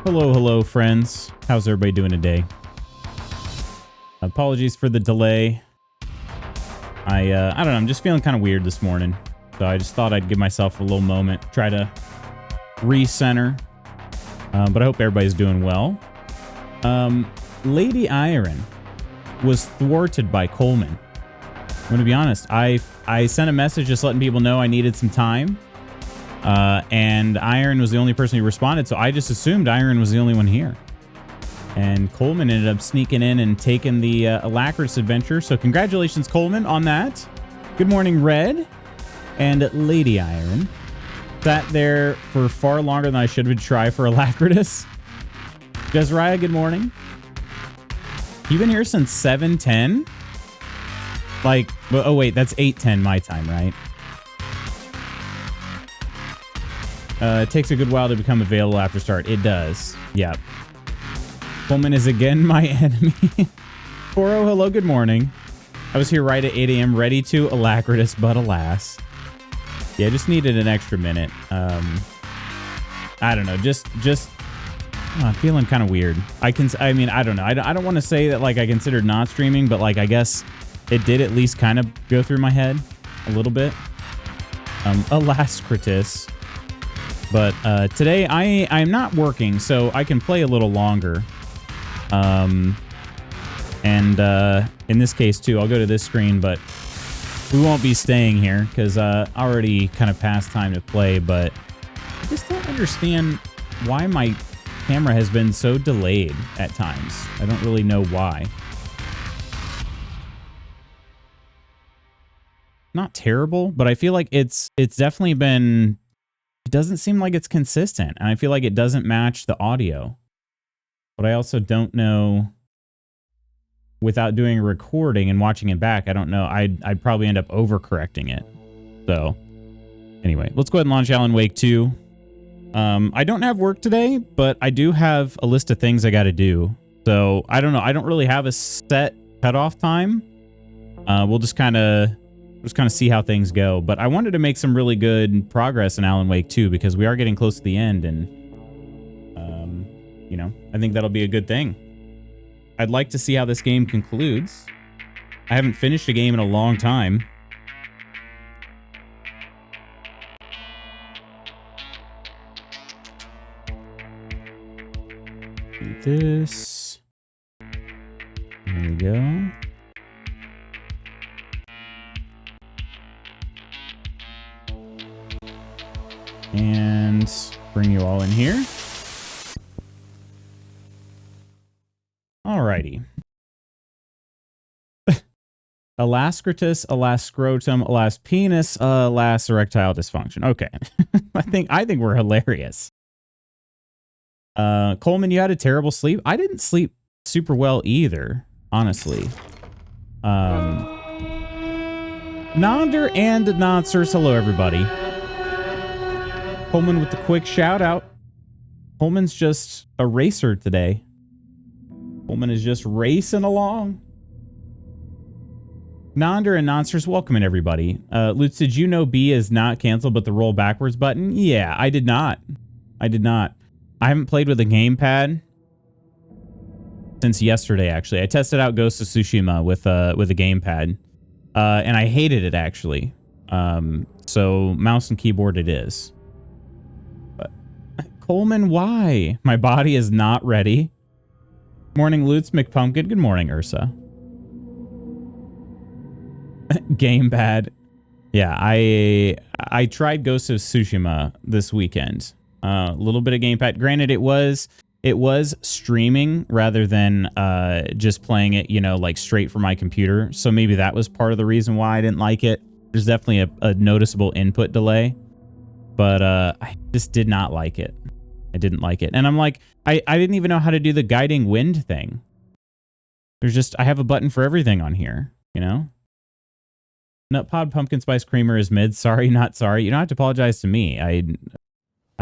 Hello, hello, friends. How's everybody doing today? Apologies for the delay. I don't know. I'm just feeling kind of weird this morning, so I just thought I'd give myself a little moment, try to recenter. But I hope everybody's doing well. Lady Iron was thwarted by Coleman. I'm gonna be honest. I sent a message just letting people know I needed some time. And Iron was the only person who responded, so I just assumed Iron was the only one here. And Coleman ended up sneaking in and taking the Alacritus adventure, so congratulations, Coleman, on that. Good morning, Red and Lady Iron. Sat there for far longer than I should have tried for Alacritus. Desiraya, good morning. You've been here since 7:10? Like, oh wait, that's 8:10 my time, right? It takes a good while to become available after start. It does. Yep. Coleman is again my enemy. Toro, hello, good morning. I was here right at 8 a.m. ready to Alacritus, but alas. Yeah, just needed an extra minute. I don't know. Just feeling kind of weird. I mean, I don't know. I don't want to say that like I considered not streaming, but like I guess it did at least kind of go through my head a little bit. Alacritus. But today I'm not working, so I can play a little longer. And in this case too, I'll go to this screen, but we won't be staying here because already kind of past time to play. But I just don't understand why my camera has been so delayed at times. I don't really know why. Not terrible, but I feel like it's definitely been. It doesn't seem like it's consistent, and I feel like it doesn't match the audio. But I also don't know, without doing a recording and watching it back, I don't know. I'd probably end up overcorrecting it. So, anyway, let's go ahead and launch Alan Wake 2. I don't have work today, but I do have a list of things I got to do. So, I don't know. I don't really have a set cutoff time. We'll just kind of see how things go. But I wanted to make some really good progress in Alan Wake 2 because we are getting close to the end, and you know, I think that'll be a good thing. I'd like to see how this game concludes. I haven't finished a game in a long time. Do this. There we go. And bring you all in here. Alrighty. Alacritus, elascrotum, penis, erectile dysfunction. Okay. I think we're hilarious. Coleman, you had a terrible sleep. I didn't sleep super well either, honestly. Nonder and Nonsers, hello everybody. Coleman with the quick shout out. Coleman's just a racer today. Coleman is just racing along. Nonder and Nonsters, welcome in everybody. Lutz, did you know B is not canceled, but the roll backwards button? Yeah, I did not. I haven't played with a gamepad since yesterday, actually. I tested out Ghost of Tsushima with a gamepad, and I hated it actually. So mouse and keyboard it is. Coleman, why? My body is not ready. Morning, Lutz McPumpkin. Good morning, Ursa. Gamepad. Yeah, I tried Ghost of Tsushima this weekend. A little bit of gamepad. Granted, it was streaming rather than just playing it, you know, like straight from my computer. So maybe that was part of the reason why I didn't like it. There's definitely a noticeable input delay, but I just did not like it. I didn't like it. And I'm like, I didn't even know how to do the guiding wind thing. I have a button for everything on here, you know? Nut Pod Pumpkin Spice Creamer is mid. Sorry, not sorry. You don't have to apologize to me. I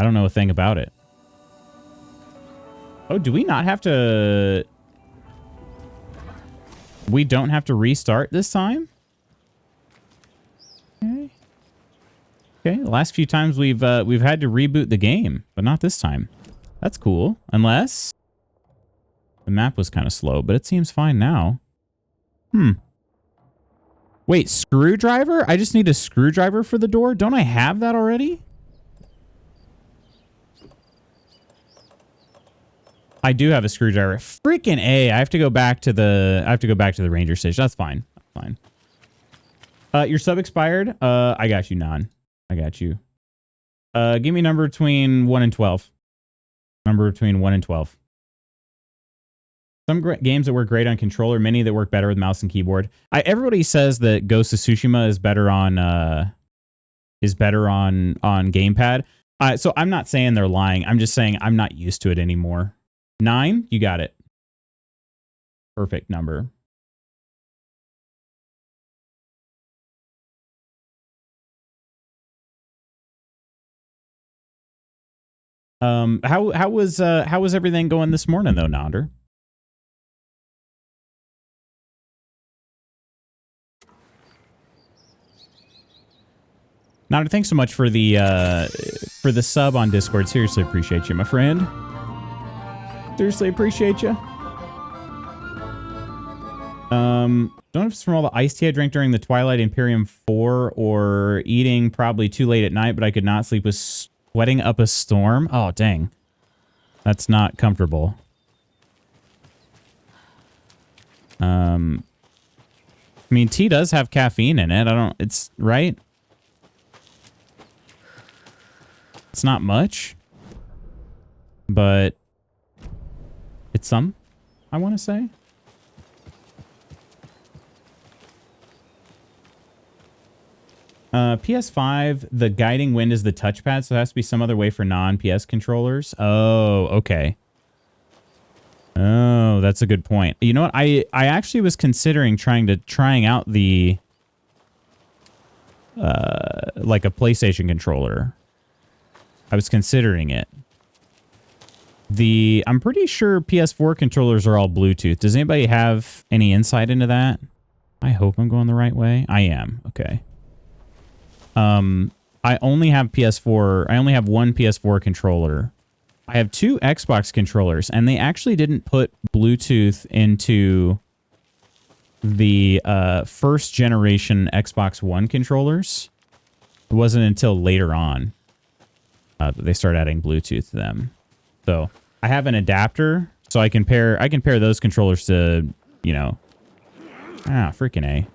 don't know a thing about it. Oh, do we not have to... We don't have to restart this time? Okay. Okay, the last few times we've had to reboot the game, but not this time. That's cool. Unless the map was kind of slow, but it seems fine now. Wait, screwdriver? I just need a screwdriver for the door? Don't I have that already? I do have a screwdriver. Freaking A. I have to go back to the ranger station. That's fine. That's fine. Your sub expired? I got you, Non. I got you. Give me a number between 1 and 12. Number between 1 and 12. Some games that work great on controller, many that work better with mouse and keyboard. Everybody says that Ghost of Tsushima is better on gamepad. So I'm not saying they're lying. I'm just saying I'm not used to it anymore. 9, you got it. Perfect number. How was everything going this morning though, Nonder? Nonder, thanks so much for the sub on Discord. Seriously appreciate you, my friend. Seriously appreciate you. Don't know if it's from all the iced tea I drank during the Twilight Imperium 4 or eating probably too late at night, but I could not sleep with sweating up a storm. Oh, dang. That's not comfortable. I mean, tea does have caffeine in it. It's right. It's not much, but it's some, I want to say. PS5, the guiding wind is the touchpad, so it has to be some other way for non-PS controllers. Oh, okay. Oh, that's a good point. You know what? I actually was considering trying out the like a PlayStation controller. I was considering it. I'm pretty sure PS4 controllers are all Bluetooth. Does anybody have any insight into that? I hope I'm going the right way. I am. Okay. I only have PS4. I only have one PS4 controller. I have 2 Xbox controllers, and they actually didn't put Bluetooth into the first generation Xbox One controllers. It wasn't until later on that they started adding Bluetooth to them. So I have an adapter, so I can pair those controllers to, you know, freaking A.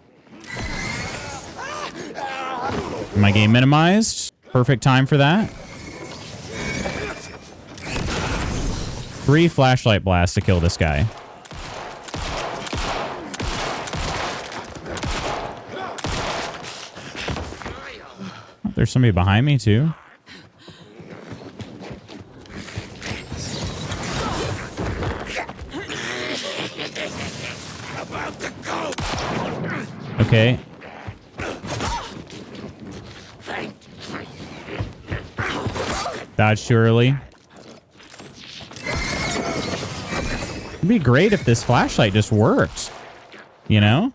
My game minimized. Perfect time for that. 3 flashlight blasts to kill this guy. Oh, there's somebody behind me too. Okay. Dodge too early. It'd be great if this flashlight just worked. You know?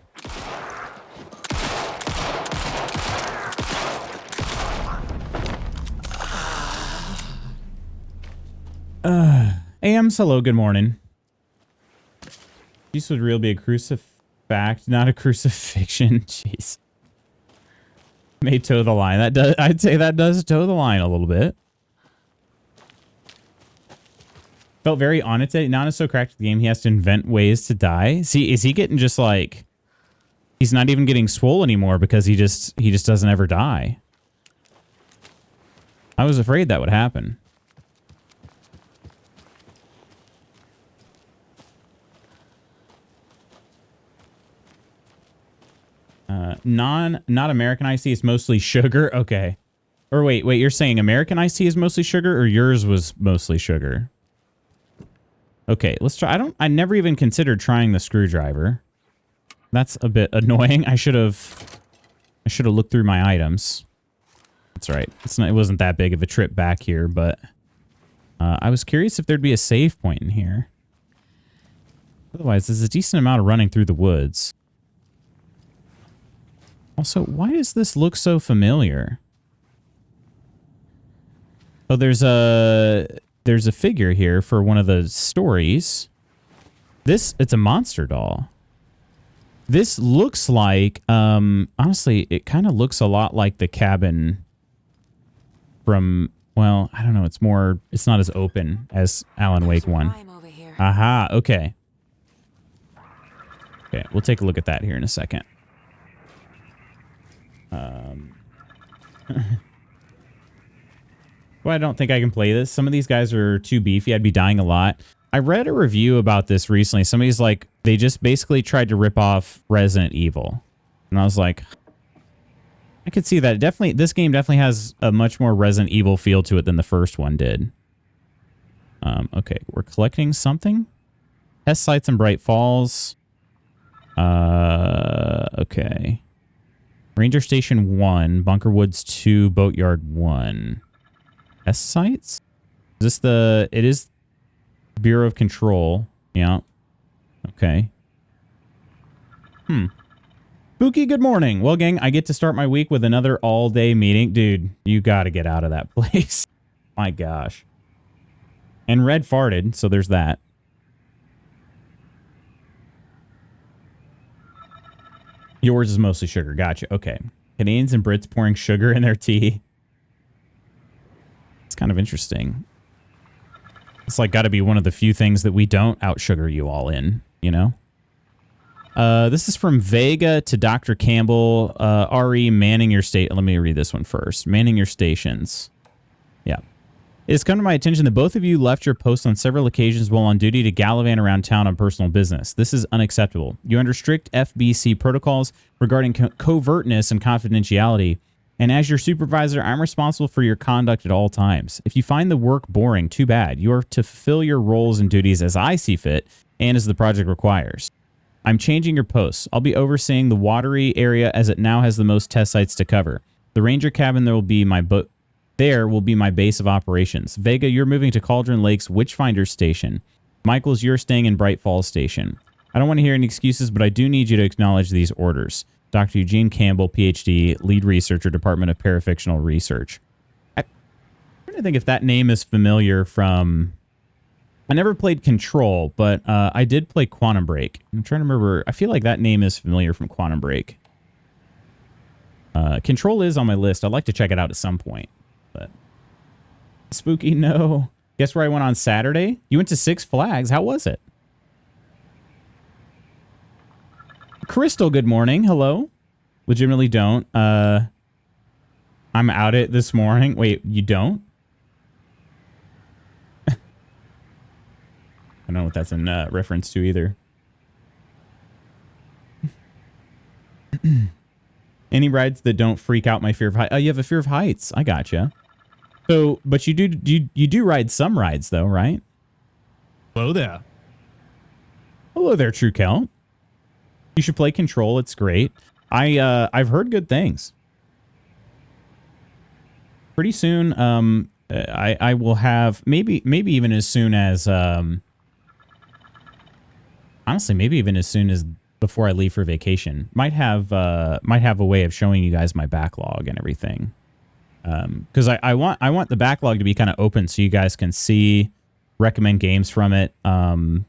AM's hello, good morning. Jesus would really be a crucifact, not a crucifixion. Jeez. May toe the line. That does, I'd say that does toe the line a little bit. Felt very on it today. Not so cracked at the game. He has to invent ways to die. See, is he getting just like, he's not even getting swole anymore because he just doesn't ever die. I was afraid that would happen. Not American iced tea. It's mostly sugar. Okay. Or wait, you're saying American iced tea is mostly sugar, or yours was mostly sugar? Okay, let's try. I never even considered trying the screwdriver. That's a bit annoying. I should have looked through my items. That's right. It wasn't that big of a trip back here, but I was curious if there'd be a save point in here. Otherwise, there's a decent amount of running through the woods. Also, why does this look so familiar? Oh, there's a... there's a figure here for one of the stories. It's a monster doll. This looks like, honestly, it kind of looks a lot like the cabin from, well, I don't know. It's not as open as Alan Wake 1. Aha, okay. Okay, we'll take a look at that here in a second. Well, I don't think I can play this. Some of these guys are too beefy. I'd be dying a lot. I read a review about this recently. Somebody's like, they just basically tried to rip off Resident Evil. And I was like, I could see that. Definitely, this game definitely has a much more Resident Evil feel to it than the first one did. Okay, we're collecting something. Test sites in Bright Falls. Okay. Ranger Station 1, Bunker Woods 2, Boatyard 1. Test sites? Is this it is Bureau of Control. Yeah. Okay. Spooky, good morning. Well, gang, I get to start my week with another all-day meeting. Dude, you gotta get out of that place. My gosh. And Red farted, so there's that. Yours is mostly sugar. Gotcha. Okay. Canadians and Brits pouring sugar in their tea. It's kind of interesting. It's like got to be one of the few things that we don't out-sugar you all in, you know? This is from Vega to Dr. Campbell. RE, manning your state. Let me read this one first. Manning your stations. Yeah. It has come to my attention that both of you left your posts on several occasions while on duty to gallivant around town on personal business. This is unacceptable. You're under strict FBC protocols regarding covertness and confidentiality. And as your supervisor, I'm responsible for your conduct at all times. If you find the work boring, too bad. You are to fulfill your roles and duties as I see fit and as the project requires. I'm changing your posts. I'll be overseeing the watery area as it now has the most test sites to cover. The ranger cabin will be my base of operations. Vega, you're moving to Cauldron Lake's Witchfinder Station. Michaels, you're staying in Bright Falls Station. I don't want to hear any excuses, but I do need you to acknowledge these orders. Dr. Eugene Campbell, PhD, lead researcher, Department of Parafictional Research. I'm trying to think if that name is familiar from... I never played Control, but I did play Quantum Break. I'm trying to remember. I feel like that name is familiar from Quantum Break. Control is on my list. I'd like to check it out at some point. But Spooky, no. Guess where I went on Saturday? You went to Six Flags. How was it? Crystal, good morning. Hello. Legitimately don't. I'm out it this morning. Wait, you don't? I don't know what that's in reference to either. Any rides that don't freak out my fear of heights? Oh, you have a fear of heights. I gotcha. So, but you do ride some rides though, right? Hello there. Hello there, True Count. You should play Control. It's great. I've heard good things. Pretty soon, I will have maybe even as soon as honestly, maybe even as soon as before I leave for vacation. Might have a way of showing you guys my backlog and everything. Because I want the backlog to be kind of open so you guys can see, recommend games from it, and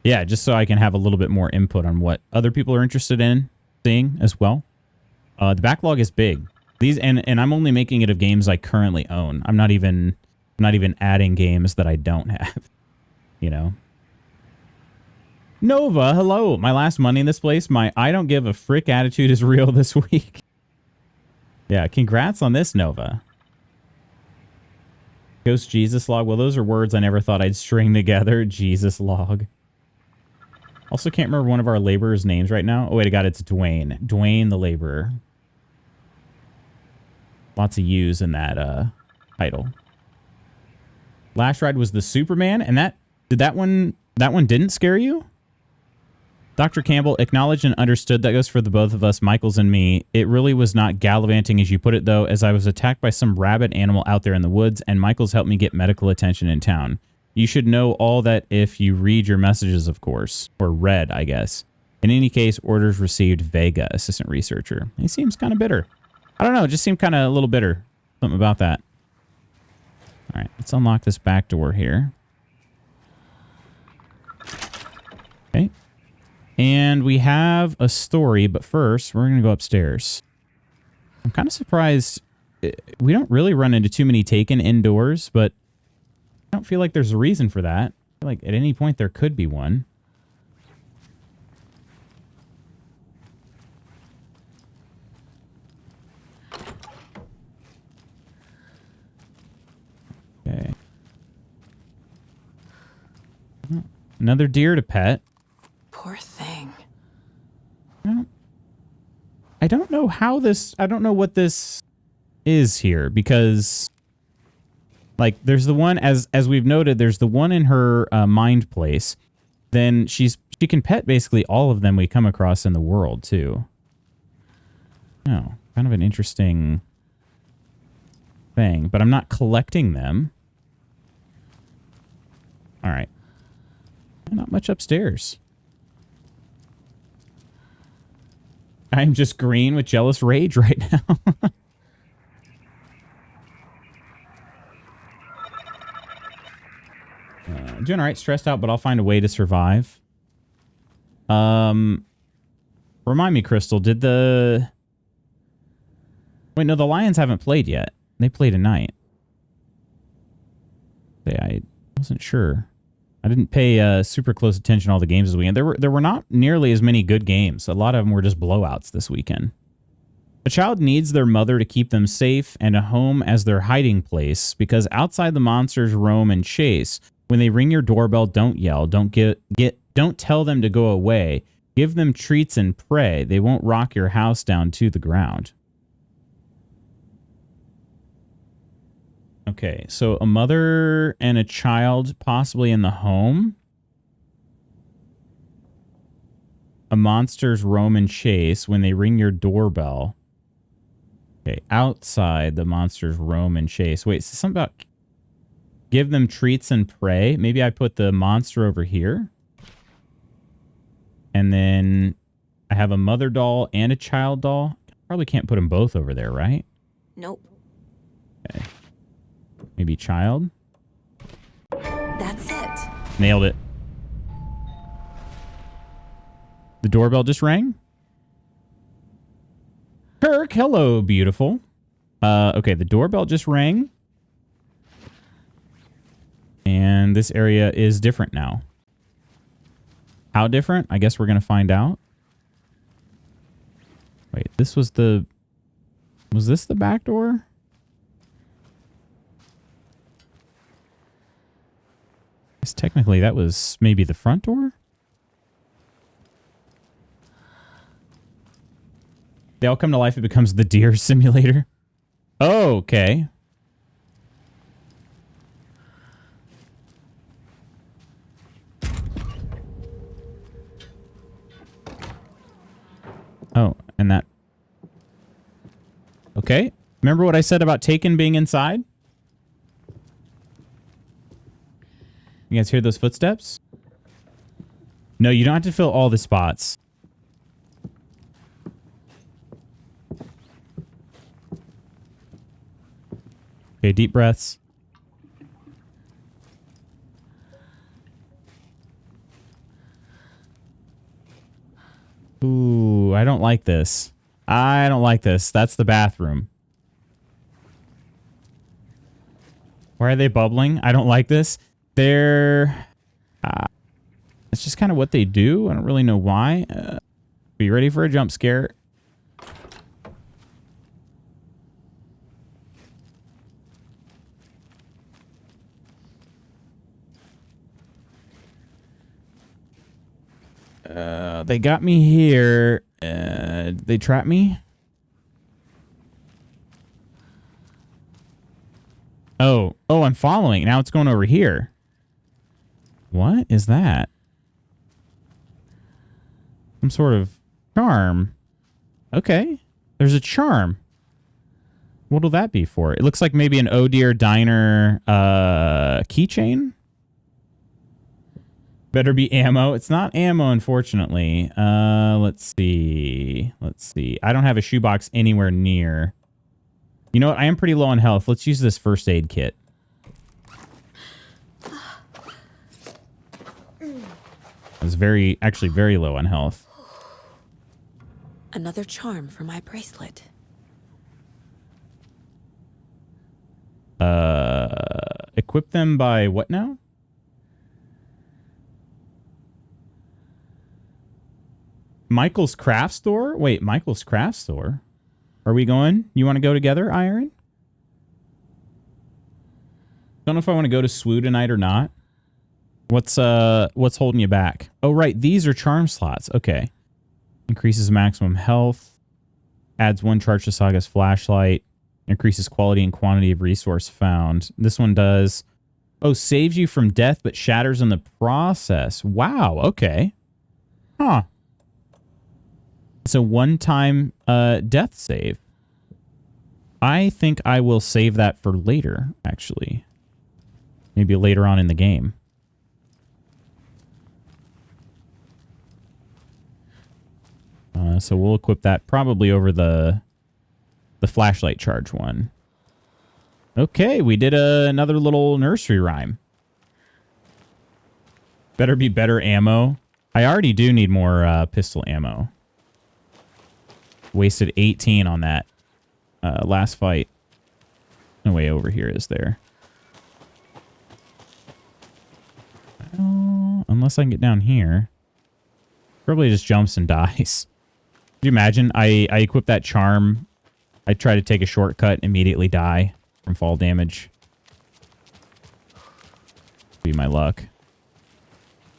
yeah, just so I can have a little bit more input on what other people are interested in seeing as well. The backlog is big. These and I'm only making it of games I currently own. I'm not even adding games that I don't have. You know. Nova, hello. My last money in this place. My I don't give a frick attitude is real this week. Yeah, congrats on this, Nova. Ghost Jesus log. Well, those are words I never thought I'd string together. Jesus log. Also can't remember one of our laborers' names right now. Oh, wait, I got it. It's Dwayne. Dwayne the laborer. Lots of U's in that title. Last ride was the Superman, and that one didn't scare you? Dr. Campbell acknowledged and understood that goes for the both of us, Michaels and me. It really was not gallivanting as you put it, though, as I was attacked by some rabid animal out there in the woods, and Michaels helped me get medical attention in town. You should know all that if you read your messages, of course. Or read, I guess. In any case, orders received. Vega, assistant researcher. He seems kind of bitter. I don't know, it just seemed kind of a little bitter. Something about that. All right, let's unlock this back door here. Okay. And we have a story, but first we're going to go upstairs. I'm kind of surprised. We don't really run into too many Taken indoors, but I don't feel like there's a reason for that. I feel like at any point there could be one. Okay. Another deer to pet. Poor thing. Well, I don't know how this... I don't know what this is here, because... Like, there's the one, as we've noted, there's the one in her mind place. Then she can pet basically all of them we come across in the world, too. Oh, kind of an interesting thing. But I'm not collecting them. All right. Not much upstairs. I'm just green with jealous rage right now. Doing all right, stressed out, but I'll find a way to survive. Remind me, Crystal, did the... Wait, no, the Lions haven't played yet. They played tonight. I wasn't sure. I didn't pay super close attention to all the games this weekend. There were not nearly as many good games. A lot of them were just blowouts this weekend. A child needs their mother to keep them safe and a home as their hiding place, because outside the monsters roam and chase. When they ring your doorbell, don't yell. Don't tell them to go away. Give them treats and pray. They won't rock your house down to the ground. Okay, so a mother and a child possibly in the home. A monster's roam and chase when they ring your doorbell. Okay, outside the monsters roam and chase. Wait, so something about give them treats and pray. Maybe I put the monster over here. And then I have a mother doll and a child doll. Probably can't put them both over there, right? Nope. Okay. Maybe child. That's it. Nailed it. The doorbell just rang. Kirk, hello, beautiful. Okay, the doorbell just rang. And this area is different now. How different? I guess we're going to find out. Wait, this was the... Was this the back door? I guess technically that was maybe the front door? They all come to life. It becomes the deer simulator. Oh, okay. Oh, and that... Okay. Remember what I said about Taken being inside? You guys hear those footsteps? No, you don't have to fill all the spots. Okay, deep breaths. Ooh, I don't like this. I don't like this. That's the bathroom. Why are they bubbling? I don't like this. They're... it's just kind of what they do. I don't really know why. Are you ready for a jump scare? They got me here. They trapped me. Oh, I'm following. Now it's going over here. What is that? Some sort of charm. Okay. There's a charm. What'll that be for? It looks like maybe an Oh Dear Diner keychain. Better be ammo. It's not ammo, unfortunately. Let's see. I don't have a shoebox anywhere near. You know what? I am pretty low on health. Let's use this first aid kit. I was actually very low on health. Another charm for my bracelet. Equip them by what now? Michael's Craft Store? Wait, Michael's Craft Store? Are we going? You want to go together, Iron? Don't know if I want to go to SWU tonight or not. What's holding you back? Oh, right. These are charm slots. Okay. Increases maximum health. Adds 1 charge to Saga's flashlight. Increases quality and quantity of resource found. This one does... Oh, saves you from death but shatters in the process. Wow. Okay. Huh. It's a one-time death save. I think I will save that for later, actually. Maybe later on in the game. So we'll equip that probably over the flashlight charge one. Okay, we did another little nursery rhyme. Better be better ammo. I already do need more pistol ammo. Wasted 18 on that last fight. No way over here, is there? Unless I can get down here. Probably just jumps and dies. Could you imagine? I equip that charm. I try to take a shortcut, immediately die from fall damage. Be my luck.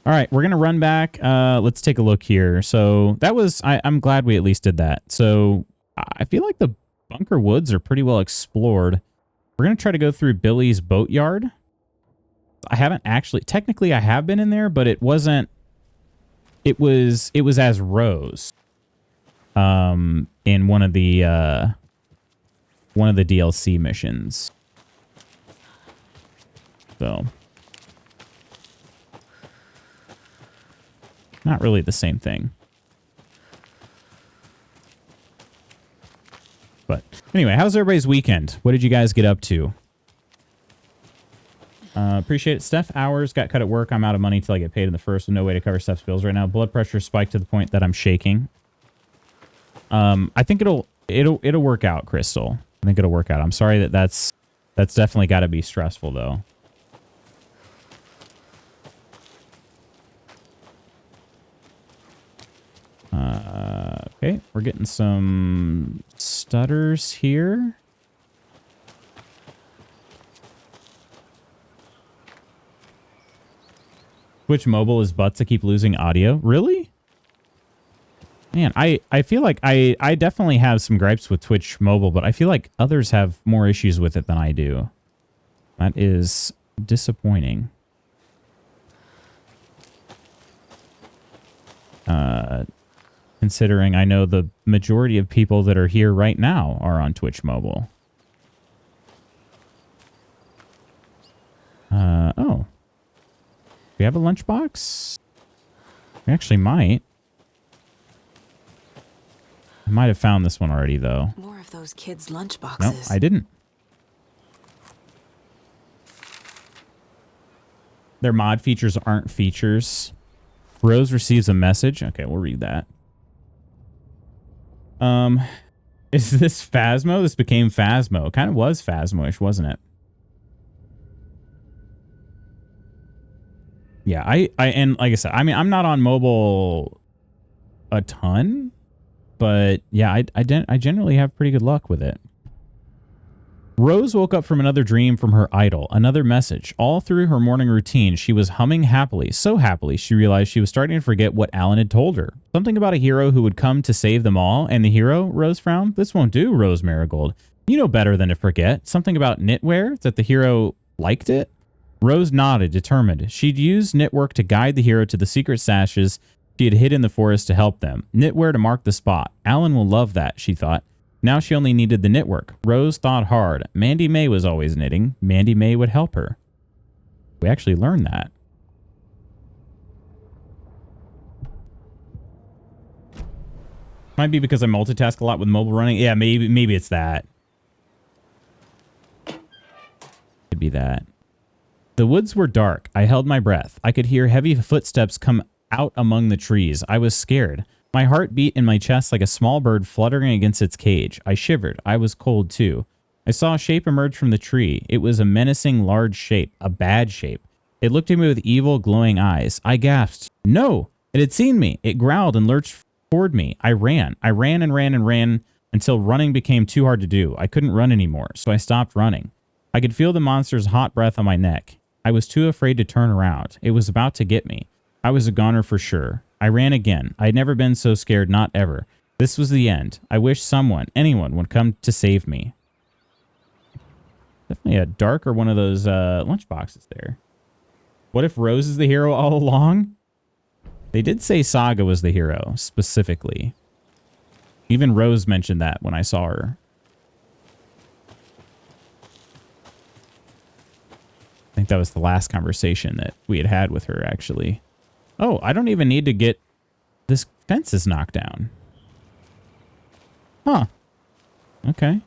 All right, we're going to run back. Let's take a look here. So that was... I'm glad we at least did that. So I feel like the Bunker Woods are pretty well explored. We're going to try to go through Billy's boatyard. I haven't actually... Technically, I have been in there, but it wasn't... It was as Rose. In one of the DLC missions. So... Not really the same thing. But anyway, how's everybody's weekend? What did you guys get up to? Appreciate it. Steph, hours got cut at work. I'm out of money till I get paid in the first with no way to cover Steph's bills right now. Blood pressure spiked to the point that I'm shaking. I think it'll work out, Crystal. I think it'll work out. I'm sorry that's definitely got to be stressful though. Okay, we're getting some stutters here. Twitch mobile is butts. I keep losing audio. Really? Man, I feel like I definitely have some gripes with Twitch mobile, but I feel like others have more issues with it than I do. That is disappointing. Considering I know the majority of people that are here right now are on Twitch mobile. Oh. We have a lunchbox? We actually might. I might have found this one already, though. More of those kids' lunchboxes. No, I didn't. Their mod features aren't features. Rose receives a message. Okay, we'll read that. Is this Phasmo? This became Phasmo. It kind of was Phasmo-ish, wasn't it? Yeah, and like I said, I mean, I'm not on mobile a ton, but yeah, I generally have pretty good luck with it. Rose woke up from another dream from her idol, another message. All through her morning routine, she was humming happily, so happily she realized she was starting to forget what Alan had told her. Something about a hero who would come to save them all, and the hero, Rose frowned. This won't do, Rose Marigold. You know better than to forget. Something about knitwear, that the hero liked it? Rose nodded, determined. She'd used knitwork to guide the hero to the secret stashes she had hid in the forest to help them. Knitwear to mark the spot. Alan will love that, she thought. Now she only needed the knitwork. Rose thought hard. Mandy May was always knitting. Mandy May would help her. We actually learned that. Might be because I multitask a lot with mobile running. Yeah, maybe it's that. Could be that. The woods were dark. I held my breath. I could hear heavy footsteps come out among the trees. I was scared. My heart beat in my chest like a small bird fluttering against its cage. I shivered. I was cold too. I saw a shape emerge from the tree. It was a menacing large shape, a bad shape. It looked at me with evil, glowing eyes. I gasped. No! It had seen me. It growled and lurched toward me. I ran. I ran and ran and ran until running became too hard to do. I couldn't run anymore, so I stopped running. I could feel the monster's hot breath on my neck. I was too afraid to turn around. It was about to get me. I was a goner for sure. I ran again. I'd never been so scared, not ever. This was the end. I wish someone, anyone, would come to save me. Definitely a dark or one of those lunch boxes there. What if Rose is the hero all along? They did say Saga was the hero, specifically. Even Rose mentioned that when I saw her. I think that was the last conversation that we had had with her, actually. Oh, I don't even need to get... This fence is knocked down. Huh. Okay.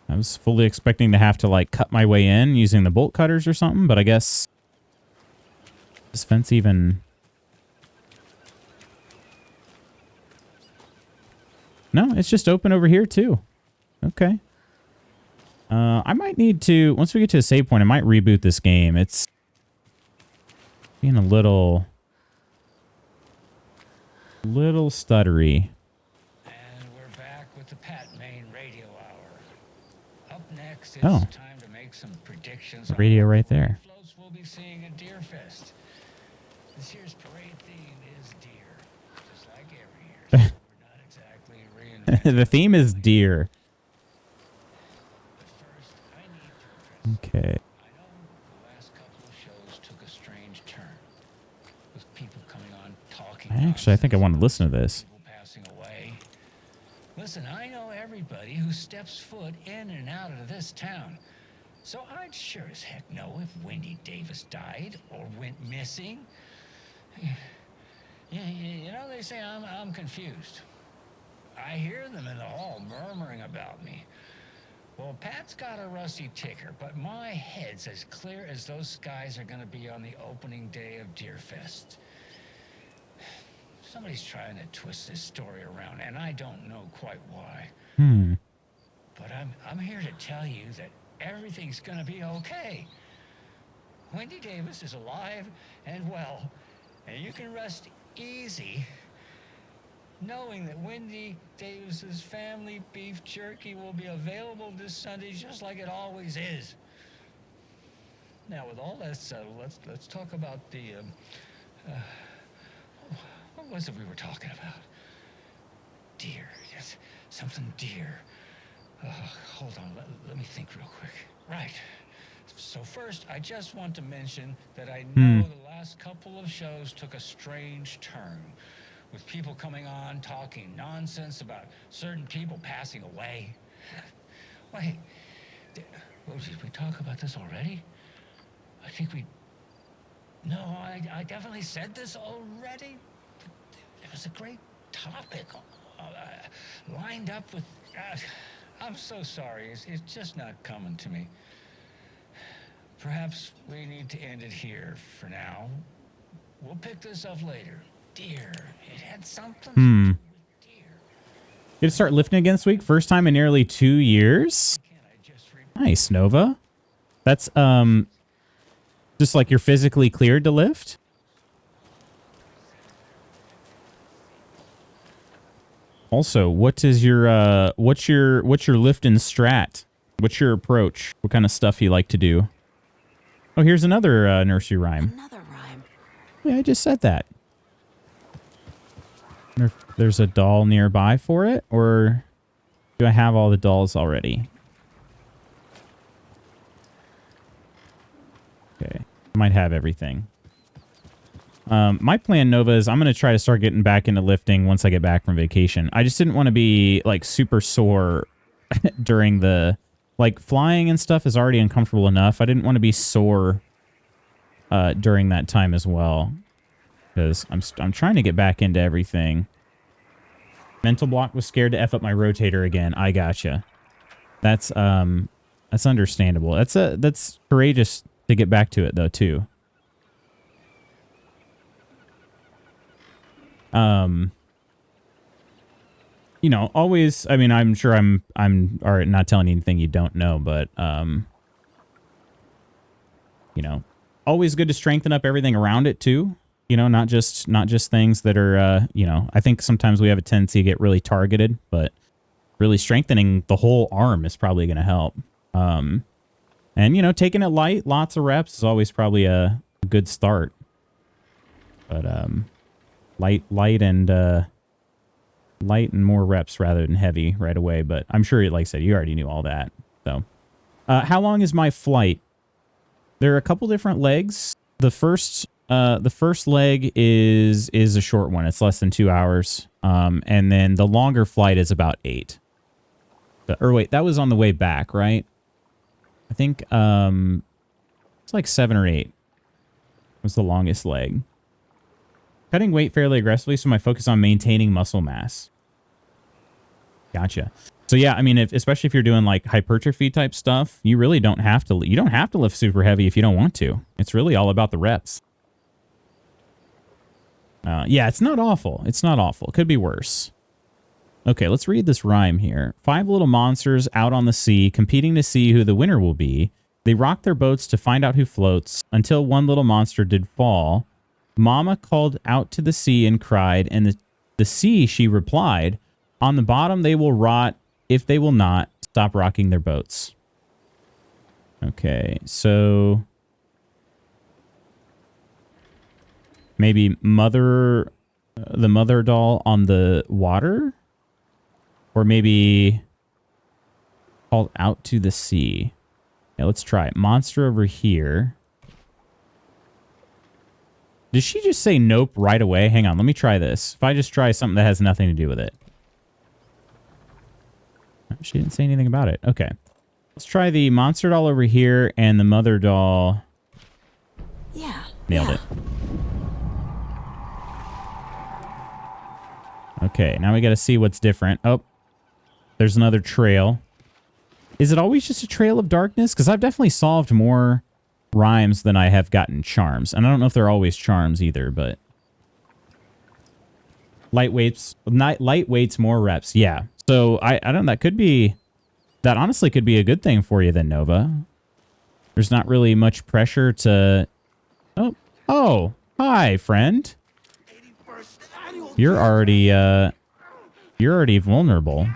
I was fully expecting to have to, like, cut my way in using the bolt cutters or something, but I guess... This fence even... No, it's just open over here, too. Okay. I might need to... Once we get to a save point, I might reboot this game. It's... being a little stuttery. And we're back with the Pat Main Radio Hour. Up next, it's Oh. time to make some predictions. Radio right there. Floats we'll be seeing at Deer Fest. This year's parade theme is deer, just like every year. So we're not exactly reinventing. The theme is deer. But first, I need to address. Okay. I know the last couple of shows took a strange turn, with people coming on talking. I think I want to listen to this. People passing away. Listen, I know everybody who steps foot in and out of this town, so I'd sure as heck know if Wendy Davis died or went missing. You know, they say I'm confused. I hear them in the hall murmuring about me. Well, Pat's got a rusty ticker, but my head's as clear as those skies are going to be on the opening day of Deerfest. Somebody's trying to twist this story around, and I don't know quite why. But I'm here to tell you that everything's going to be okay. Wendy Davis is alive and well, and you can rest easy knowing that Wendy Davis's family beef jerky will be available this Sunday just like it always is. Now, with all that settled, let's talk about the what was it we were talking about? Deer. Yes, something deer. Hold on, let me think real quick. Right. So first, I just want to mention that I know the last couple of shows took a strange turn, with people coming on talking nonsense about certain people passing away. Wait, did we talk about this already? I think we... No, I definitely said this already. It was a great topic, lined up with... I'm so sorry, it's just not coming to me. Perhaps we need to end it here for now. We'll pick this up later. Deer. It had something to do with deer. Did it start lifting again this week? First time in nearly 2 years? Nice, Nova. That's, just like you're physically cleared to lift? Also, what is your, what's your lifting strat? What's your approach? What kind of stuff you like to do? Oh, here's another nursery rhyme. Another rhyme. Yeah, I just said that. There's a doll nearby for it, or do I have all the dolls already? Okay, I might have everything. My plan, Nova, is I'm going to try to start getting back into lifting once I get back from vacation. I just didn't want to be, like, super sore during the... Like, flying and stuff is already uncomfortable enough. I didn't want to be sore during that time as well. Because I'm trying to get back into everything. Mental block was scared to F up my rotator again. I gotcha. That's understandable. That's courageous to get back to it, though, too. You know, always, I mean, I'm sure I'm or not telling you anything you don't know, but, you know, always good to strengthen up everything around it too. You know, not just things that are, you know, I think sometimes we have a tendency to get really targeted, but really strengthening the whole arm is probably going to help. And, you know, taking it light, lots of reps is always probably a good start. But, light and more reps rather than heavy right away. But I'm sure, like I said, you already knew all that. So, how long is my flight? There are a couple different legs. The first leg is a short one. It's less than 2 hours. And then the longer flight is about 8. Or wait, that was on the way back, right? I think it's like 7 or 8 was the longest leg. Cutting weight fairly aggressively, so my focus on maintaining muscle mass. Gotcha. So yeah, I mean, especially if you're doing like hypertrophy type stuff, you really don't have to. You don't have to lift super heavy if you don't want to. It's really all about the reps. Yeah, it's not awful. It's not awful. It could be worse. Okay, let's read this rhyme here. 5 little monsters out on the sea, competing to see who the winner will be. They rocked their boats to find out who floats, until one little monster did fall. Mama called out to the sea and cried, and the sea, she replied, on the bottom they will rot if they will not stop rocking their boats. Okay, so maybe the mother doll on the water? Or maybe called out to the sea. Yeah, let's try it. Monster over here. Did she just say nope right away? Hang on, let me try this. If I just try something that has nothing to do with it. She didn't say anything about it. Okay. Let's try the monster doll over here and the mother doll. Yeah. Nailed it. Okay, now we got to see what's different. Oh, there's another trail. Is it always just a trail of darkness? Because I've definitely solved more rhymes than I have gotten charms. And I don't know if they're always charms either, but... Lightweights, more reps. Yeah. So, I don't know. That could be... That honestly could be a good thing for you then, Nova. There's not really much pressure to... Oh, hi, friend. You're already vulnerable.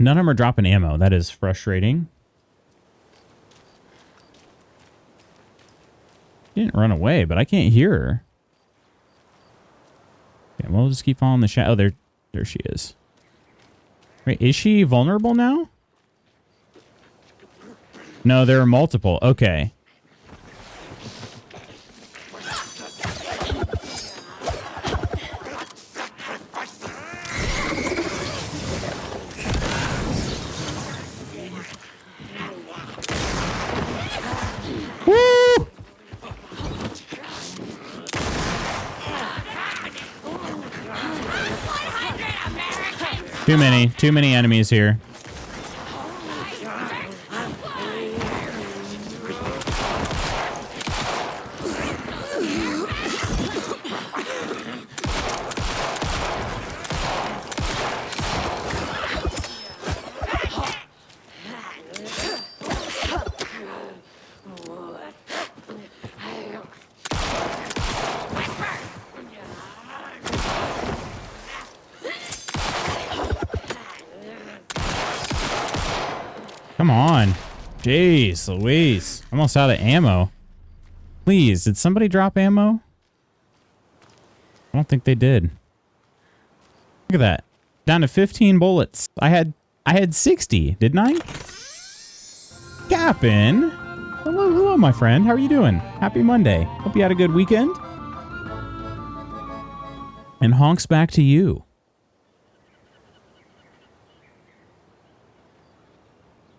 None of them are dropping ammo. That is frustrating. She didn't run away, but I can't hear her. Okay, we'll just keep following the shadow. Oh, there she is. Wait, is she vulnerable now? No, there are multiple. Okay. Too many enemies here. Come on. Jeez Louise. Almost out of ammo. Please, did somebody drop ammo? I don't think they did. Look at that. Down to 15 bullets. I had 60, didn't I? Cap'n. Hello, hello, my friend. How are you doing? Happy Monday. Hope you had a good weekend. And honks back to you.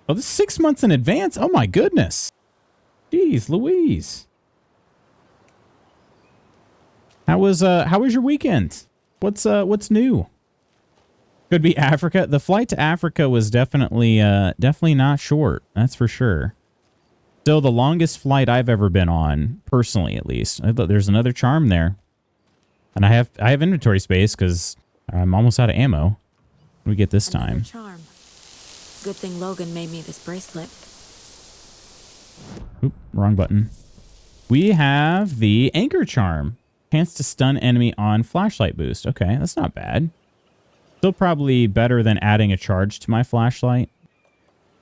Oh, this is 6 months in advance. Oh my goodness. Jeez, Louise. How was your weekend? What's new? Could be Africa. The flight to Africa was definitely not short. That's for sure. Still the longest flight I've ever been on, personally at least. I thought there's another charm there. And I have inventory space because I'm almost out of ammo. What do we get this time? Charm. Good thing Logan made me this bracelet. Oop, wrong button. We have the anchor charm. Chance to stun enemy on flashlight boost. Okay, that's not bad. Still probably better than adding a charge to my flashlight.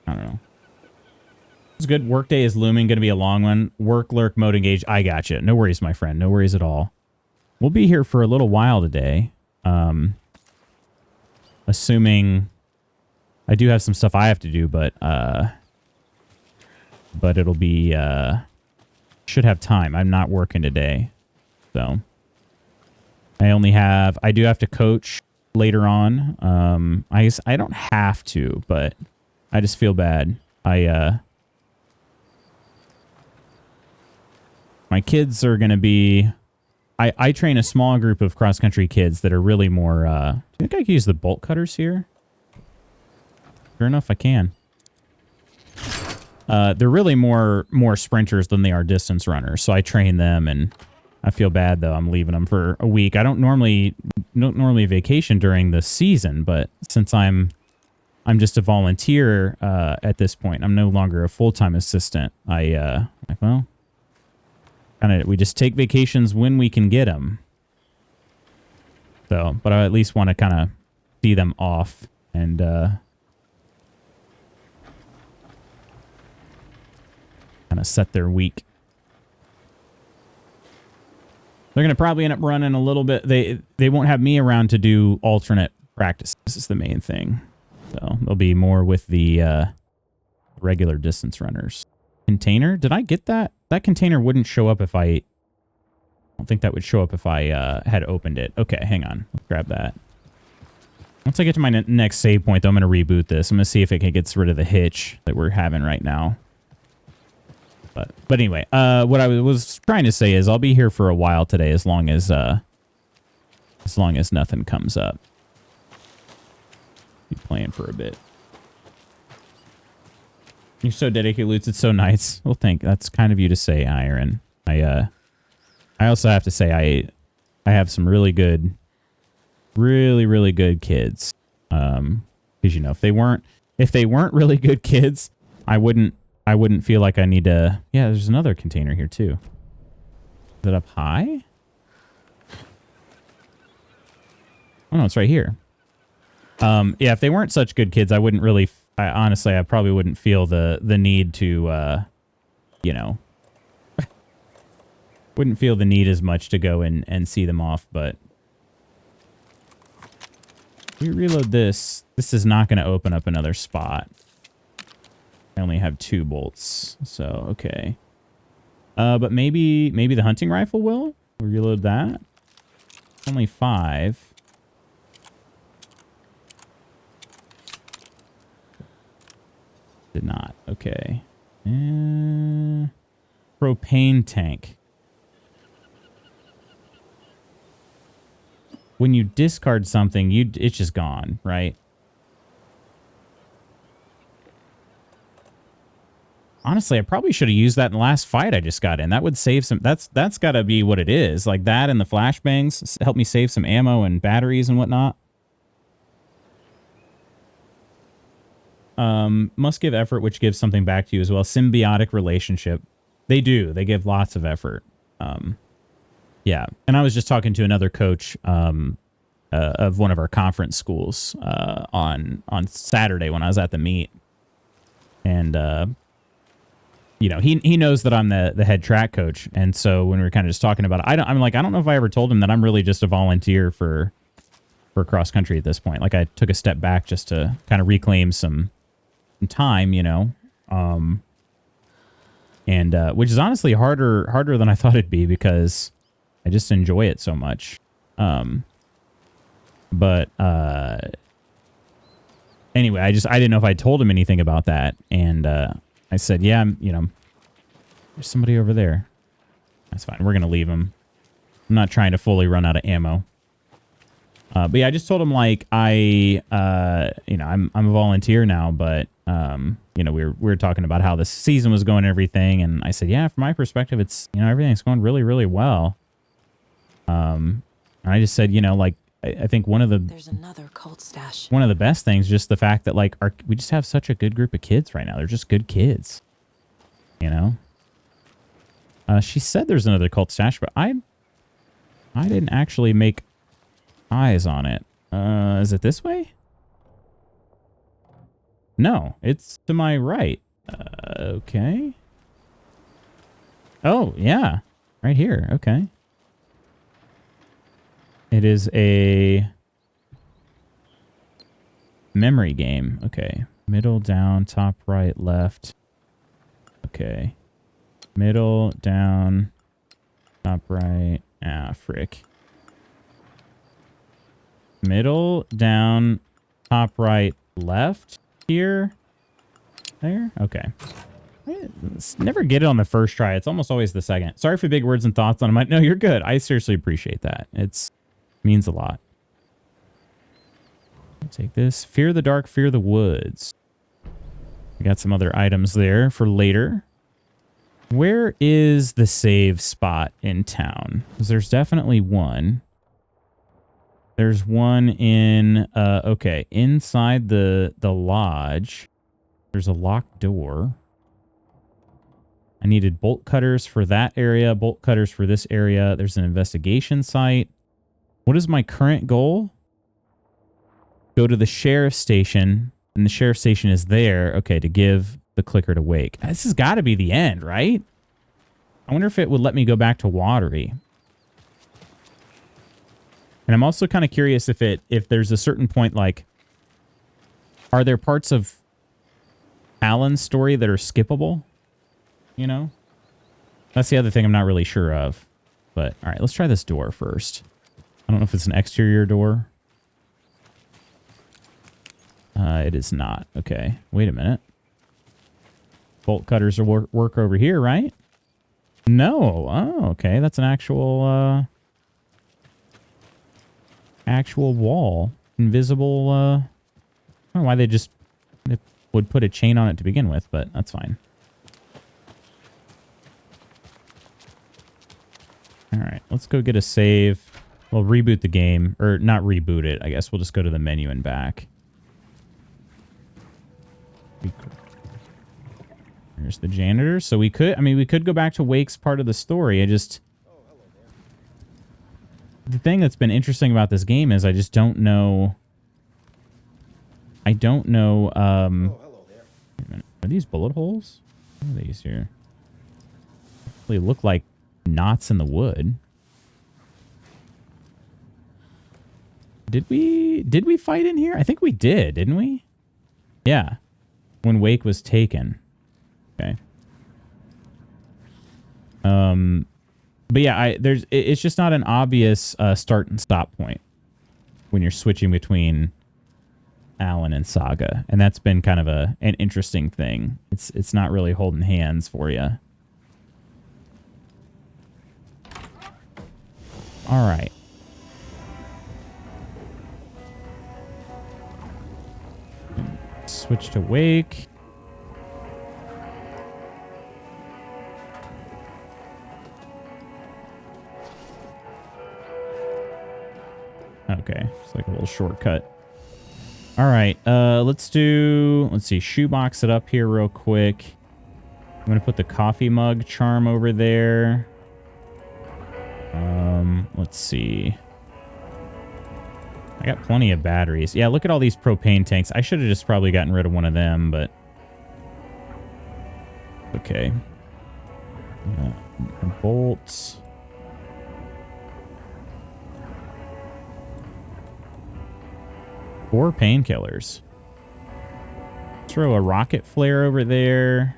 I don't know. It's good. Workday is looming. Going to be a long one. Work, lurk, mode, engage. I gotcha. No worries, my friend. No worries at all. We'll be here for a little while today. Assuming I do have some stuff I have to do, but it'll be, should have time. I'm not working today. So I do have to coach later on. I don't have to, but I just feel bad. My kids are going to be, I train a small group of cross-country kids that are really more, do you think I can use the bolt cutters here? Sure enough, I can. They're really more sprinters than they are distance runners, so I train them, and I feel bad though. I'm leaving them for a week. I don't normally vacation during the season, but since I'm just a volunteer at this point, I'm no longer a full-time assistant. We just take vacations when we can get them. So, but I at least want to kind of see them off and kind of set their week. They're going to probably end up running a little bit. They won't have me around to do alternate practices. This is the main thing. So they'll be more with the regular distance runners. Container? Did I get that? That container wouldn't show up if I don't think that would show up if I had opened it. Okay, hang on. Let's grab that. Once I get to my next save point, though, I'm going to reboot this. I'm going to see if it gets rid of the hitch that we're having right now. But anyway, what I was trying to say is I'll be here for a while today, as long as nothing comes up. Be playing for a bit. You're so dedicated, Lutz. It's so nice. Well, that's kind of you to say, Iron. I also have to say I have some really good, really good kids. Because you know, if they weren't really good kids, I wouldn't feel like I need to. Yeah, there's another container here too. Is it up high? Oh no, it's right here. Yeah, if they weren't such good kids, I wouldn't really. Honestly, I probably wouldn't feel the need to, you know, wouldn't feel the need as much to go and see them off. But we reload this. This is not going to open up another spot. I only have 2 bolts, so okay. But maybe the hunting rifle will. We reload that. Only 5. Did not. Okay. Propane tank. When you discard something, it's just gone, right? Honestly, I probably should have used that in the last fight I just got in. That would save some. That's got to be what it is. Like that and the flashbangs help me save some ammo and batteries and whatnot. Must give effort, which gives something back to you as well. Symbiotic relationship. They do. They give lots of effort. Yeah. And I was just talking to another coach of one of our conference schools on Saturday when I was at the meet. And, you know, he knows that I'm the head track coach. And so when we were kind of just talking about it, I'm like, I don't know if I ever told him that I'm really just a volunteer for cross country at this point. Like I took a step back just to kind of reclaim some time, you know. and which is honestly harder than I thought it'd be because I just enjoy it so much. But anyway, I didn't know if I told him anything about that, and I said, yeah, there's somebody over there. That's fine. We're gonna leave him. I'm not trying to fully run out of ammo. But yeah, I just told him like I'm a volunteer now, but we were talking about how the season was going and everything, and I said, yeah, from my perspective, it's everything's going really, really well. And I just said, like I think There's another cult stash. one of the best things, just the fact that like we just have such a good group of kids right now. They're just good kids, She said there's another cult stash, but I didn't actually make eyes on it. Is it this way? No, it's to my right. Okay. Oh, yeah. Right here. Okay. It is a memory game. Okay. Middle, down, top, right, left. Okay. Middle, down, top, right. Ah, frick. Middle, down, top, right, left. Here. There. Okay. Never get it on the first try. It's almost always the second. Sorry for big words and thoughts on it. No, you're good. I seriously appreciate that. It means a lot. Take this. Fear the dark, fear the woods. We got some other items there for later. Where is the save spot in town? Because there's definitely one. There's one in, okay, inside the lodge. There's a locked door. I needed bolt cutters for that area, bolt cutters for this area. There's an investigation site. What is my current goal? Go to the sheriff's station, and the sheriff's station is there. Okay, to give the clicker to Wake. This has got to be the end, right? I wonder if it would let me go back to Watery. And I'm also kind of curious if there's a certain point, like, are there parts of Alan's story that are skippable? That's the other thing I'm not really sure of. But, all right, let's try this door first. I don't know if it's an exterior door. It is not. Okay, wait a minute. Bolt cutters will work over here, right? No. Oh, okay. That's an actual wall. Invisible. I don't know why they would put a chain on it to begin with, but that's fine. All right, let's go get a save. We'll reboot the game, or not reboot it. I guess we'll just go to the menu and back. There's the janitor. So we could go back to Wake's part of the story. The thing that's been interesting about this game is I just don't know. Wait a minute. Are these bullet holes? What are these here? They look like knots in the wood. Did we fight in here? I think we did, didn't we? Yeah. When Wake was taken. Okay. But yeah, it's just not an obvious start and stop point when you're switching between Alan and Saga, and that's been kind of an interesting thing. It's not really holding hands for you. All right. Switch to Wake. Okay, it's like a little shortcut. All right, let's see, shoebox it up here real quick. I'm gonna put the coffee mug charm over there. Let's see. I got plenty of batteries. Yeah, look at all these propane tanks. I should have just probably gotten rid of one of them, but okay. Bolts. Or painkillers. Throw a rocket flare over there.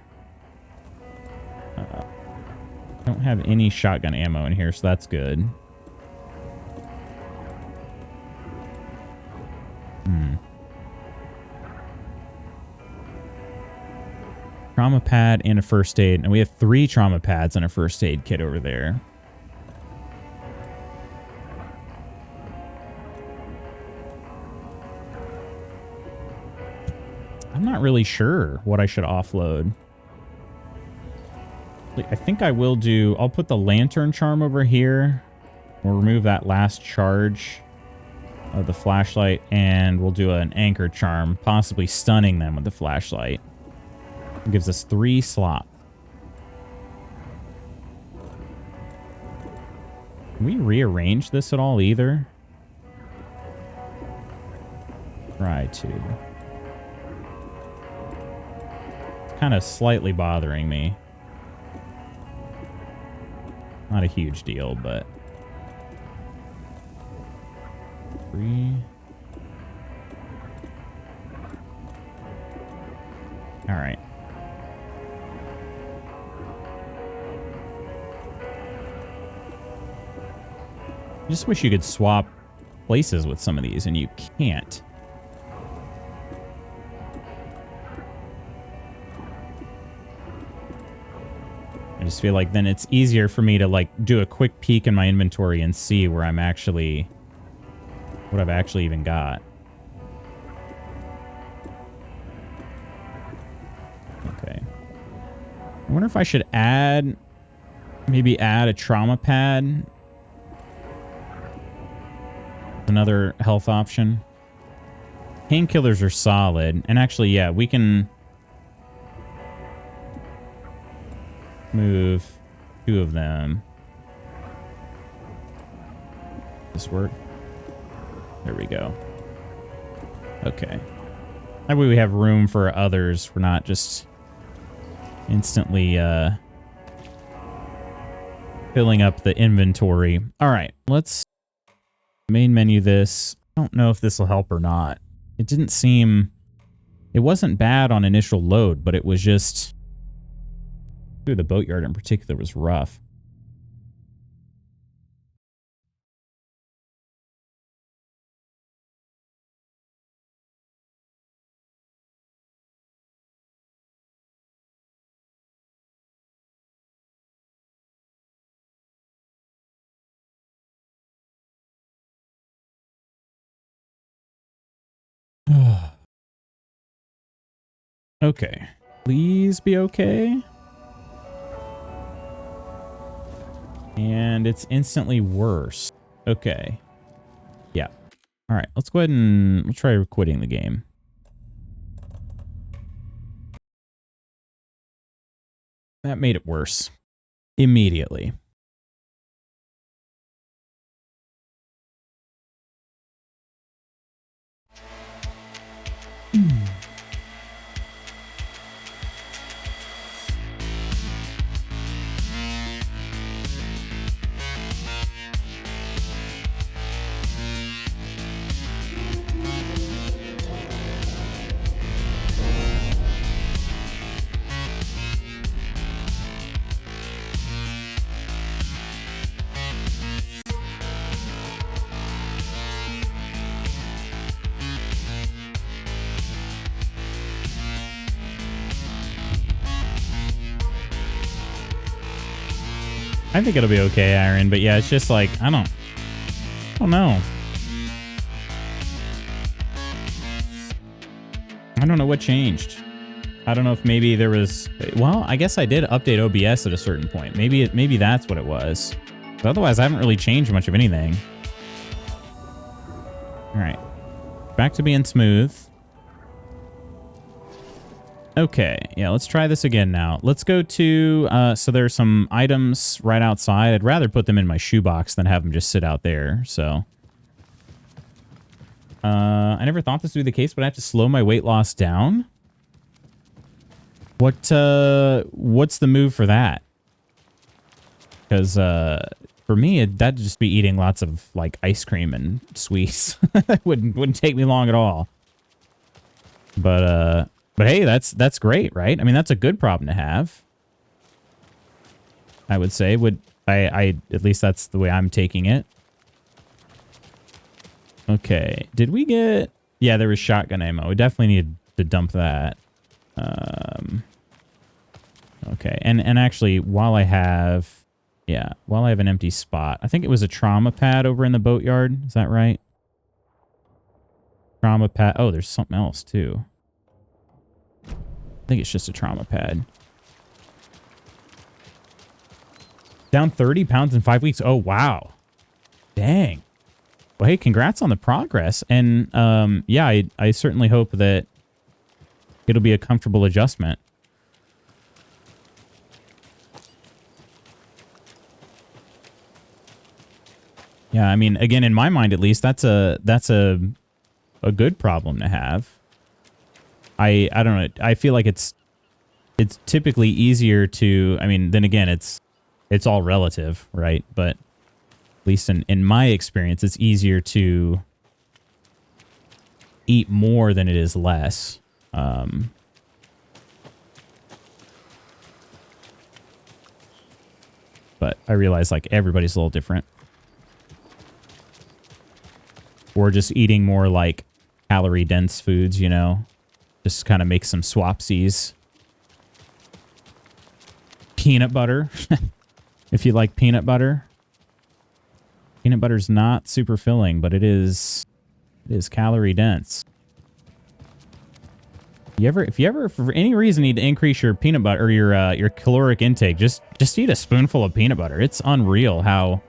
don't have any shotgun ammo in here, so that's good. Trauma pad and a first aid. And we have 3 trauma pads and a first aid kit over there. I'm not really sure what I should offload. I think I will do... I'll put the lantern charm over here. We'll remove that last charge of the flashlight. And we'll do an anchor charm, possibly stunning them with the flashlight. It gives us 3 slots. Can we rearrange this at all either? Try to. It's kind of slightly bothering me. Not a huge deal, but... 3. All right. I just wish you could swap places with some of these, and you can't. I just feel like then it's easier for me to like do a quick peek in my inventory and see where I'm actually, what I've actually even got. Okay. I wonder if I should add, maybe add a trauma pad. Another health option. Painkillers are solid. And actually, yeah, we can move 2 of them. This work? There we go. Okay. That way we have room for others. We're not just instantly filling up the inventory. All right, let's main menu this. I don't know if this will help or not. It didn't seem... It wasn't bad on initial load, but it was just... Through the boatyard in particular was rough. Okay. Please be okay. And it's instantly worse. Okay. Yeah. All right. Let's go ahead and we'll try quitting the game. That made it worse. Immediately. I think it'll be okay, Aaron, but yeah, it's just like, I don't know. I don't know what changed. I don't know if maybe there was, well, I guess I did update OBS at a certain point. Maybe that's what it was. But otherwise, I haven't really changed much of anything. All right. Back to being smooth. Okay, yeah, let's try this again now. Let's go to, so there's some items right outside. I'd rather put them in my shoebox than have them just sit out there, so. I never thought this would be the case, but I have to slow my weight loss down? What's the move for that? Because, for me, that'd just be eating lots of, like, ice cream and sweets. wouldn't take me long at all. But hey, that's great, right? I mean, that's a good problem to have. I would say. I at least that's the way I'm taking it. Okay. Did we get... Yeah, there was shotgun ammo. We definitely need to dump that. Okay. And actually, while I have... Yeah, while I have an empty spot. I think it was a trauma pad over in the boatyard. Is that right? Trauma pad. Oh, there's something else, too. I think it's just a trauma pad. Down 30 pounds in 5 weeks. Oh, wow. Dang. Well, hey, congrats on the progress. And, yeah, I certainly hope that it'll be a comfortable adjustment. Yeah, I mean, again, in my mind, at least, that's a good problem to have. I don't know. I feel like it's typically easier to, I mean, then again, it's all relative, right? But at least in my experience, it's easier to eat more than it is less. But I realize, like, everybody's a little different. Or just eating more, like, calorie-dense foods, you know? Just kind of make some swapsies. Peanut butter. If you like peanut butter. Peanut butter's not super filling, but it is calorie-dense. If you ever, for any reason, need to increase your peanut butter or your caloric intake, just eat a spoonful of peanut butter. It's unreal how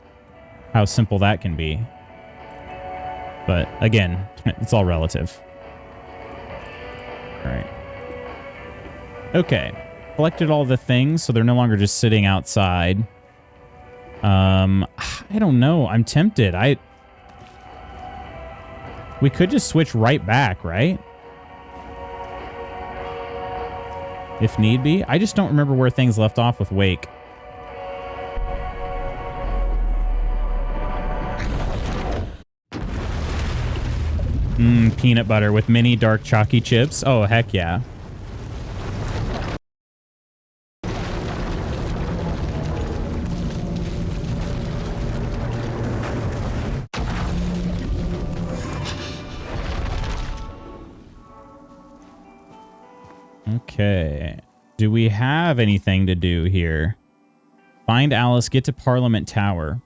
simple that can be. But again, it's all relative. All right. Okay. Collected all the things, so they're no longer just sitting outside. I don't know. I'm tempted. We could just switch right back, right? If need be. I just don't remember where things left off with Wake. Peanut butter with mini dark chalky chips. Oh, heck yeah. Okay. Do we have anything to do here? Find Alice, get to Parliament Tower.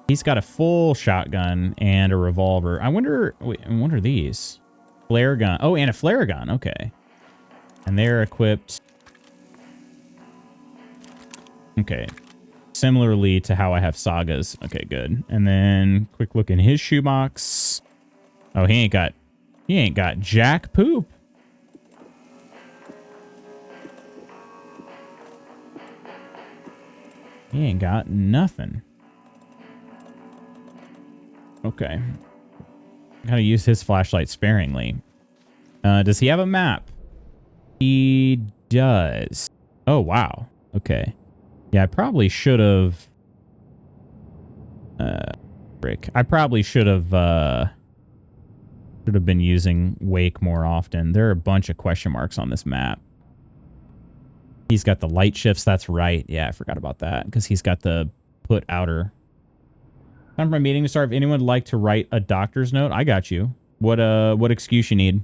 He's got a full shotgun and a revolver. I wonder, wait, what are these? Flare gun. Oh, and a flare gun. Okay. And they're equipped. Okay. Similarly to how I have Saga's. Okay, good. And then quick look in his shoebox. Oh, he ain't got jack poop. He ain't got nothing. Okay. Gotta use his flashlight sparingly. Does he have a map? He does. Oh, wow. Okay. Yeah, I probably should have... Frick. I probably should have been using Wake more often. There are a bunch of question marks on this map. He's got the light shifts. That's right. Yeah, I forgot about that because he's got the put outer. Time for my meeting to start. If anyone would like to write a doctor's note, I got you. What excuse you need?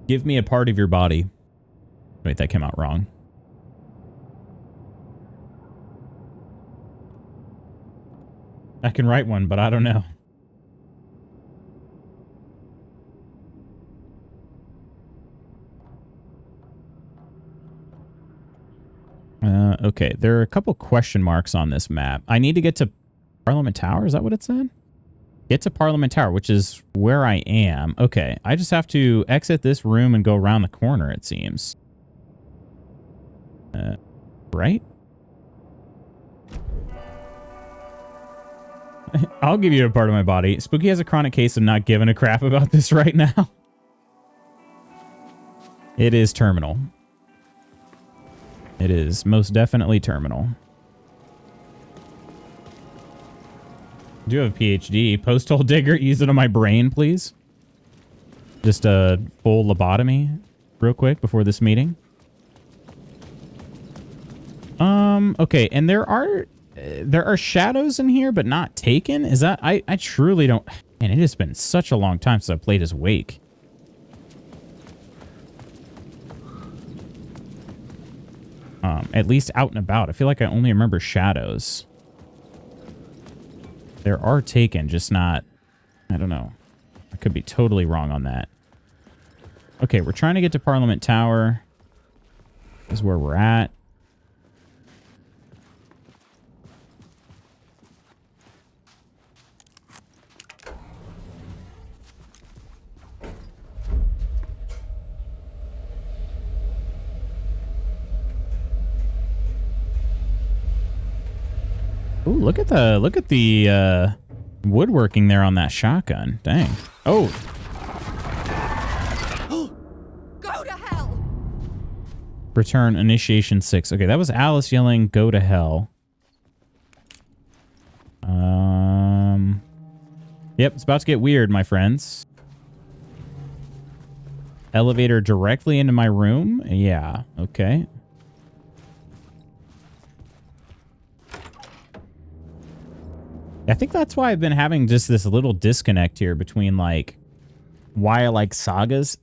Give me a part of your body. Wait, that came out wrong. I can write one, but I don't know. Okay, there are a couple question marks on this map. I need to get to Parliament Tower. Is that what it said? Get to Parliament Tower, which is where I am. Okay, I just have to exit this room and go around the corner, it seems. Right? I'll give you a part of my body. Spooky has a chronic case of not giving a crap about this right now. It is terminal. It is most definitely terminal. I do have a PhD. Post-hole digger, use it on my brain, please. Just a full lobotomy real quick before this meeting. Okay, and there are shadows in here, but not taken. Is that I truly don't. And it has been such a long time since I played as Wake. At least out and about. I feel like I only remember shadows. There are taken, just not. I don't know. I could be totally wrong on that. Okay, we're trying to get to Parliament Tower. This is where we're at. Ooh, look at the woodworking there on that shotgun. Dang. Oh. Go to hell. Return initiation 6. Okay, that was Alice yelling go to hell. Yep, it's about to get weird, my friends. Elevator directly into my room? Yeah, okay. I think that's why I've been having just this little disconnect here between, like, why I like Saga's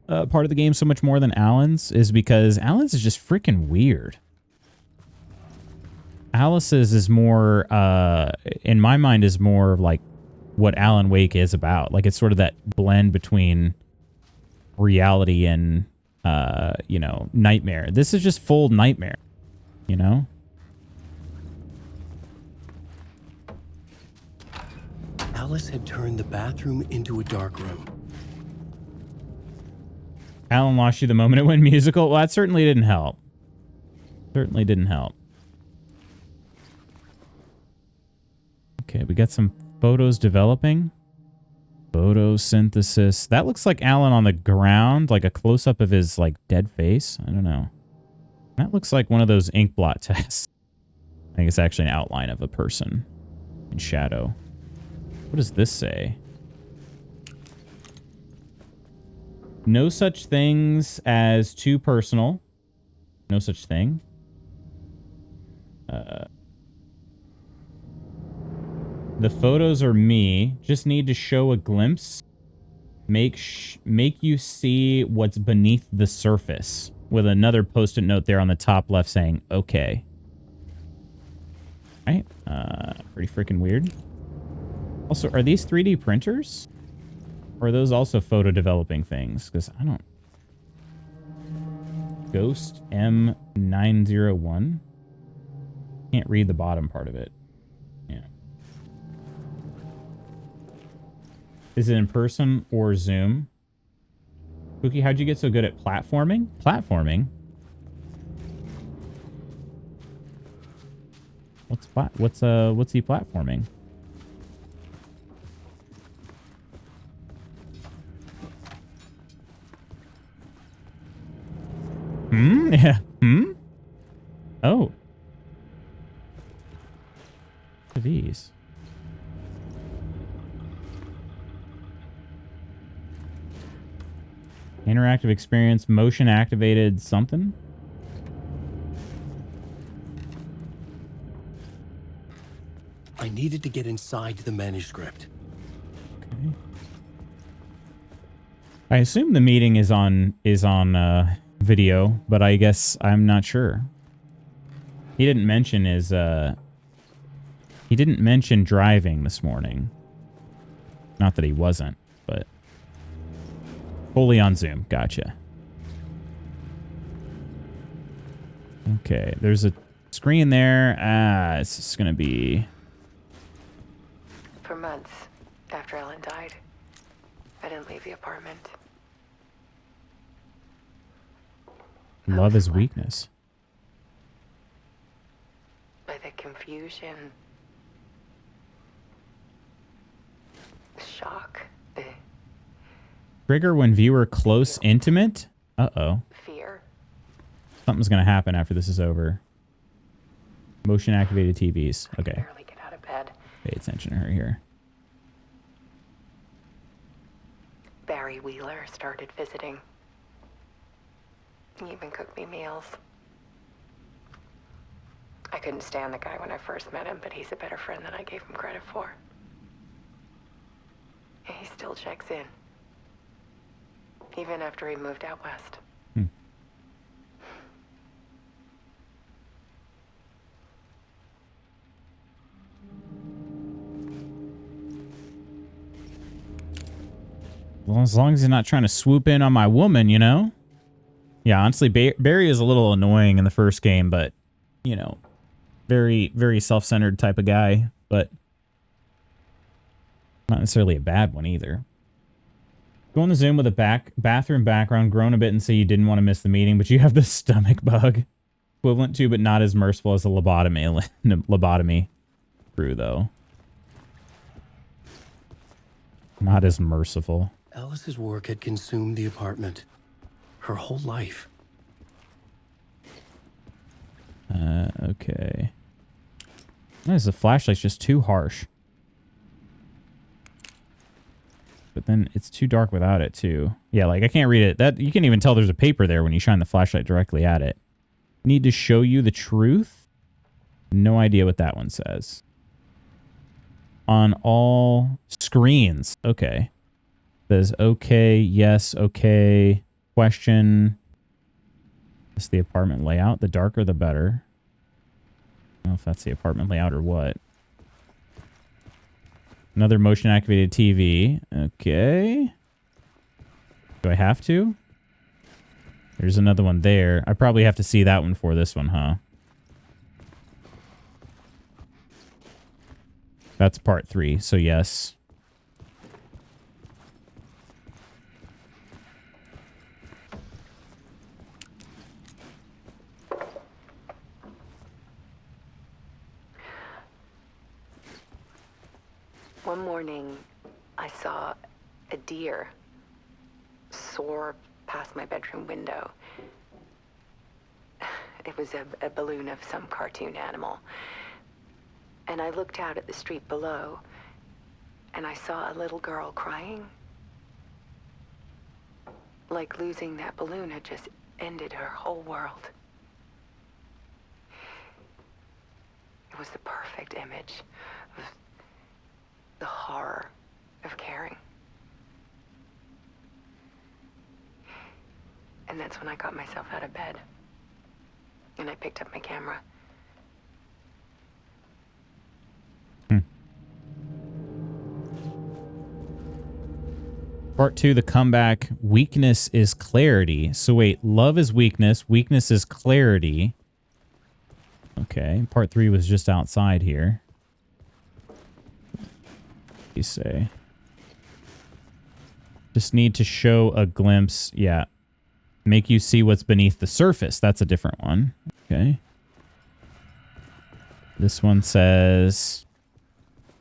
part of the game so much more than Alan's, is because Alan's is just freaking weird. Alice's is more, in my mind, is more like what Alan Wake is about. Like, it's sort of that blend between reality and, you know, nightmare. This is just full nightmare, you know? Alice had turned the bathroom into a dark room. Alan lost you the moment it went musical. Well, that certainly didn't help. Certainly didn't help. Okay, we got some photos developing. Photosynthesis. That looks like Alan on the ground, like a close-up of his, like, dead face. I don't know. That looks like one of those ink blot tests. I think it's actually an outline of a person in shadow. What does this say? No such things as too personal. No such thing. The photos are me. Just need to show a glimpse. Make you see what's beneath the surface. With another post-it note there on the top left saying, okay. Right? Pretty freaking weird. Also, are these 3D printers? Or are those also photo developing things? Because I don't... Ghost M901? Can't read the bottom part of it. Yeah. Is it in person or Zoom? Cookie, how'd you get so good at platforming? Platforming? What's he platforming? Hmm? Yeah. Hmm? Oh. What are these? Interactive experience, motion activated something? I needed to get inside the manuscript. Okay. I assume the meeting is on video, but I guess I'm not sure. He didn't mention his he didn't mention driving this morning. Not that he wasn't, but fully on Zoom. Gotcha. Okay, there's a screen there. It's just gonna be... For months after Ellen died, I didn't leave the apartment. Love is weakness. By the confusion, the shock, the Trigger when viewer close intimate? Uh-oh. fear. Something's gonna happen after this is over. Motion activated TVs. I Okay. barely get out of bed. Pay attention to her here. Barry Wheeler started visiting. He even cooked me meals. I couldn't stand the guy when I first met him, but he's a better friend than I gave him credit for. He still checks in. Even after he moved out west. Well, as long as he's not trying to swoop in on my woman, you know? Yeah, honestly, Barry is a little annoying in the first game, but, you know, very, very self-centered type of guy, but not necessarily a bad one either. Go in the Zoom with a bathroom background, groan a bit and say you didn't want to miss the meeting, but you have the stomach bug. Equivalent to, but not as merciful as a lobotomy. True, though. Not as merciful. Alice's work had consumed the apartment. Her whole life. Okay. The flashlight's just too harsh. But then it's too dark without it, too. Yeah, like, I can't read it. That you can't even tell there's a paper there when you shine the flashlight directly at it. Need to show you the truth? No idea what that one says. On all screens. Okay. Says okay, yes, okay. Question. Is the apartment layout? The darker, the better. I don't know if that's the apartment layout or what. Another motion activated TV. Okay. Do I have to? There's another one there. I probably have to see that one for this one, huh? That's part 3, so yes. One morning, I saw a deer soar past my bedroom window. It was a balloon of some cartoon animal. And I looked out at the street below, and I saw a little girl crying. Like losing that balloon had just ended her whole world. It was the perfect image of the horror of caring. And that's when I got myself out of bed. And I picked up my camera. Part 2, the comeback. Weakness is clarity. So wait, love is weakness. Weakness is clarity. Okay, part 3 was just outside here. What do you say? Just need to show a glimpse. Yeah. Make you see what's beneath the surface. That's a different one. Okay. This one says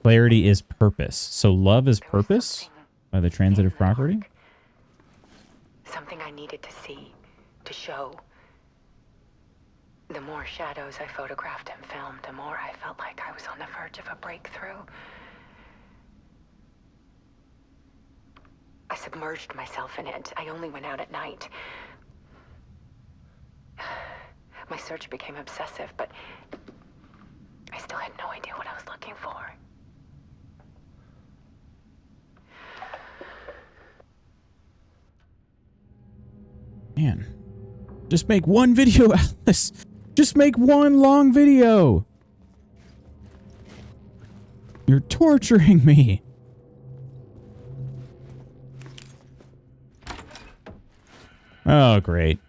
clarity is purpose. So love is purpose by the transitive property. Something I needed to see, to show. The more shadows I photographed and filmed, the more I felt like I was on the verge of a breakthrough. I submerged myself in it. I only went out at night. My search became obsessive, but I still had no idea what I was looking for. Man, just make one video, Alice. Just make one long video. You're torturing me. Oh, great.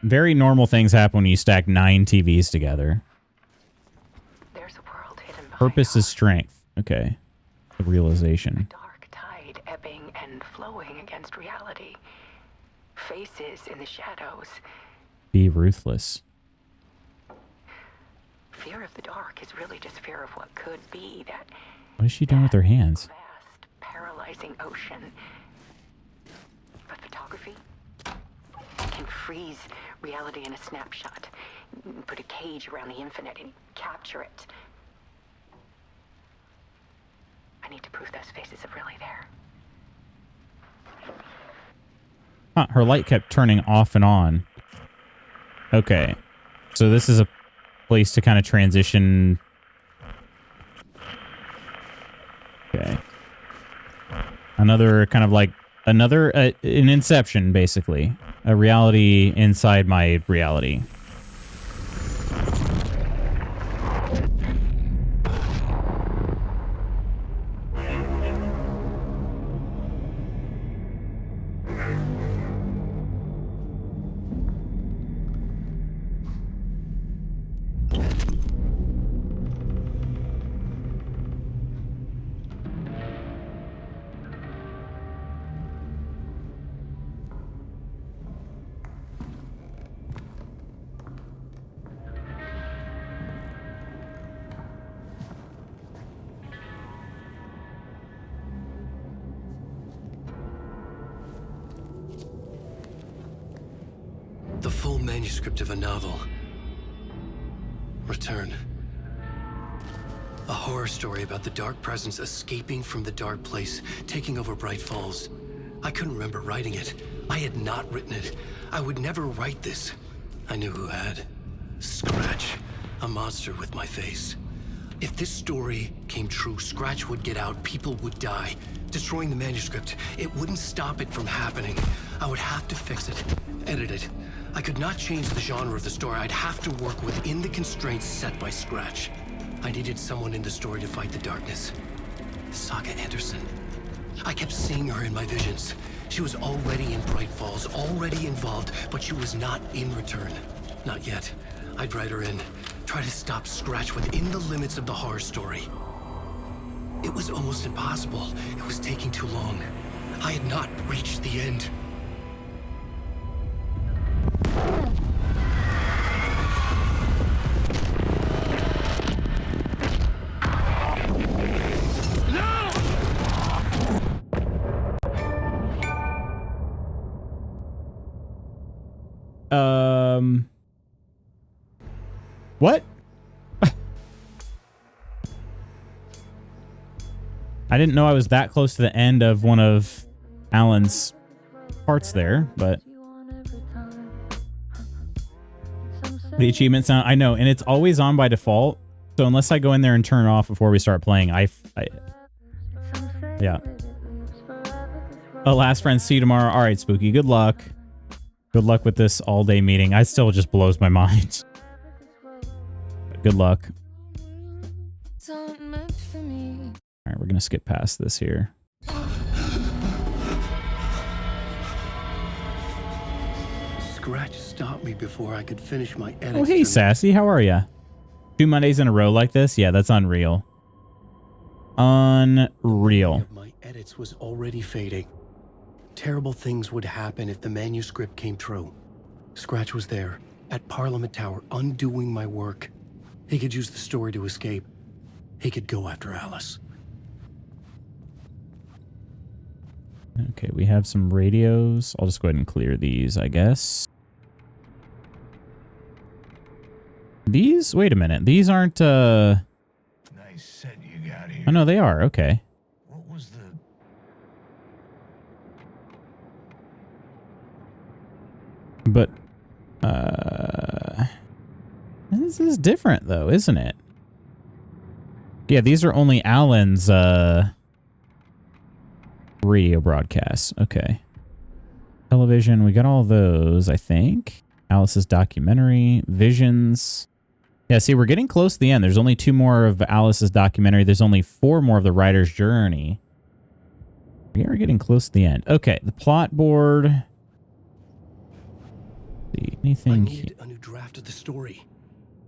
Very normal things happen when you stack 9 TVs together. There's a world hidden behind Purpose is ours. strength. Okay. The realization. Dark tide ebbing and flowing against reality. Faces in the shadows. Be ruthless. Fear of the dark is really just fear of what could be. That What is she doing with her hands? vast, paralyzing ocean. But photography can freeze reality in a snapshot. Put a cage around the infinite and capture it. I need to prove those faces are really there. Huh, her light kept turning off and on. Okay. So this is a place to kind of transition. Okay. Another kind of like an Inception, basically. A reality inside my reality. The full manuscript of a novel. Return. A horror story about the dark presence escaping from the dark place, taking over Bright Falls. I couldn't remember writing it. I had not written it. I would never write this. I knew who had. Scratch. A monster with my face. If this story came true, Scratch would get out, people would die. Destroying the manuscript, it wouldn't stop it from happening. I would have to fix it, edit it. I could not change the genre of the story. I'd have to work within the constraints set by Scratch. I needed someone in the story to fight the darkness. Saga Anderson. I kept seeing her in my visions. She was already in Bright Falls, already involved, but she was not in Return. Not yet. I'd write her in, try to stop Scratch within the limits of the horror story. It was almost impossible. It was taking too long. I had not reached the end. What? I didn't know I was that close to the end of one of Alan's parts there, but the achievement sound, I know, and it's always on by default. So unless I go in there and turn it off before we start playing, yeah. Oh, last friend, see you tomorrow. All right, Spooky, good luck. Good luck with this all-day meeting. I still just blows my mind. But good luck. All right, we're going to skip past this here. Scratch stopped me before I could finish my edits. Oh, hey, Sassy. How are ya? 2 Mondays in a row like this? Yeah, that's unreal. Unreal. My edits was already fading. Terrible things would happen if the manuscript came true. Scratch was there, at Parliament Tower, undoing my work. He could use the story to escape. He could go after Alice. Okay, we have some radios. I'll just go ahead and clear these, I guess. These? Wait a minute. These aren't, Nice set you got here. Oh, no, they are. Okay. What was the... But, this is different, though, isn't it? Yeah, these are only Alan's, radio broadcasts. Okay. Television, we got all those, I think. Alice's documentary, Visions. Yeah, see, we're getting close to the end. There's only 2 more of Alice's documentary. There's only 4 more of the writer's journey. We are getting close to the end. Okay, the plot board. See, anything? I needed a new draft of the story.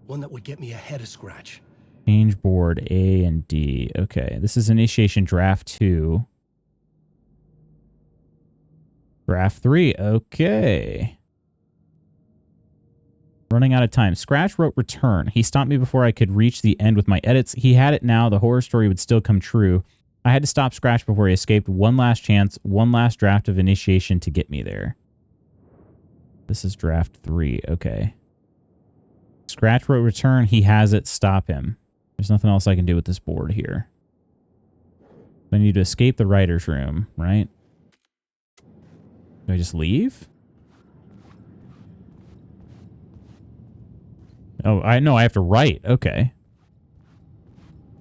One that would get me ahead of Scratch. Change board A and D. Okay, this is initiation draft 2. Draft 3. Okay. Running out of time. Scratch wrote Return. He stopped me before I could reach the end with my edits. He had it now. The horror story would still come true. I had to stop Scratch before he escaped. One last chance. One last draft of initiation to get me there. This is draft 3. Okay. Scratch wrote Return. He has it. Stop him. There's nothing else I can do with this board here. I need to escape the writer's room, right? Do I just leave? Oh, I know I have to write. Okay.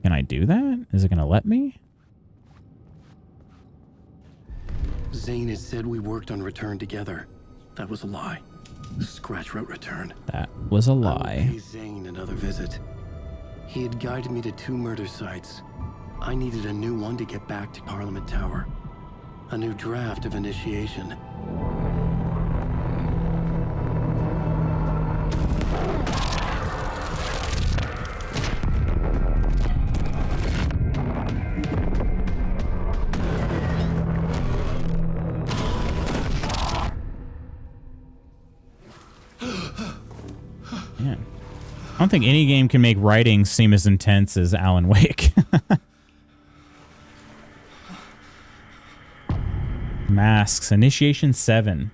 Can I do that? Is it going to let me? Zane had said we worked on Return together. That was a lie. Scratch wrote Return. That was a I will lie. pay Zane another visit. He had guided me to 2 murder sites. I needed a new one to get back to Parliament Tower. A new draft of initiation. Man. I don't think any game can make writing seem as intense as Alan Wake. Masks. Initiation 7.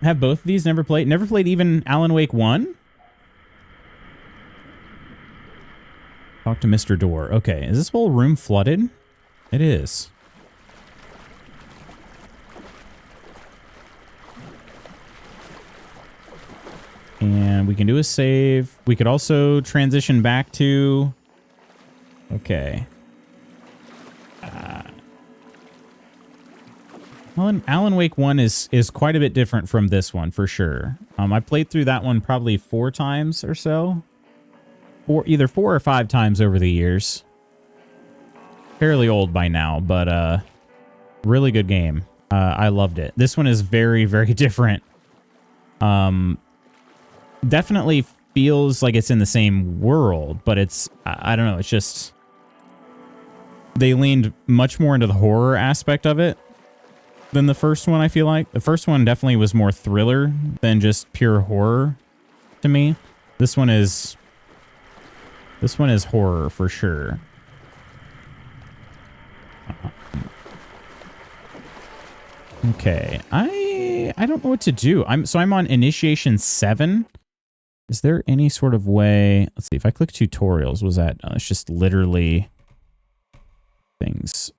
Have both of these never played? Never played even Alan Wake 1? Talk to Mr. Door. Okay, is this whole room flooded? It is. And we can do a save. We could also transition back to... Okay. Alan Wake 1 is quite a bit different from this one, for sure. I played through that one probably 4 times or so. Either 4 or 5 times over the years. Fairly old by now, but really good game. I loved it. This one is very, very different. Definitely feels like it's in the same world, but it's, I don't know, it's just... They leaned much more into the horror aspect of it than the first one, I feel like. The first one definitely was more thriller than just pure horror to me. This one is horror for sure. Okay, I don't know what to do. I'm on Initiation 7. Is there any sort of way? Let's see. If I click tutorials, was that? It's just literally things.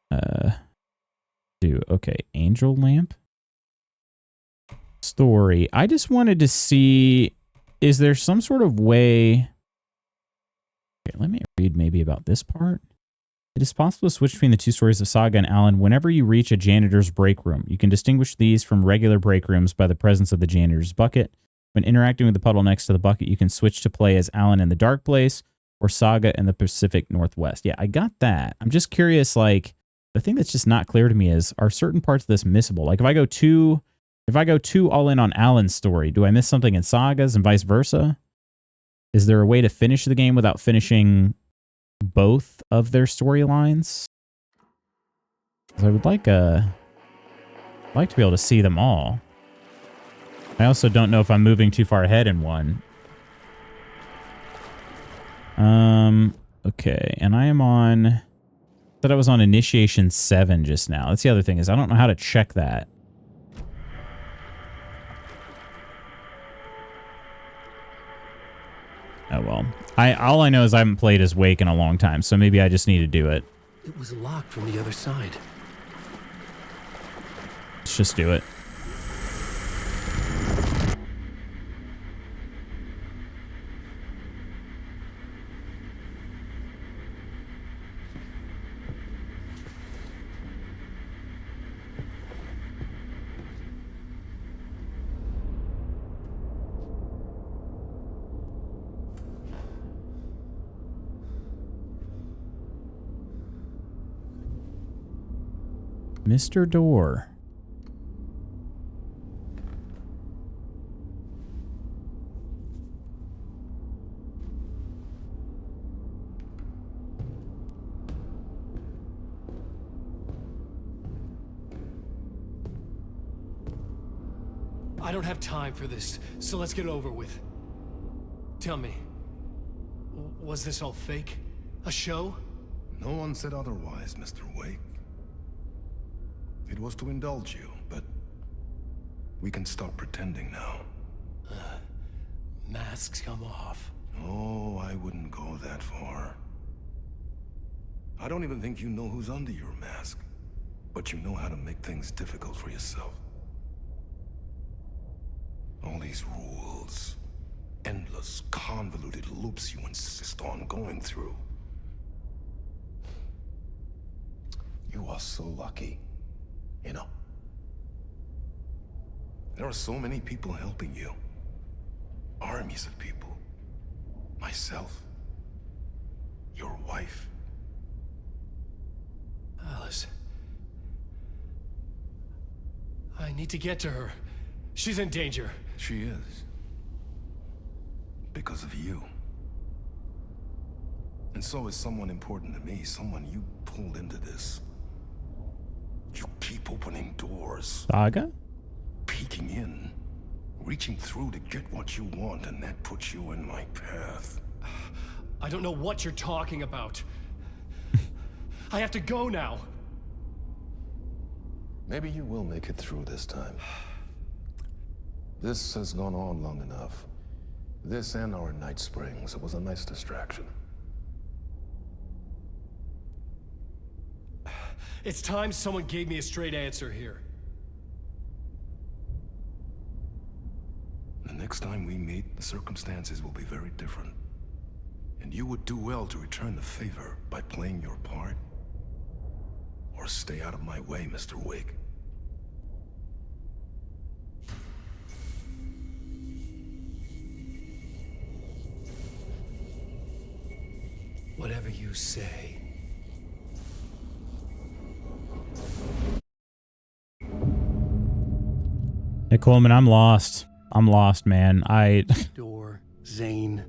Do okay. Angel lamp. Story. I just wanted to see. Is there some sort of way? Okay, let me read maybe about this part. It is possible to switch between the 2 stories of Saga and Alan whenever you reach a janitor's break room. You can distinguish these from regular break rooms by the presence of the janitor's bucket. When interacting with the puddle next to the bucket, you can switch to play as Alan in the Dark Place or Saga in the Pacific Northwest. Yeah, I got that. I'm just curious, like, the thing that's just not clear to me is, are certain parts of this missable? Like, if I go too all in on Alan's story, do I miss something in Saga's and vice versa? Is there a way to finish the game without finishing both of their storylines? I would like to be able to see them all. I also don't know if I'm moving too far ahead in one. Okay, and I am on... I thought I was on Initiation 7 just now. That's the other thing, is I don't know how to check that. Oh well. All I know is I haven't played as Wake in a long time, so maybe I just need to do it. It was locked from the other side. Let's just do it. Mr. Door. I don't have time for this, so let's get it over with. Tell me, was this all fake? A show? No one said otherwise, Mr. Wake. It was to indulge you, but we can stop pretending now. Masks come off. Oh, I wouldn't go that far. I don't even think you know who's under your mask, but you know how to make things difficult for yourself. All these rules, endless, convoluted loops you insist on going through. You are so lucky, you know. There are so many people helping you. Armies of people. Myself. Your wife. Alice. I need to get to her. She's in danger. She is. Because of you. And so is someone important to me, someone you pulled into this. You keep opening doors. Saga? Peeking in. Reaching through to get what you want, and that puts you in my path. I don't know what you're talking about. I have to go now. Maybe you will make it through this time. This has gone on long enough. This and our Night Springs. It was a nice distraction. It's time someone gave me a straight answer here. The next time we meet, the circumstances will be very different. And you would do well to return the favor by playing your part. Or stay out of my way, Mr. Wig. Whatever you say. Hey, Coleman, I'm lost. I'm lost, man. Door, Zane,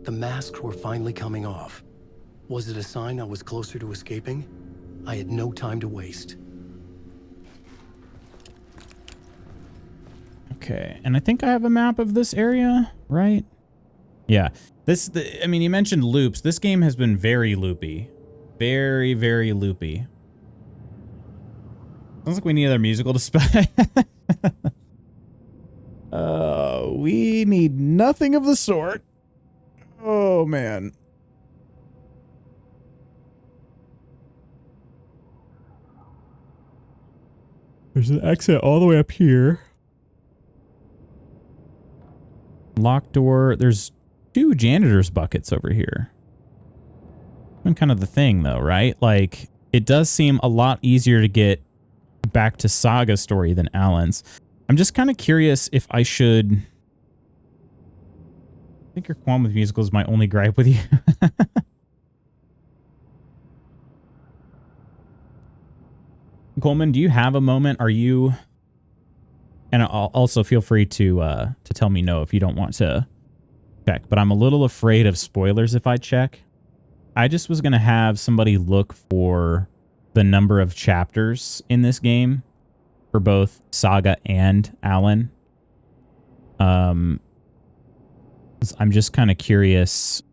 the masks were finally coming off. Was it a sign I was closer to escaping? I had no time to waste. Okay, and I think I have a map of this area, right? Yeah. I mean, you mentioned loops. This game has been very loopy. Very, very loopy. Sounds like we need another musical to spy. We need nothing of the sort. Oh, man. There's an exit all the way up here. Locked door. There's 2 janitor's buckets over here. And kind of the thing, though, right? Like, it does seem a lot easier to get back to Saga's story than Alan's. I'm just kind of curious if I should... I think your qualm with musicals is my only gripe with you. Coleman, do you have a moment? Are you... And I'll also feel free to tell me no if you don't want to check. But I'm a little afraid of spoilers if I check. I just was going to have somebody look for the number of chapters in this game for both Saga and Alan. I'm just kind of curious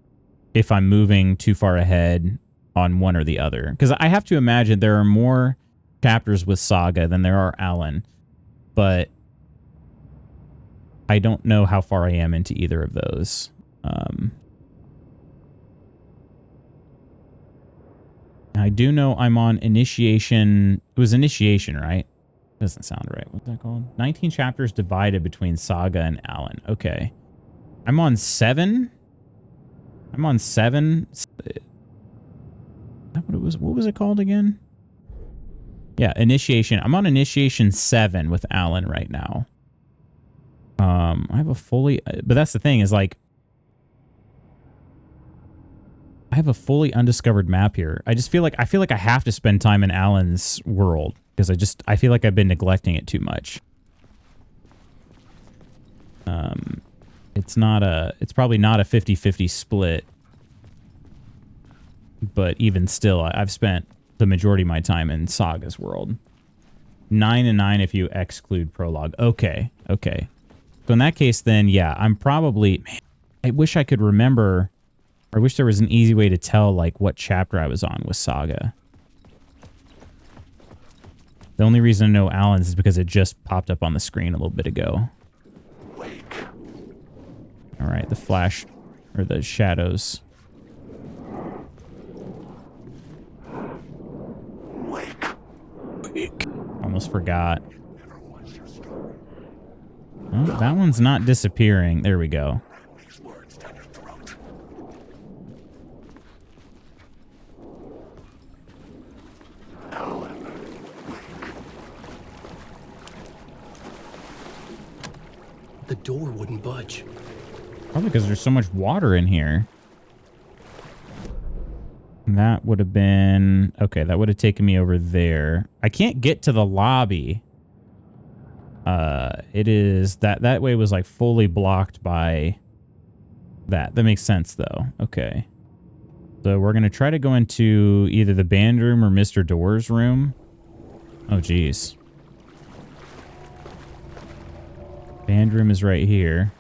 if I'm moving too far ahead on one or the other. Because I have to imagine there are more chapters with Saga than there are Alan. But I don't know how far I am into either of those. I do know I'm on initiation. It was initiation, right? Doesn't sound right. What's that called? 19 chapters divided between Saga and Alan. Okay. I'm on 7. I'm on 7. Is that what it was? What was it called again? Yeah, initiation. I'm on initiation 7 with Alan right now. I have a fully... But that's the thing is, like... I have a fully undiscovered map here. I just feel like... I feel like I have to spend time in Alan's world. Because I feel like I've been neglecting it too much. It's probably not a 50-50 split. But even still, I've spent the majority of my time in Saga's world. 9 and 9 if you exclude prologue. Okay, okay. So in that case, then, yeah, I'm probably... Man, I wish I could remember... Or I wish there was an easy way to tell, like, what chapter I was on with Saga. The only reason I know Alan's is because it just popped up on the screen a little bit ago. Wake. All right, the flash... Or the shadows... Almost forgot. Oh, that one's not disappearing. There we go. The door wouldn't budge. Probably because there's so much water in here. That would have been... Okay, that would have taken me over there. I can't get to the lobby. It is... That way was like fully blocked by that. That makes sense though. Okay. So we're going to try to go into either the band room or Mr. Door's room. Oh, geez. Band room is right here.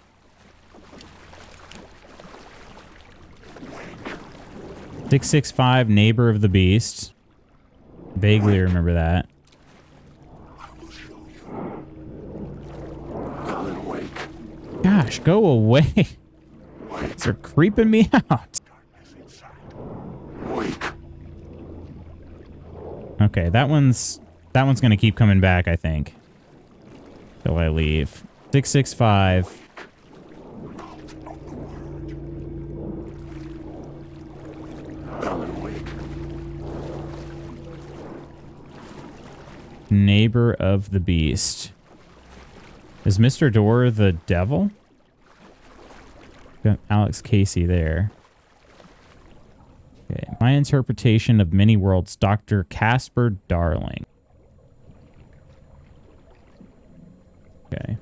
"665, Neighbor of the Beast." Vaguely remember that. Gosh, go away. They're creeping me out. Okay, that one's gonna keep coming back, I think. Till I leave. 665. Neighbor of the Beast. Is Mr. Door the devil? Got Alex Casey there. Okay, my interpretation of many worlds, Dr. Casper Darling. Okay.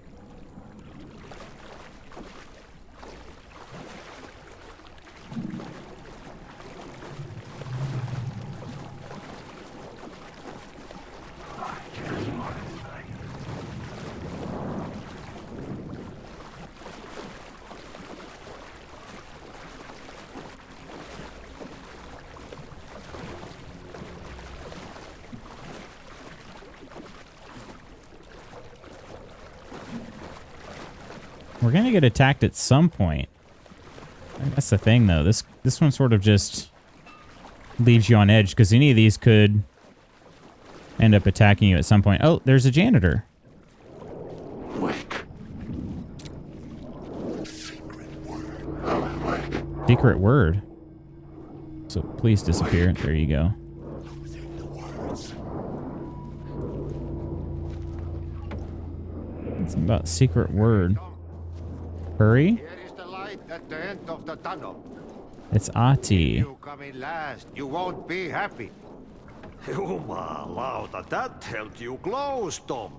We're gonna get attacked at some point. That's the thing, though. This one sort of just leaves you on edge because any of these could end up attacking you at some point. Oh, there's a janitor. Secret word. So please disappear. There you go. It's about secret word. Hurry. Here is the light at the end of the tunnel. It's Ahti. You come in last, you won't be happy. Jumalauta, that held you close, Tom.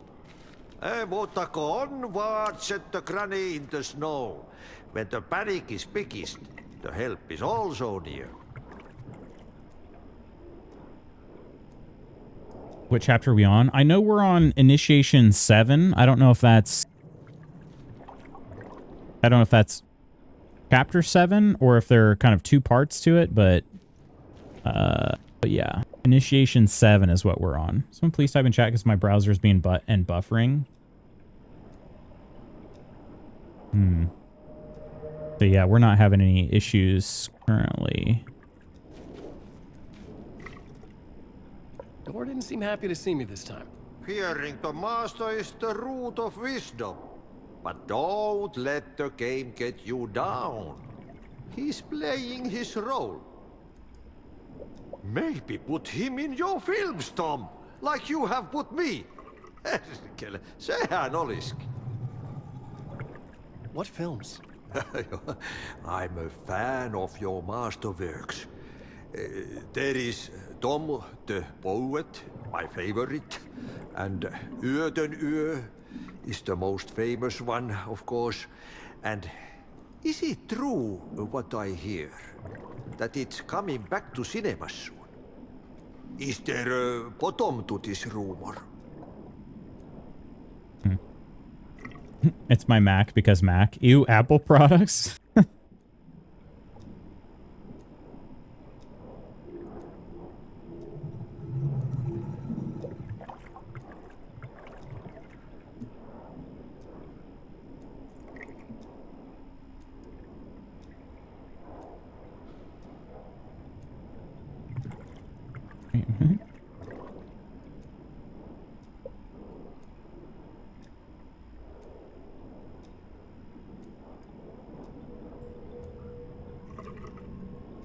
Mutta onward, said the granny in the snow. When the panic is biggest, the help is also near. What chapter are we on? I know we're on Initiation 7. I don't know if that's chapter 7 or if there are kind of two parts to it, but yeah. Initiation 7 is what we're on. Someone please type in chat because my browser's being buffering. So yeah, we're not having any issues currently. Door didn't seem happy to see me this time. Hearing the master is the root of wisdom. But don't let the game get you down. He's playing his role. Maybe put him in your films, Tom, like you have put me. Sehän olisikin. What films? I'm a fan of your masterworks. There is Tom the Poet, my favorite, and Uuden Yö is the most famous one, of course. And is it true what I hear? That it's coming back to cinemas soon? Is there a bottom to this rumor? It's my Mac because Mac. Ew, Apple products?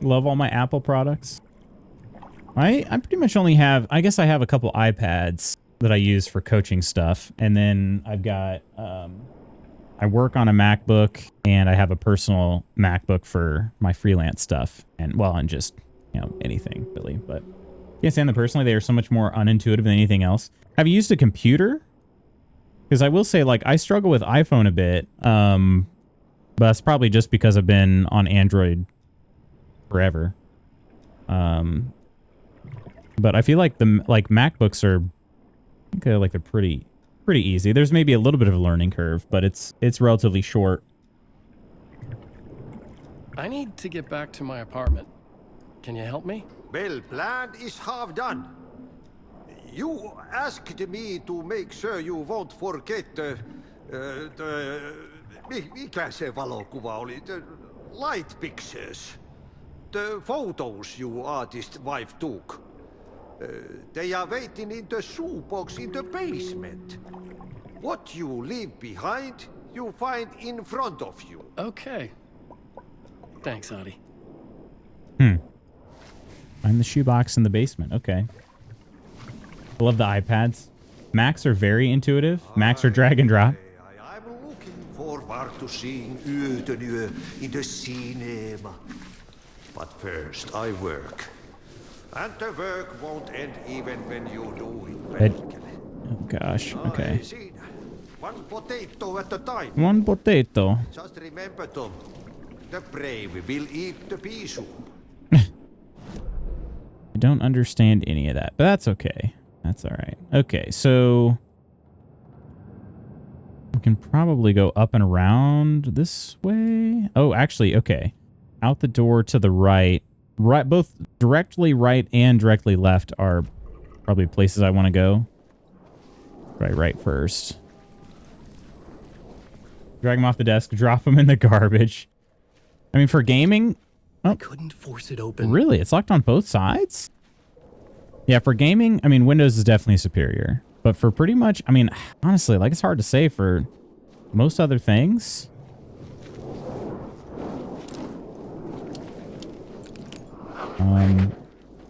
Love all my Apple products. I pretty much only have, I guess I have a couple iPads that I use for coaching stuff. And then I've got I work on a MacBook, and I have a personal MacBook for my freelance stuff, and well, and just, you know, anything really. But can't stand them personally. They are so much more unintuitive than anything else. Have you used a computer? Because I will say, like, I struggle with iPhone a bit, but that's probably just because I've been on Android forever. But I feel like MacBooks are, I think they're pretty easy. There's maybe a little bit of a learning curve, but it's relatively short. I need to get back to my apartment. Can you help me? Well, plan is half done. You asked me to make sure you won't forget mikä se valokuva oli? The light pictures. The photos you artist wife took. They are waiting in the shoebox in the basement. What you leave behind, you find in front of you. Okay. Thanks, Adi. Find the shoebox in the basement. Okay. I love the iPads. Macs are very intuitive. Macs are drag and drop. I'm looking forward to seeing Yö in the cinema. But first, I work. And the work won't end even when you do it. Oh gosh. Okay. One potato at a time. One potato. Just remember, Tom. The brave will eat the pea soup. I don't understand any of that, but that's okay. That's all right. Okay, so we can probably go up and around this way. Oh, actually, okay. Out the door to the right. Right, both directly right and directly left are probably places I want to go. Right first. Drag them off the desk, drop them in the garbage. I mean, for gaming... I couldn't force it open. Really? It's locked on both sides? Yeah, for gaming, I mean, Windows is definitely superior. But for pretty much... I mean, honestly, like, it's hard to say for most other things.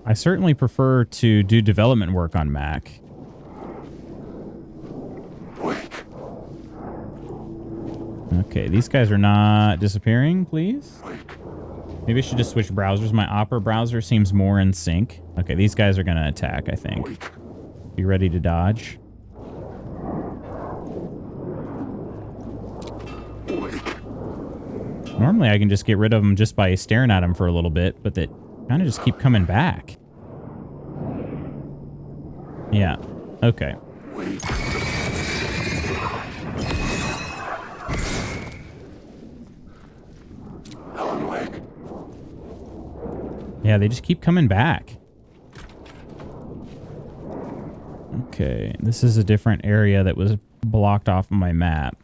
I certainly prefer to do development work on Mac. Okay, these guys are not disappearing, please. Maybe I should just switch browsers. My Opera browser seems more in sync. Okay, these guys are going to attack, I think. Be ready to dodge. Normally, I can just get rid of them just by staring at them for a little bit, but they kind of just keep coming back. Yeah. Okay. Yeah, they just keep coming back. Okay, this is a different area that was blocked off of my map.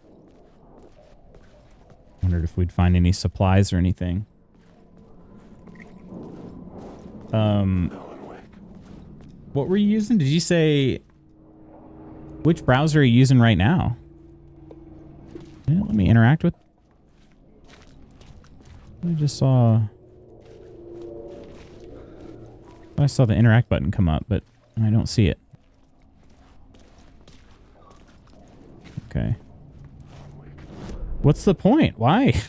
Wondered if we'd find any supplies or anything. What were you using? Did you say... Which browser are you using right now? Yeah, let me interact with... I just saw... I saw the interact button come up, but I don't see it. Okay. What's the point? Why?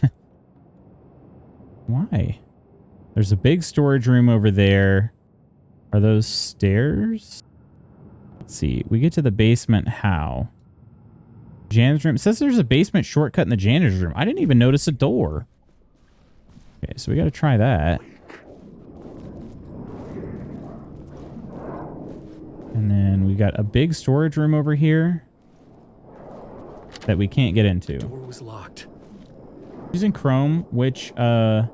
Why? There's a big storage room over there. Are those stairs? Let's see. We get to the basement how? Janitor's room. It says there's a basement shortcut in the janitor's room. I didn't even notice a door. Okay, so we got to try that. And then we got a big storage room over here that we can't get into. The door was locked. Using Chrome, which on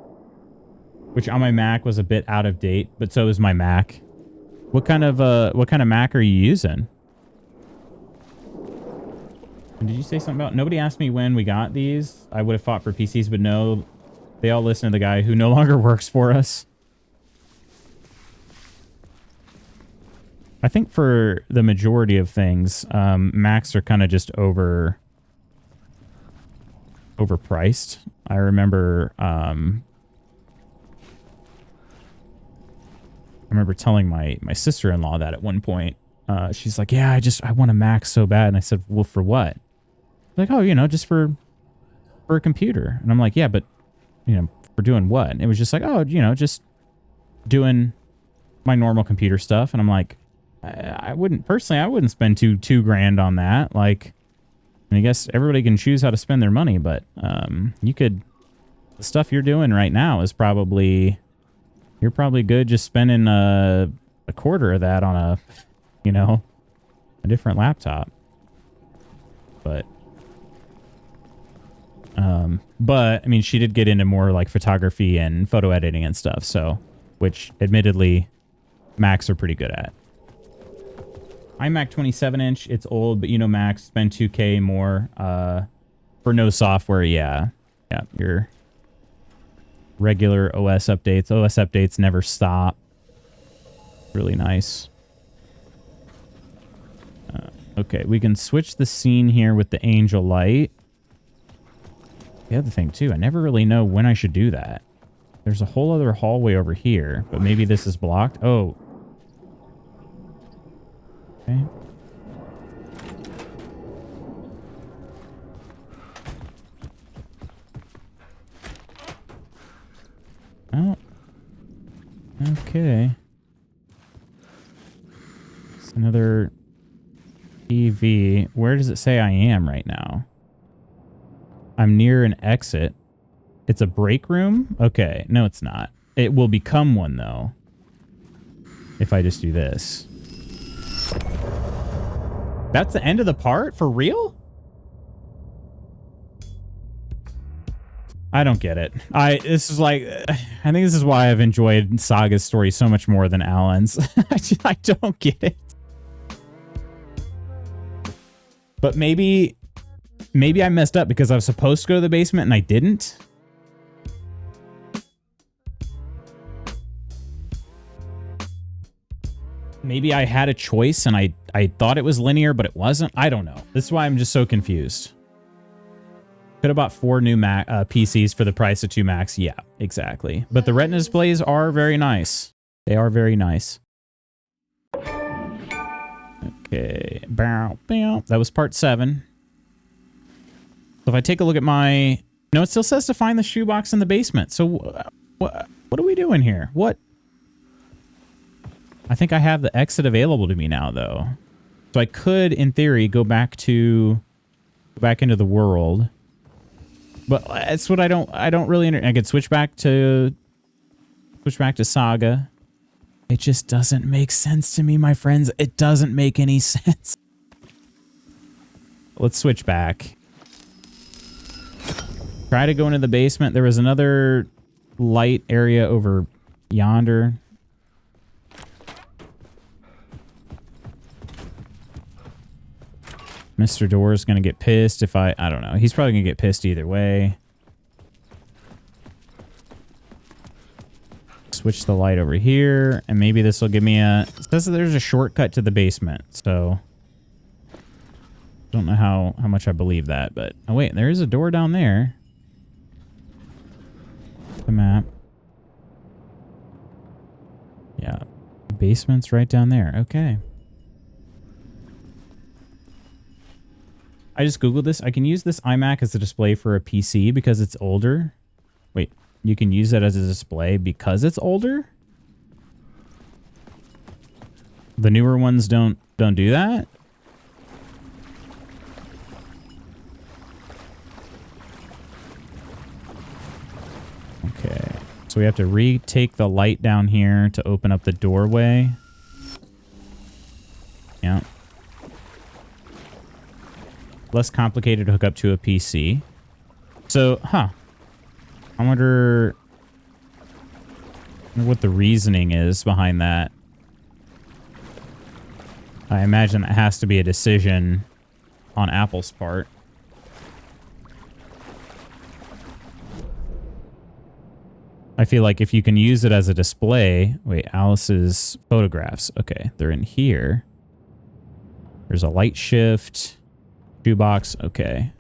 my Mac was a bit out of date, but so is my Mac. What kind of Mac are you using? And did you say something about... Nobody asked me when we got these. I would have fought for PCs, but no. They all listen to the guy who no longer works for us. I think for the majority of things, Macs are kind of just overpriced. I remember telling my sister-in-law that at one point. She's like, yeah, I want a Mac so bad. And I said, well, for what? Like, oh, you know, just for for a computer. And I'm like, yeah, but, you know, for doing what? And it was just like, oh, you know, just doing my normal computer stuff. And I'm like, I wouldn't spend two grand on that. Like, and I guess everybody can choose how to spend their money, but you could, the stuff you're doing right now is probably, you're probably good just spending a quarter of that on a, you know, a different laptop. But I mean, she did get into more like photography and photo editing and stuff. So, which admittedly, Macs are pretty good at. iMac 27-inch, it's old, but you know, Macs spend $2K more for no software. Yeah, your regular OS updates never stop. Really nice. Okay, we can switch the scene here with the angel light. The other thing too, I never really know when I should do that. There's a whole other hallway over here, but maybe this is blocked. Oh. Okay. Oh. Okay. It's another TV. Where does it say I am right now? I'm near an exit. It's a break room? Okay. No, it's not. It will become one, though. If I just do this. That's the end of the part? For real? I don't get it. I think this is why I've enjoyed Saga's story so much more than Alan's. I don't get it. But maybe I messed up because I was supposed to go to the basement and I didn't. Maybe I had a choice and I thought it was linear, but it wasn't. I don't know. This is why I'm just so confused. Could have bought 4 new PCs for the price of 2 Macs. Yeah, exactly. But the Retina displays are very nice. They are very nice. Okay. Bow, bow. That was part 7. So if I take a look at my... No, it still says to find the shoebox in the basement. So what are we doing here? What? I think I have the exit available to me now, though. So I could, in theory, go back into the world. But that's what I don't really... I could switch back to Saga. It just doesn't make sense to me, my friends. It doesn't make any sense. Let's switch back. Try to go into the basement. There was another light area over yonder. Mr. Door's gonna get pissed if I don't know. He's probably gonna get pissed either way. Switch the light over here, and maybe this will give me a... It says that there's a shortcut to the basement, so... Don't know how much I believe that, but... Oh, wait, there is a door down there. The map. Yeah. The basement's right down there. Okay. I just Googled this. I can use this iMac as a display for a PC because it's older. Wait. You can use that as a display because it's older? The newer ones don't do that? Okay. So we have to retake the light down here to open up the doorway. Yeah. Less complicated to hook up to a PC. So, I wonder what the reasoning is behind that. I imagine that has to be a decision on Apple's part. I feel like if you can use it as a display... Wait, Alice's photographs. Okay, they're in here. There's a light shift. Shoebox. Okay.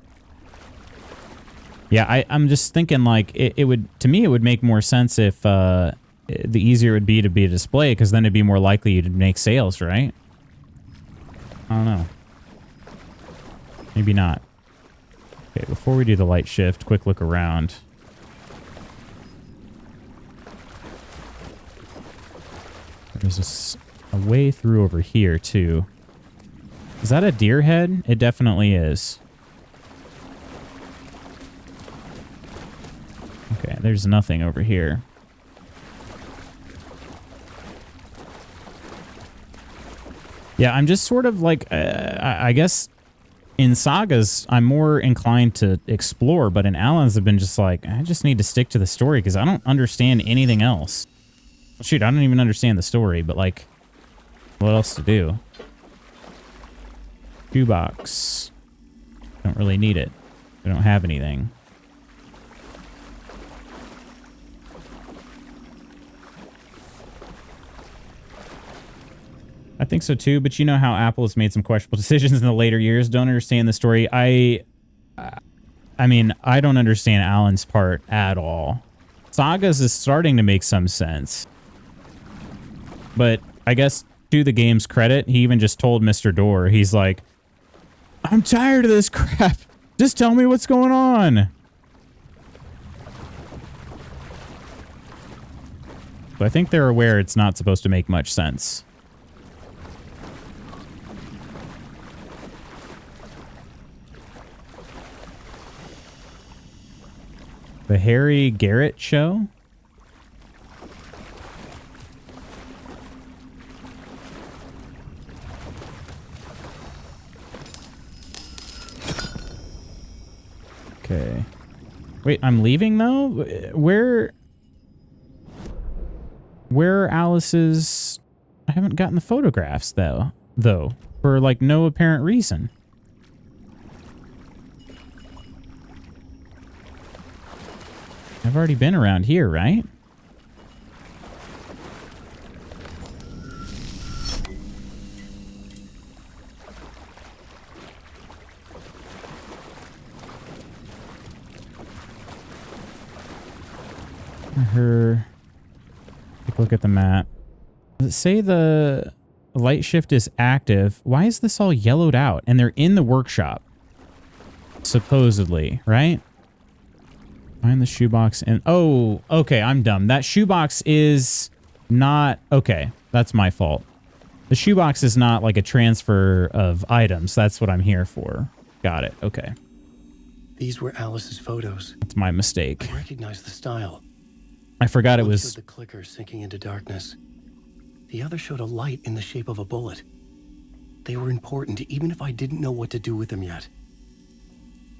Yeah, I'm just thinking like it would, to me, it would make more sense if the easier it would be to be a display, because then it'd be more likely you'd make sales, right? I don't know. Maybe not. Okay, Okay, before we do the light shift, quick look around. There's a way through over here, too. Is that a deer head? It definitely is. Okay, there's nothing over here. Yeah, I'm just sort of like, I guess in sagas, I'm more inclined to explore, but in Allen's I've been just like, I just need to stick to the story because I don't understand anything else. Shoot, I don't even understand the story, but like, what else to do? Shoebox. Don't really need it. I don't have anything. I think so too, but you know how Apple has made some questionable decisions in the later years. Don't understand the story. I mean, I don't understand Alan's part at all. Sagas is starting to make some sense. But I guess to the game's credit, he even just told Mr. Door, he's like, I'm tired of this crap. Just tell me what's going on. So I think they're aware it's not supposed to make much sense. The Harry Garrett Show? Okay. Wait, I'm leaving though? Where are Alice's... I haven't gotten the photographs though, for like no apparent reason. I've already been around here, right? Take a look at the map. Does it say the light shift is active? Why is this all yellowed out? And they're in the workshop. Supposedly, right? Find the shoebox and... Oh, okay, I'm dumb. That shoebox is not... Okay, that's my fault. The shoebox is not like a transfer of items. That's what I'm here for. Got it. Okay. These were Alice's photos. That's my mistake. I recognize the style. I forgot it One was... showed the clicker sinking into darkness. The other showed a light in the shape of a bullet. They were important, even if I didn't know what to do with them yet.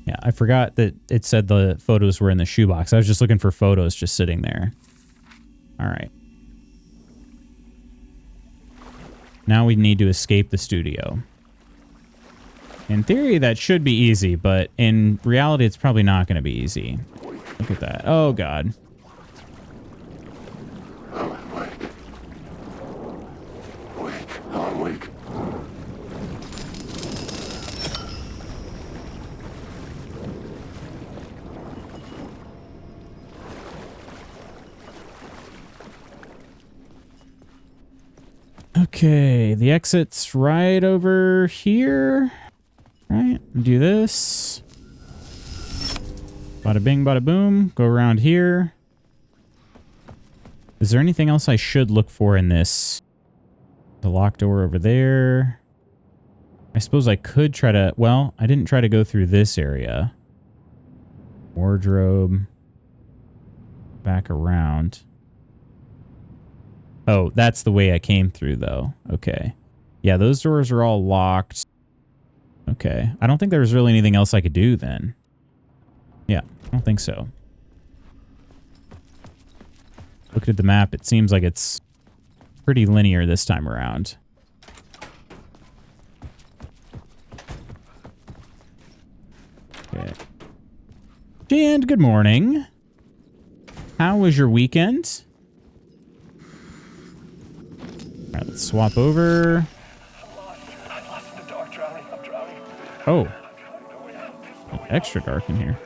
Yeah, I forgot that it said the photos were in the shoebox. I was just looking for photos just sitting there. All right. Now we need to escape the studio. In theory, that should be easy, but in reality, it's probably not going to be easy. Look at that. Oh, God. Okay, the exit's right over here. Right, do this. Bada bing, bada boom. Go around here. Is there anything else I should look for in this? The locked door over there. I suppose I could try to... Well, I didn't try to go through this area. Wardrobe. Back around. Oh, that's the way I came through, though. Okay. Yeah, those doors are all locked. Okay. I don't think there was really anything else I could do then. Yeah, I don't think so. Look at the map. It seems like it's pretty linear this time around. Okay. And good morning. How was your weekend? All right, let's swap over. Oh. Extra dark in here.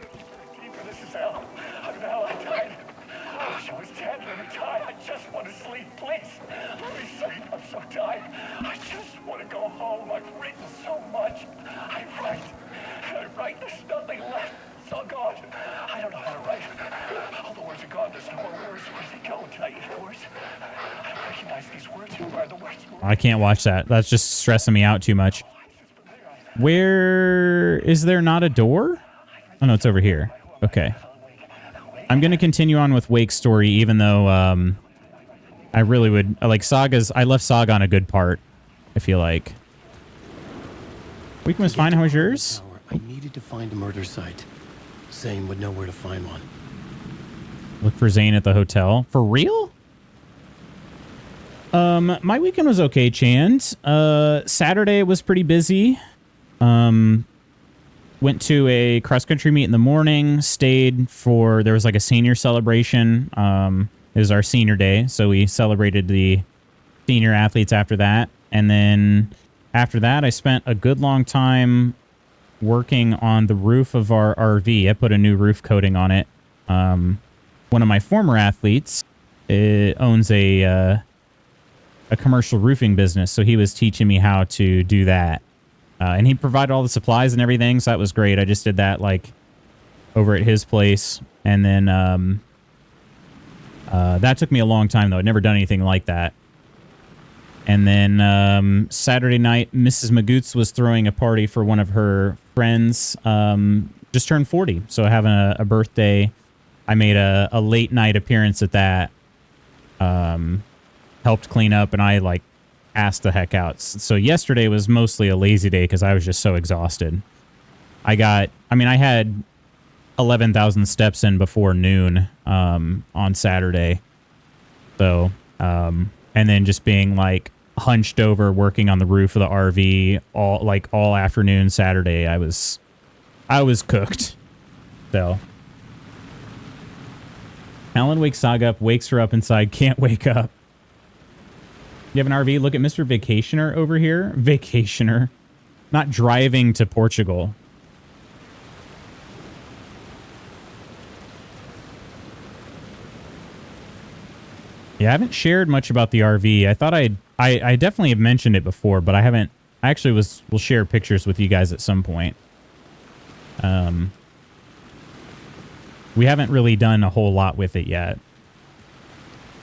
There's nothing left. So God, I don't know how to write. All the words are gone. There's no more words. Where do they go? Can I eat words? I don't recognize these words. Who are the words? I can't watch that. That's just stressing me out too much. Where is there not a door? Oh, no, it's over here. Okay. I'm going to continue on with Wake's story, even though I really would... Like, Saga's... I left Saga on a good part, I feel like. Wake was fine. How was yours? I needed to find a murder site. Zane would know where to find one. Look for Zane at the hotel. For real? My weekend was okay, Chand. Saturday was pretty busy. Went to a cross-country meet in the morning, stayed for, there was like a senior celebration. It was our senior day, so we celebrated the senior athletes after that. And then after that, I spent a good long time working on the roof of our RV. I put a new roof coating on it. One of my former athletes owns a commercial roofing business, so he was teaching me how to do that. And he provided all the supplies and everything, so that was great. I just did that, like, over at his place. And then that took me a long time, though. I'd never done anything like that. And then Saturday night, Mrs. Magoots was throwing a party for one of her friends. Just turned 40, so having a birthday. I made a late night appearance at that. Helped clean up, and I, like, asked the heck out. So yesterday was mostly a lazy day because I was just so exhausted. I had 11,000 steps in before noon on Saturday. So, and then just being like hunched over working on the roof of the RV all afternoon Saturday, I was cooked. So Alan wakes Saga up, wakes her up inside, can't wake up. You have an RV? Look at Mr. Vacationer over here. Vacationer. Not driving to Portugal. Yeah, I haven't shared much about the RV. I thought I definitely have mentioned it before, but I haven't. I actually will share pictures with you guys at some point. We haven't really done a whole lot with it yet.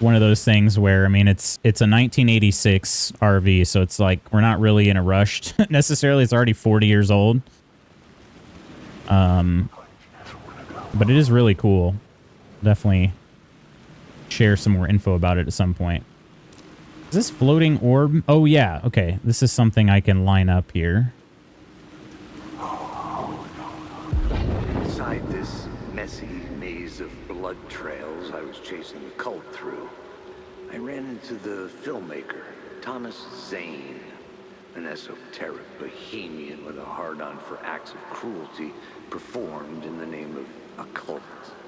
One of those things where, I mean, it's a 1986 RV, so it's like we're not really in a rush necessarily. It's already 40 years old. But it is really cool. Definitely share some more info about it at some point. Is this floating orb? Oh, yeah. Okay. This is something I can line up here. Inside this messy maze of blood trails I was chasing the cult through, I ran into the filmmaker, Thomas Zane, an esoteric bohemian with a hard-on for acts of cruelty performed in the name of occult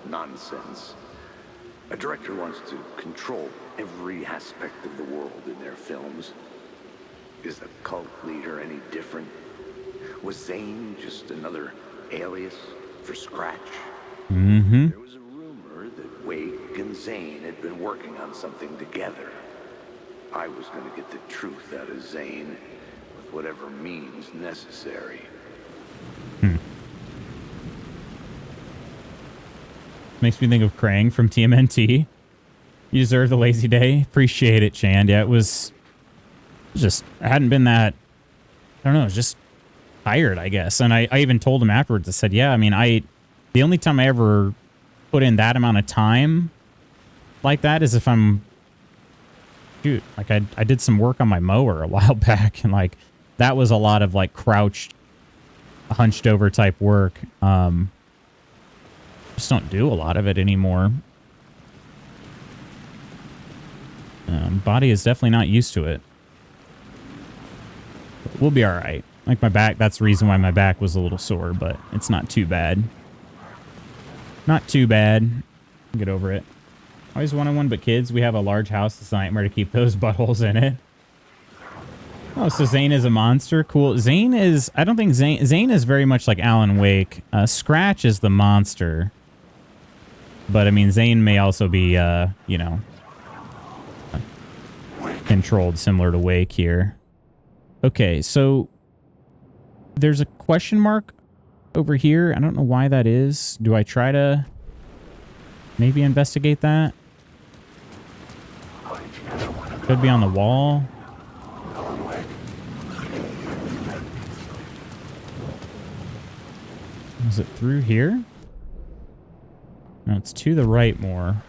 nonsense. A director wants to control every aspect of the world in their films. Is the cult leader any different? Was Zane just another alias for Scratch? Mm-hmm. There was a rumor that Wake and Zane had been working on something together. I was going to get the truth out of Zane with whatever means necessary. Makes me think of Krang from TMNT. You deserve the lazy day. Appreciate it, Chand. Yeah, it was just, I hadn't been that, I don't know, just tired, I guess. And I even told him afterwards, I said, yeah, I mean, the only time I ever put in that amount of time like that is if I'm, shoot, like I did some work on my mower a while back, and like that was a lot of like crouched, hunched over type work. Just don't do a lot of it anymore. Body is definitely not used to it. But we'll be all right. Like my back, that's the reason why my back was a little sore, but it's not too bad. Not too bad. Get over it. Always wanted one, but kids, we have a large house. It's a nightmare to keep those buttholes in it. Oh, so Zane is a monster. Cool. Zane is, I don't think Zane is very much like Alan Wake. Scratch is the monster. But I mean, Zane may also be, you know, controlled similar to Wake here. Okay, so there's a question mark over here. I don't know why that is. Do I try to maybe investigate that? Could be on the wall. Is it through here? No, it's to the right more.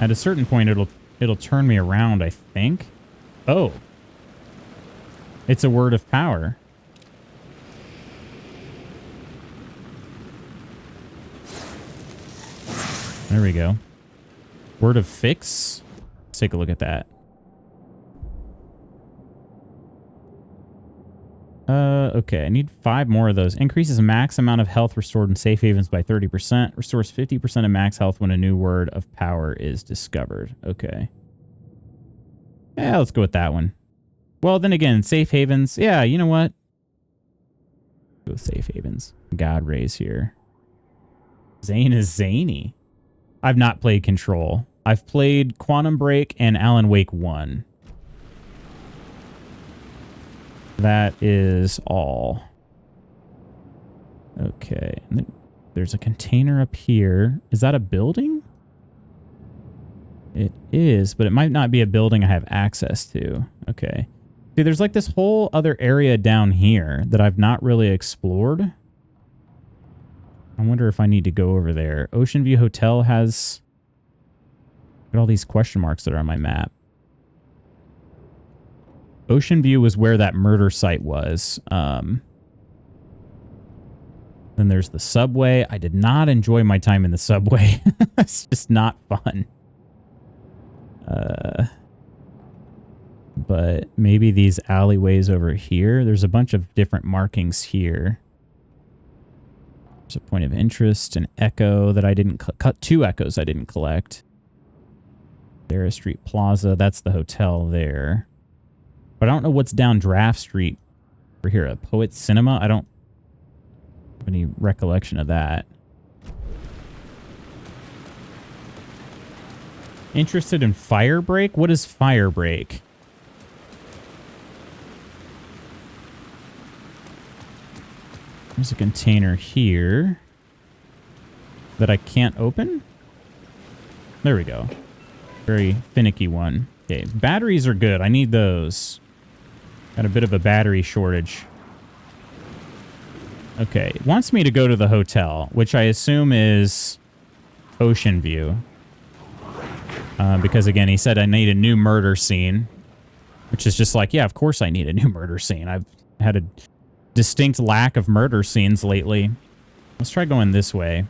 At a certain point, it'll turn me around, I think. Oh. It's a word of power. There we go. Word of fix. Let's take a look at that. Okay, I need 5 more of those. Increases max amount of health restored in safe havens by 30%. Restores 50% of max health when a new word of power is discovered. Okay. Yeah, let's go with that one. Well, then again, safe havens. Yeah, you know what? Go with safe havens. God raise here. Zane is zany. I've not played Control. I've played Quantum Break and Alan Wake 1. That is all. Okay. There's a container up here. Is that a building? It is, but it might not be a building I have access to. Okay. See, there's like this whole other area down here that I've not really explored. I wonder if I need to go over there. Ocean View Hotel has... Look at all these question marks that are on my map. Ocean View was where that murder site was. Then there's the subway. I did not enjoy my time in the subway. It's just not fun. But maybe these alleyways over here. There's a bunch of different markings here. There's a point of interest, an echo that I didn't cut. 2 echoes I didn't collect. Sarah Street Plaza. That's the hotel there. But I don't know what's down Draft Street over here. A Poet Cinema? I don't have any recollection of that. Interested in Firebreak? What is Firebreak? There's a container here that I can't open. There we go. Very finicky one. Okay, batteries are good. I need those. Got a bit of a battery shortage. Okay, it wants me to go to the hotel, which I assume is Ocean View. Because, again, he said I need a new murder scene. Which is just like, yeah, of course I need a new murder scene. I've had a distinct lack of murder scenes lately. Let's try going this way.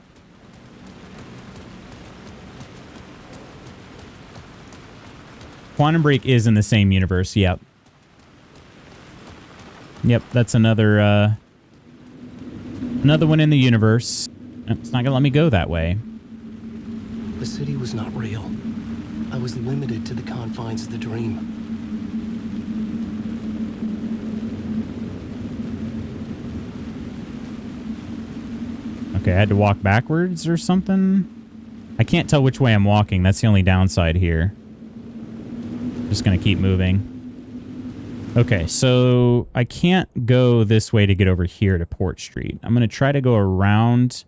Quantum Break is in the same universe, yep. Yep, that's another one in the universe. It's not gonna let me go that way. The city was not real. I was limited to the confines of the dream. Okay, I had to walk backwards or something? I can't tell which way I'm walking. That's the only downside here. Just gonna keep moving. Okay, so I can't go this way to get over here to Port Street. I'm gonna try to go around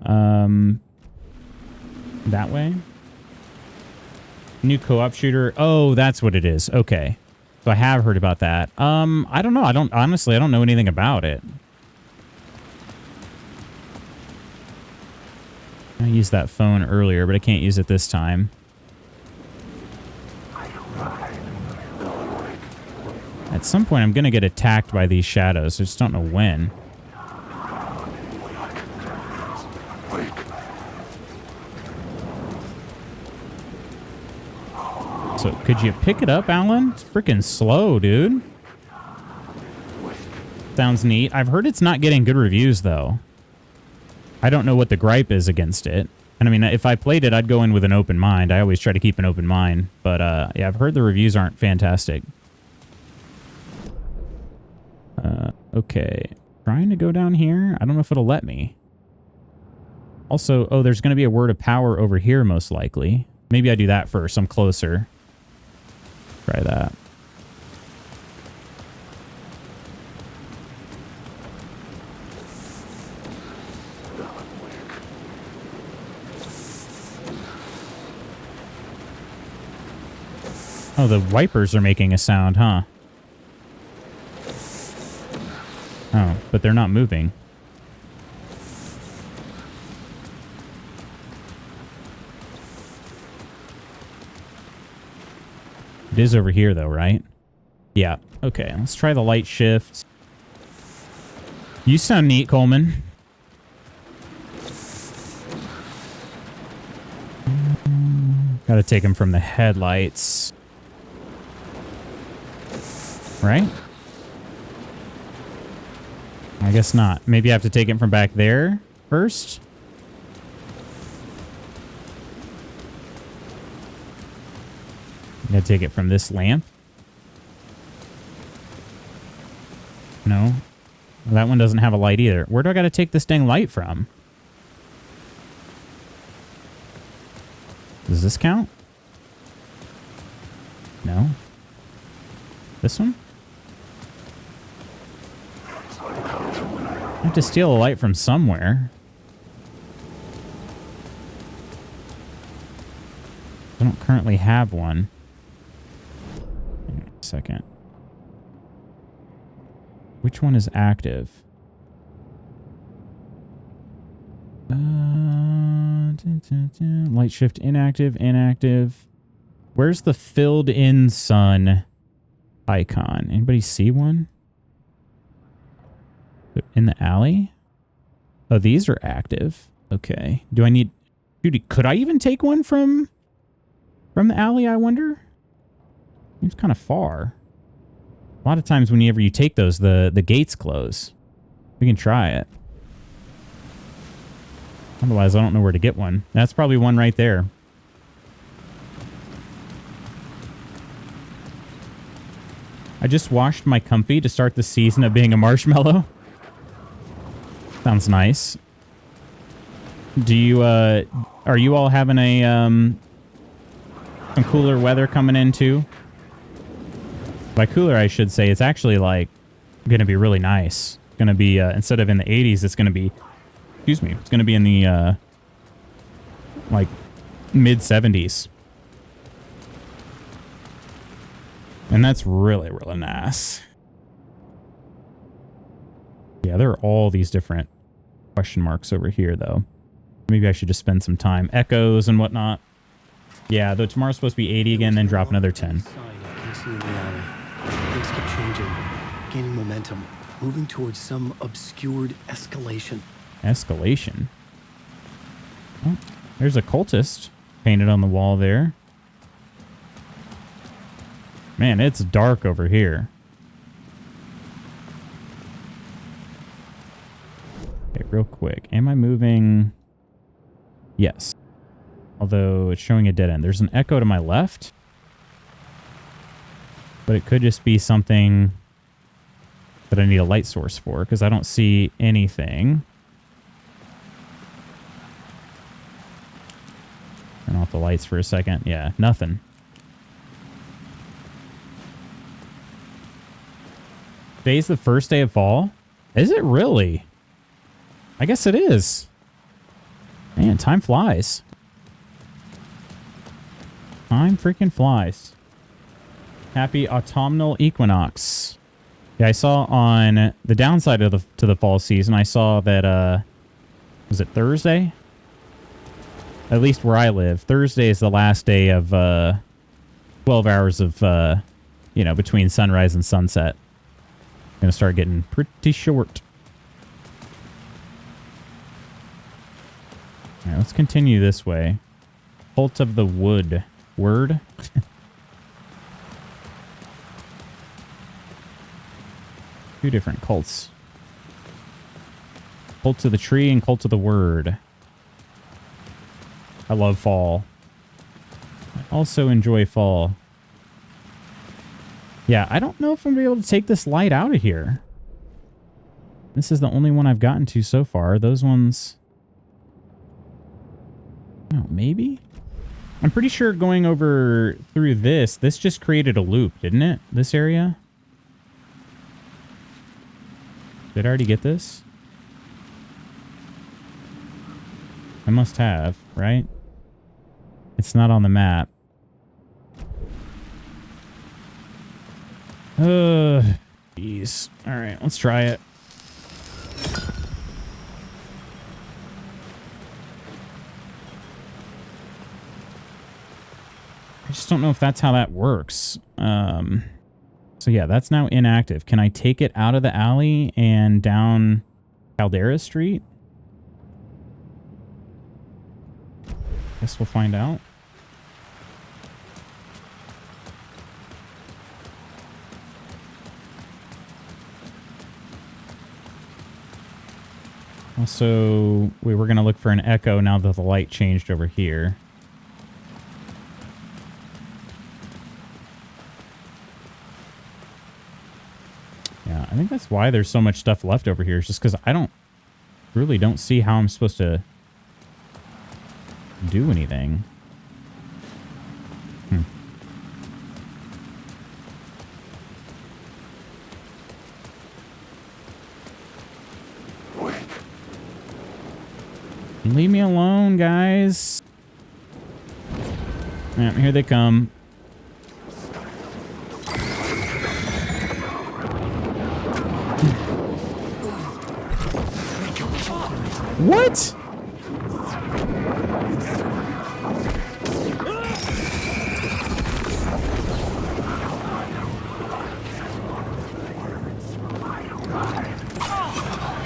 that way. New co-op shooter. Oh, that's what it is. Okay. So I have heard about that. I don't know. Honestly, I don't know anything about it. I used that phone earlier, but I can't use it this time. At some point, I'm going to get attacked by these shadows. I just don't know when. So, could you pick it up, Alan? It's freaking slow, dude. Sounds neat. I've heard it's not getting good reviews, though. I don't know what the gripe is against it. And I mean, if I played it, I'd go in with an open mind. I always try to keep an open mind. But, yeah, I've heard the reviews aren't fantastic. Okay. Trying to go down here. I don't know if it'll let me. Also, oh, there's going to be a word of power over here, most likely. Maybe I do that first. I'm closer. Try that. Oh, the wipers are making a sound, huh? Oh, but they're not moving. It is over here, though, right? Yeah. Okay, let's try the light shift. You sound neat, Coleman. Gotta take him from the headlights. Right? I guess not. Maybe I have to take him from back there first? I gotta take it from this lamp. No. That one doesn't have a light either. Where do I gotta take this dang light from? Does this count? No. This one? I have to steal a light from somewhere. I don't currently have one. Hang on a second. Which one is active? Light shift inactive, inactive. Where's the filled in sun icon? Anybody see one? In the alley? Oh, these are active. Okay. Do I need... Dude, could I even take one from the alley, I wonder? Seems kind of far. A lot of times whenever you take those, the gates close. We can try it. Otherwise, I don't know where to get one. That's probably one right there. I just washed my comfy to start the season of being a marshmallow. Sounds nice. Do you, are you all having a, some cooler weather coming in too? By cooler, I should say, it's actually like going to be really nice. It's going to be, instead of in the 80s, it's going to be, excuse me, it's going to be in the, like mid 70s. And that's really, really nice. Yeah, there are all these different question marks over here, though. Maybe I should just spend some time. Echoes and whatnot. Yeah, though tomorrow's supposed to be 80 again, then drop another 10. Things keep changing, gaining momentum, moving towards some obscured escalation. Escalation? Oh, there's a cultist painted on the wall there. Man, it's dark over here. Okay, real quick. Am I moving? Yes. Although it's showing a dead end. There's an echo to my left. But it could just be something that I need a light source for, because I don't see anything. Turn off the lights for a second. Yeah, nothing. Today's the first day of fall? Is it really? I guess it is. Man, time flies. Time freaking flies. Happy autumnal equinox. Yeah, I saw on the downside of to the fall season, I saw that, was it Thursday? At least where I live. Thursday is the last day of 12 hours of, you know, between sunrise and sunset. Gonna start getting pretty short. All right, let's continue this way. Cult of the Wood. Word? Two different cults. Cult of the Tree and Cult of the Word. I love fall. I also enjoy fall. Yeah, I don't know if I'm going to be able to take this light out of here. This is the only one I've gotten to so far. Those ones... Oh, maybe? I'm pretty sure going over through this just created a loop, didn't it? This area? Did I already get this? I must have, right? It's not on the map. Jeez. All right, let's try it. I just don't know if that's how that works. So yeah, that's now inactive. Can I take it out of the alley and down Caldera Street? Guess we'll find out. Also, we were going to look for an echo now that the light changed over here. Yeah, I think that's why there's so much stuff left over here. It's just because I really don't see how I'm supposed to do anything. Leave me alone, guys. Yeah, here they come. What?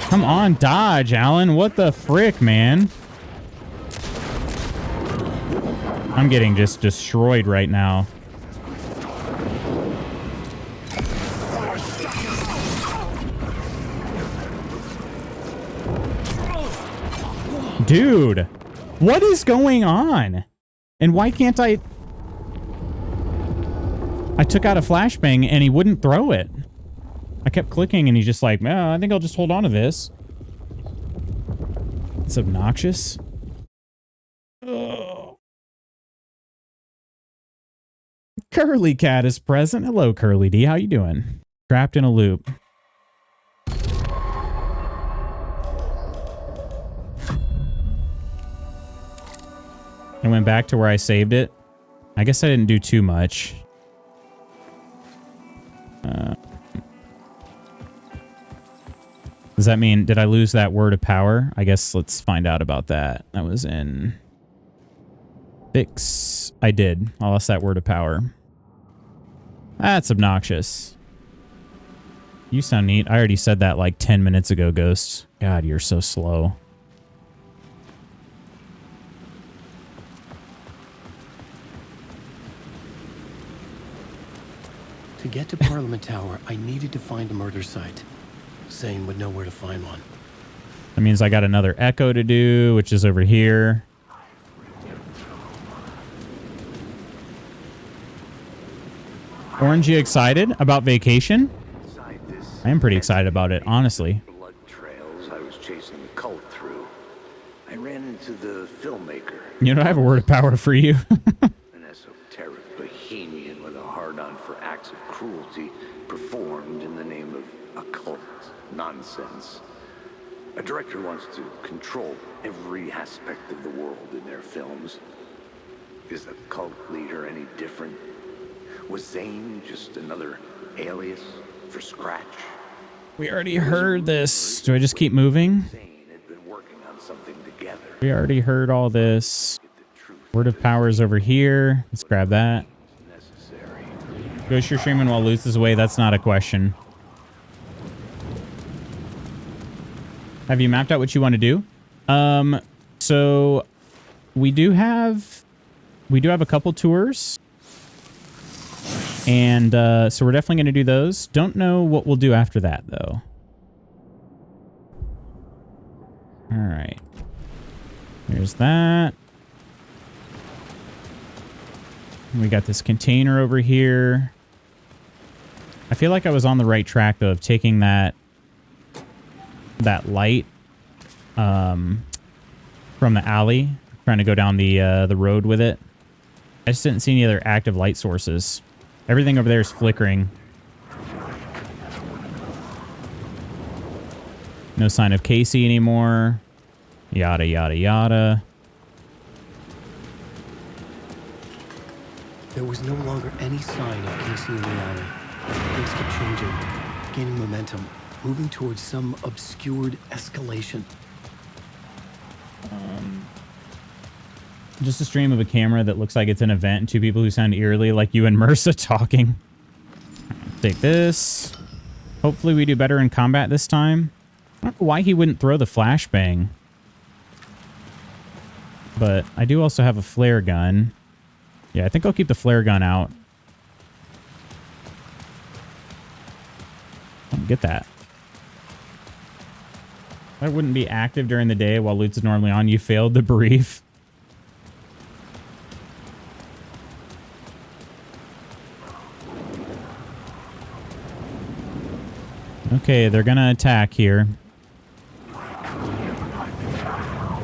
Come on, dodge, Alan. What the frick, man? I'm getting just destroyed right now. Dude, what is going on? And why can't I took out a flashbang and he wouldn't throw it. I kept clicking and he's just like, "Man, I think I'll just hold on to this." It's obnoxious. Ugh. Curly Cat is present. Hello, Curly D. How you doing? Trapped in a loop. I went back to where I saved it. I guess I didn't do too much. Does that mean, did I lose that word of power? I guess let's find out about that. That was in fix. I did. I lost that word of power. That's obnoxious. You sound neat. I already said that like 10 minutes ago, Ghost. God, you're so slow. To get to Parliament Tower, I needed to find a murder site. Zane would know where to find one. That means I got another echo to do, which is over here. Orange, you excited about vacation? I am pretty excited about it, honestly. Blood trails I was chasing the cult through. I ran into the filmmaker. You know, I have a word of power for you. An esoteric bohemian with a hard-on for acts of cruelty performed in the name of occult nonsense. A director wants to control every aspect of the world in their films. Is the cult leader any different? Was Zane just another alias for Scratch? We already heard this. Do I just keep moving? Zane had been working on something together. We already heard all this. Word of power is over here. Let's grab that. Ghost, you're streaming while Luth is away. That's not a question. Have you mapped out what you want to do? So we do have a couple tours. And so we're definitely going to do those. Don't know what we'll do after that, though. All right. There's that. We got this container over here. I feel like I was on the right track, though, of taking that light from the alley, trying to go down the road with it. I just didn't see any other active light sources. Everything over there is flickering. No sign of Casey anymore. Yada, yada, yada. There was no longer any sign of Casey in the alley. Things keep changing, gaining momentum, moving towards some obscured escalation. Just a stream of a camera that looks like it's an event and two people who sound eerily like you and Mersa talking. Take this. Hopefully we do better in combat this time. I don't know why he wouldn't throw the flashbang. But I do also have a flare gun. Yeah, I think I'll keep the flare gun out. I don't get that. That wouldn't be active during the day while loot's normally on. You failed the brief. Okay, they're gonna attack here.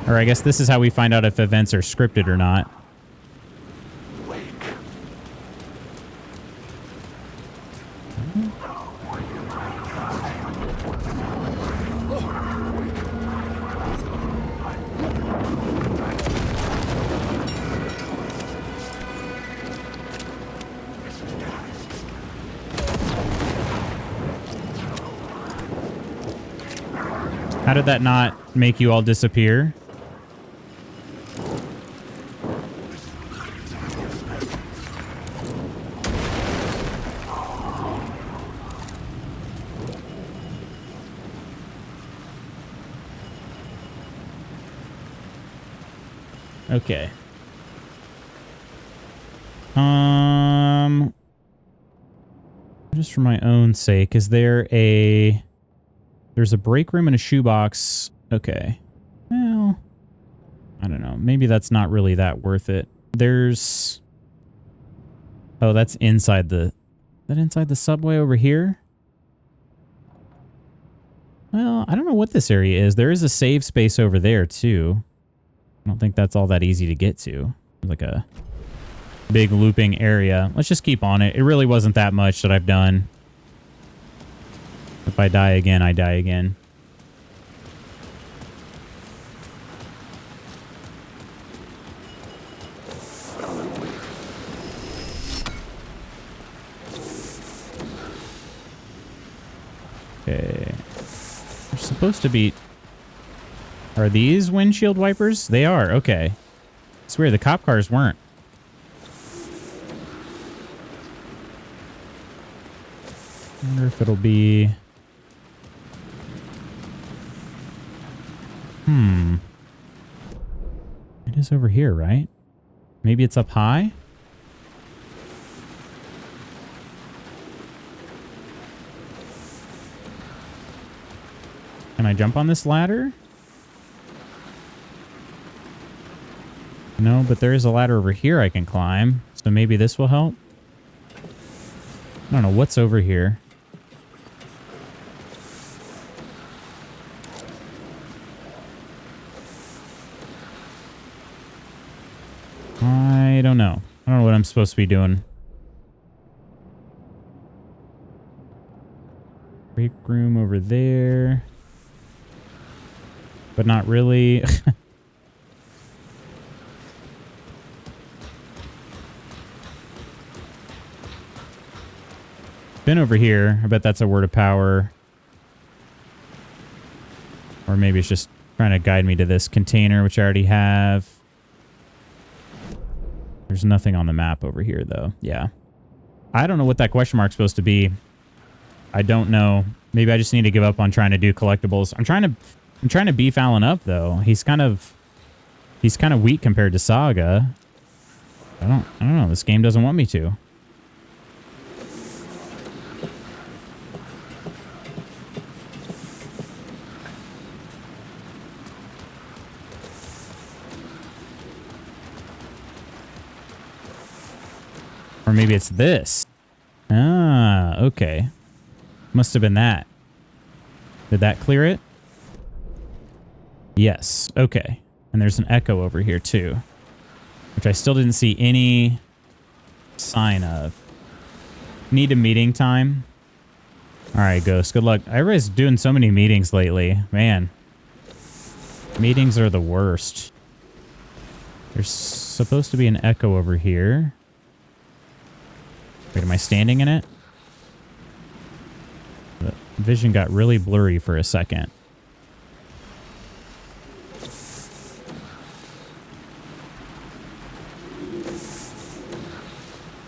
Or I guess this is how we find out if events are scripted or not. How did that not make you all disappear? Okay. Just for my own sake, is there a... There's a break room and a shoebox. Okay. Well, I don't know. Maybe that's not really that worth it. There's... Oh, that's inside the... Is that inside the subway over here? Well, I don't know what this area is. There is a save space over there, too. I don't think that's all that easy to get to. Like a big looping area. Let's just keep on it. It really wasn't that much that I've done. If I die again, I die again. Okay. They're supposed to be... Are these windshield wipers? They are. Okay. I swear the cop cars weren't. I wonder if it'll be... It is over here, right? Maybe it's up high? Can I jump on this ladder? No, but there is a ladder over here I can climb. So maybe this will help. I don't know what's over here. I don't know. I don't know what I'm supposed to be doing. Break room over there. But not really. Been over here. I bet that's a word of power. Or maybe it's just trying to guide me to this container, which I already have. There's nothing on the map over here, though. Yeah. I don't know what that question mark's supposed to be. I don't know. Maybe I just need to give up on trying to do collectibles. I'm trying to beef Alan up, though. He's kind of weak compared to Saga. I don't know. This game doesn't want me to. Or maybe it's this. Ah, okay. Must have been that. Did that clear it? Yes. Okay. And there's an echo over here too, which I still didn't see any sign of. Need a meeting time. All right, Ghost. Good luck. Everybody's doing so many meetings lately. Man. Meetings are the worst. There's supposed to be an echo over here. Wait, am I standing in it? Vision got really blurry for a second.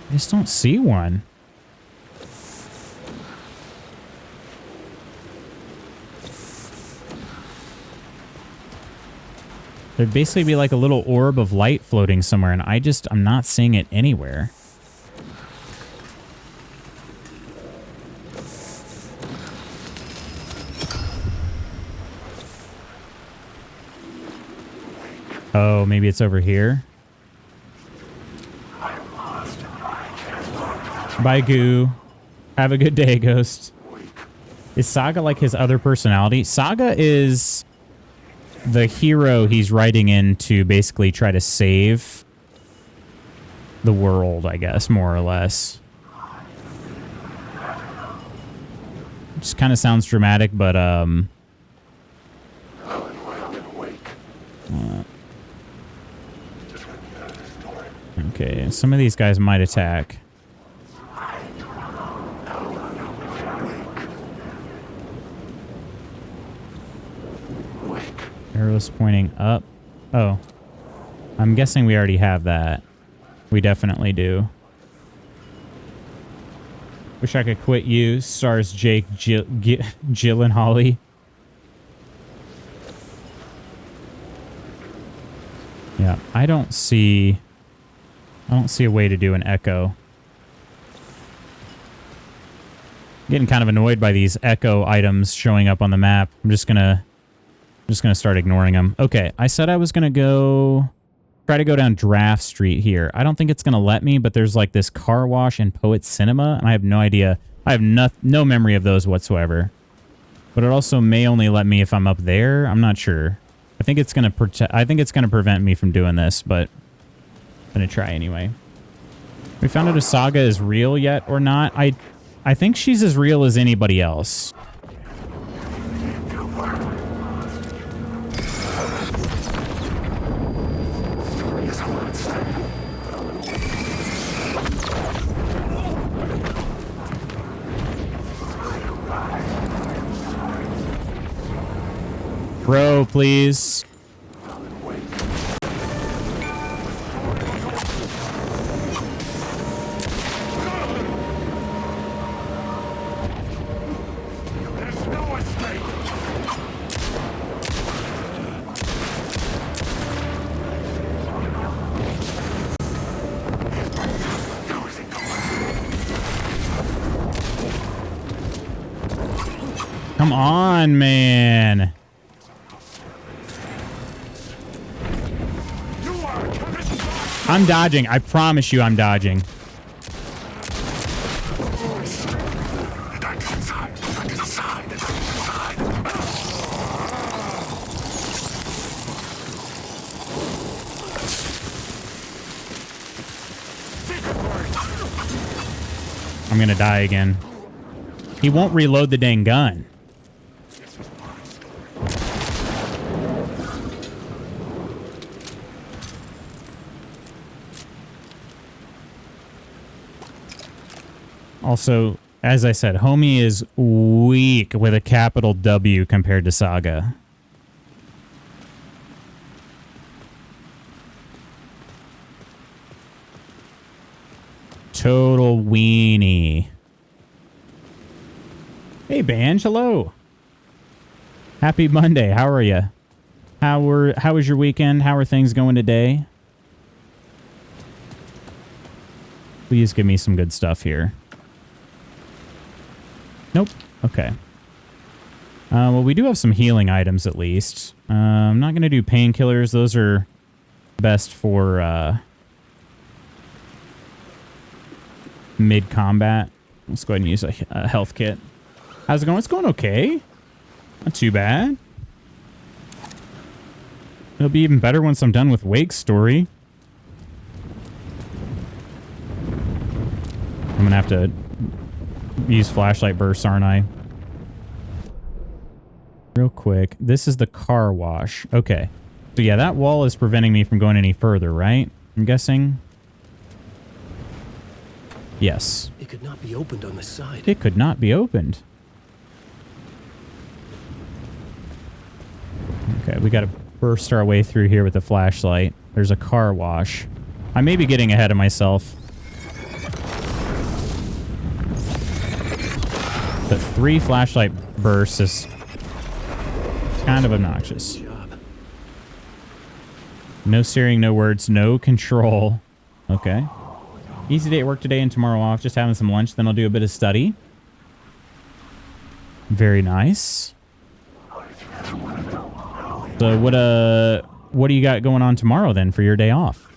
I just don't see one. There'd basically be like a little orb of light floating somewhere, and I'm not seeing it anywhere. Oh, maybe it's over here. Bye, Goo. Have a good day, Ghost. Is Saga like his other personality? Saga is the hero he's writing in to basically try to save the world, I guess, more or less. Just kind of sounds dramatic, but okay, some of these guys might attack. Arrows pointing up. Oh. I'm guessing we already have that. We definitely do. Wish I could quit you. Stars Jake Jill and Holly. Yeah, I don't see a way to do an echo. Getting kind of annoyed by these echo items showing up on the map. I'm just gonna start ignoring them. Okay, I said I was gonna try to go down Draft Street here. I don't think it's gonna let me, but there's like this car wash and Poet Cinema, and I have no idea. I have no memory of those whatsoever. But it also may only let me if I'm up there. I'm not sure. I think it's gonna prevent me from doing this, but I'm gonna try anyway. We found out if Saga is real yet or not. I think she's as real as anybody else. Bro, please. Come on, man. I'm dodging. I promise you I'm dodging. I'm gonna die again. He won't reload the dang gun. Also, as I said, Homie is weak with a capital W compared to Saga. Total weenie. Hey, Banj, hello. Happy Monday. How are you? How was your weekend? How are things going today? Please give me some good stuff here. Nope. Okay. Well, we do have some healing items at least. I'm not going to do painkillers. Those are best for mid-combat. Let's go ahead and use a health kit. How's it going? It's going okay. Not too bad. It'll be even better once I'm done with Wake's story. I'm going to have to use flashlight bursts, aren't I? Real quick. This is the car wash. Okay. So yeah, that wall is preventing me from going any further, right? I'm guessing. Yes. It could not be opened on the side. It could not be opened. Okay, we got to burst our way through here with the flashlight. There's a car wash. I may be getting ahead of myself. But 3 flashlight bursts is kind of obnoxious. No steering, no words, no control. Okay. Easy day at work today and tomorrow off. Just having some lunch. Then I'll do a bit of study. Very nice. So what do you got going on tomorrow then for your day off?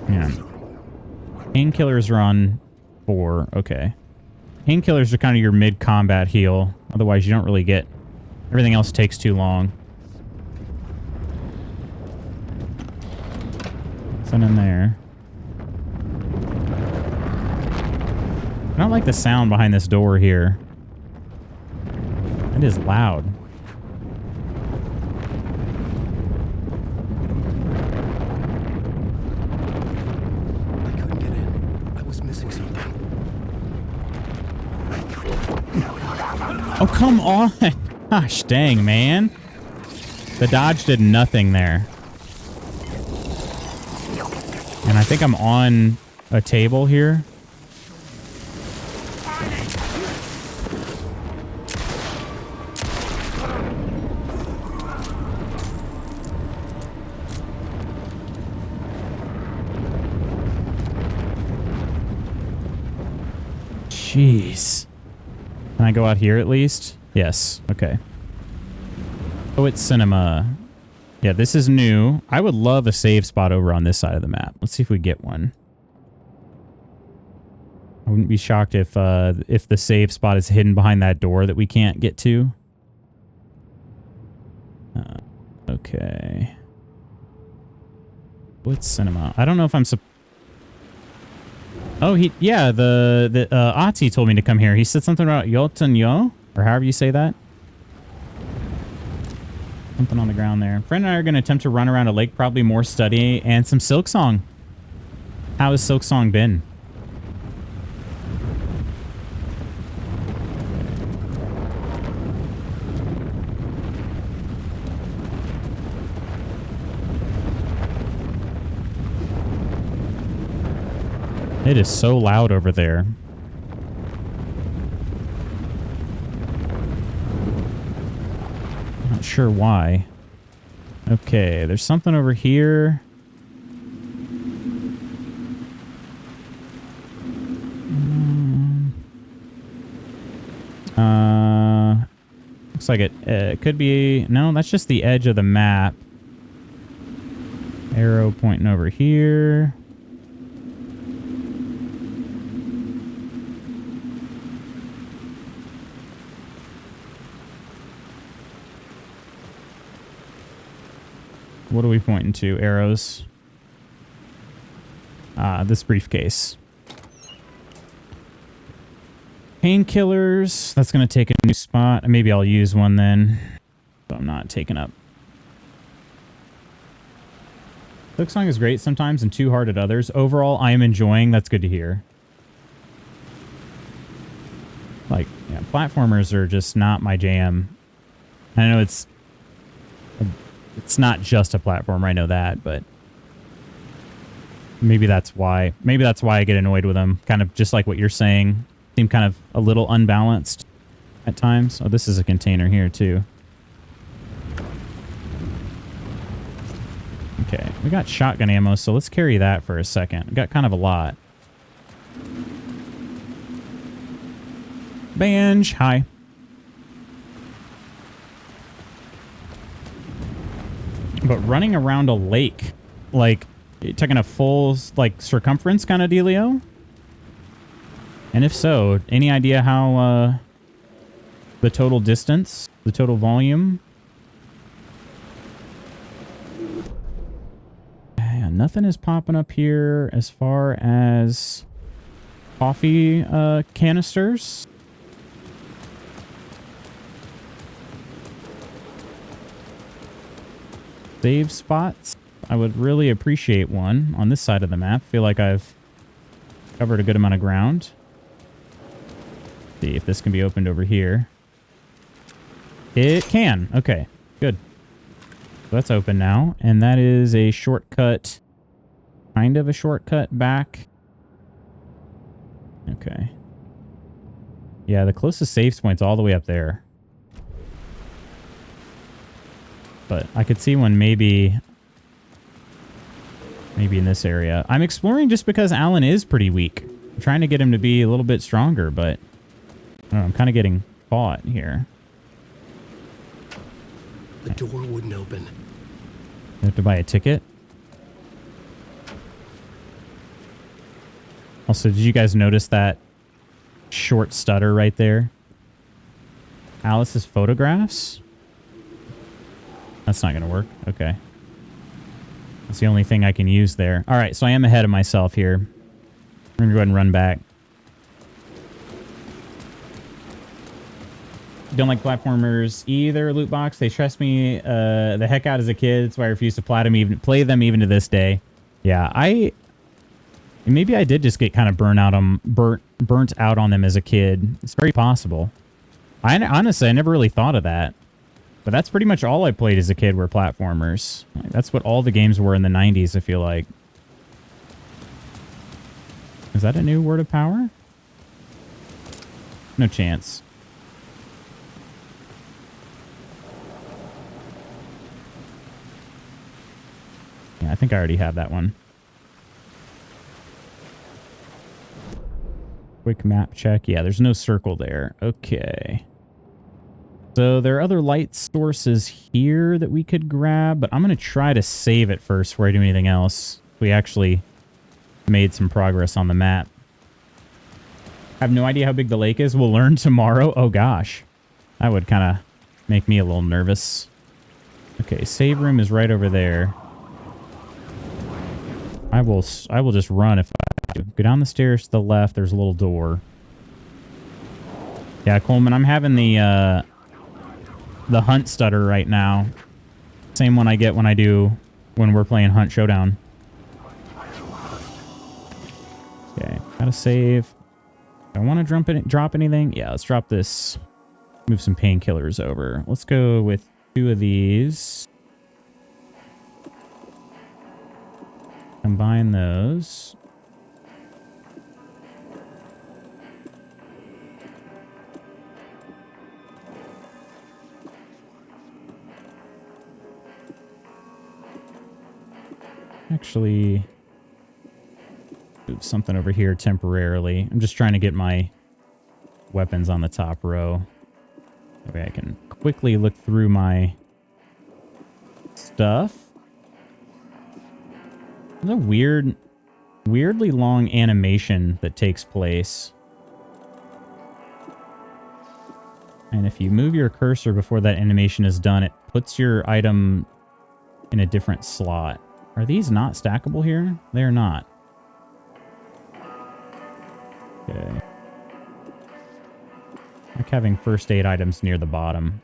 Yeah. Painkillers are on 4. Okay. Painkillers are kind of your mid-combat heal. Otherwise, you don't really get... Everything else takes too long. Nothing in there. I don't like the sound behind this door here. It is loud. I couldn't get in. I was missing something. Oh, come on. Gosh dang, man. The dodge did nothing there. And I think I'm on a table here. Jeez. Can I go out here at least? Yes. Okay. Oh, it's cinema. Yeah, this is new. I would love a save spot over on this side of the map. Let's see if we get one. I wouldn't be shocked if the save spot is hidden behind that door that we can't get to. Okay. What's cinema? I don't know if I'm... Oh, yeah, the Ati told me to come here. He said something about Yotan Yo, or however you say that. Something on the ground there. Friend and I are going to attempt to run around a lake, probably more study and some Silksong. How has Silksong been? It is so loud over there. Not sure why. Okay, there's something over here. Looks like it could be... No, that's just the edge of the map. Arrow pointing over here. What are we pointing to? Arrows. This briefcase. Painkillers. That's going to take a new spot. Maybe I'll use one then. So I'm not taking up. Silksong is great sometimes and too hard at others. Overall, I am enjoying. That's good to hear. Like, yeah, platformers are just not my jam. I know it's not just a platform, I know that, but maybe that's why. Maybe that's why I get annoyed with them. Kind of just like what you're saying. Seem kind of a little unbalanced at times. Oh, this is a container here too. Okay, we got shotgun ammo, so let's carry that for a second. We got kind of a lot. Banj, hi. But running around a lake, like, taking a full, like, circumference kind of dealio? And if so, any idea how, the total distance, the total volume? Yeah, nothing is popping up here as far as coffee, canisters. Save spots. I would really appreciate one on this side of the map. Feel like I've Covered a good amount of ground. See if this can be opened over here. It can. Okay, good. So that's open now. And that is a shortcut. Kind of a shortcut back. Okay. Yeah, the closest safe point's all the way up there. But I could see one maybe in this area. I'm exploring just because Alan is pretty weak. I'm trying to get him to be a little bit stronger, but I don't know, I'm kind of getting caught here. The door wouldn't open. You have to buy a ticket. Also, did you guys notice that short stutter right there? Alice's photographs? That's not going to work. Okay. That's the only thing I can use there. All right, so I am ahead of myself here. I'm going to go ahead and run back. Don't like platformers either, loot box. They stress me the heck out as a kid. That's why I refuse to play them even to this day. Yeah, maybe I did just get kind of burnt out on them as a kid. It's very possible. Honestly, I never really thought of that. But that's pretty much all I played as a kid were platformers. That's what all the games were in the 90s, I feel like. Is that a new word of power? No chance. Yeah, I think I already have that one. Quick map check. Yeah, there's no circle there. Okay. So there are other light sources here that we could grab, but I'm going to try to save it first before I do anything else. We actually made some progress on the map. I have no idea how big the lake is. We'll learn tomorrow. Oh gosh. That would kind of make me a little nervous. Okay, save room is right over there. I will just run if I do. Go down the stairs to the left. There's a little door. Yeah, Coleman, I'm having the hunt stutter right now. Same one I get when we're playing Hunt Showdown. Okay, gotta save. I want to drop anything. Yeah, let's drop this. Move some painkillers over. Let's go with 2 of these. Combine those. Actually, move something over here temporarily. I'm just trying to get my weapons on the top row. Okay, I can quickly look through my stuff. There's a weirdly long animation that takes place. And if you move your cursor before that animation is done, it puts your item in a different slot. Are these not stackable here? They're not. Okay. I like having first aid items near the bottom.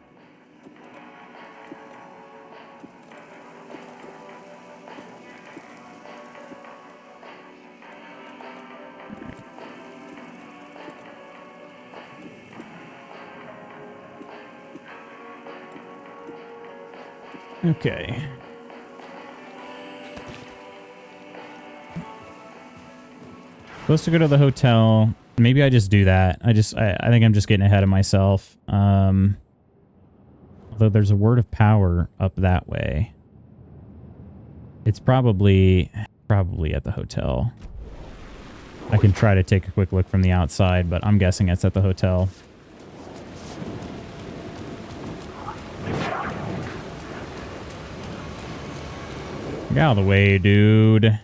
Okay. Supposed to go to the hotel. Maybe I just do that. I think I'm just getting ahead of myself. Although there's a word of power up that way. It's probably at the hotel. I can try to take a quick look from the outside, but I'm guessing it's at the hotel. Get out of the way, dude.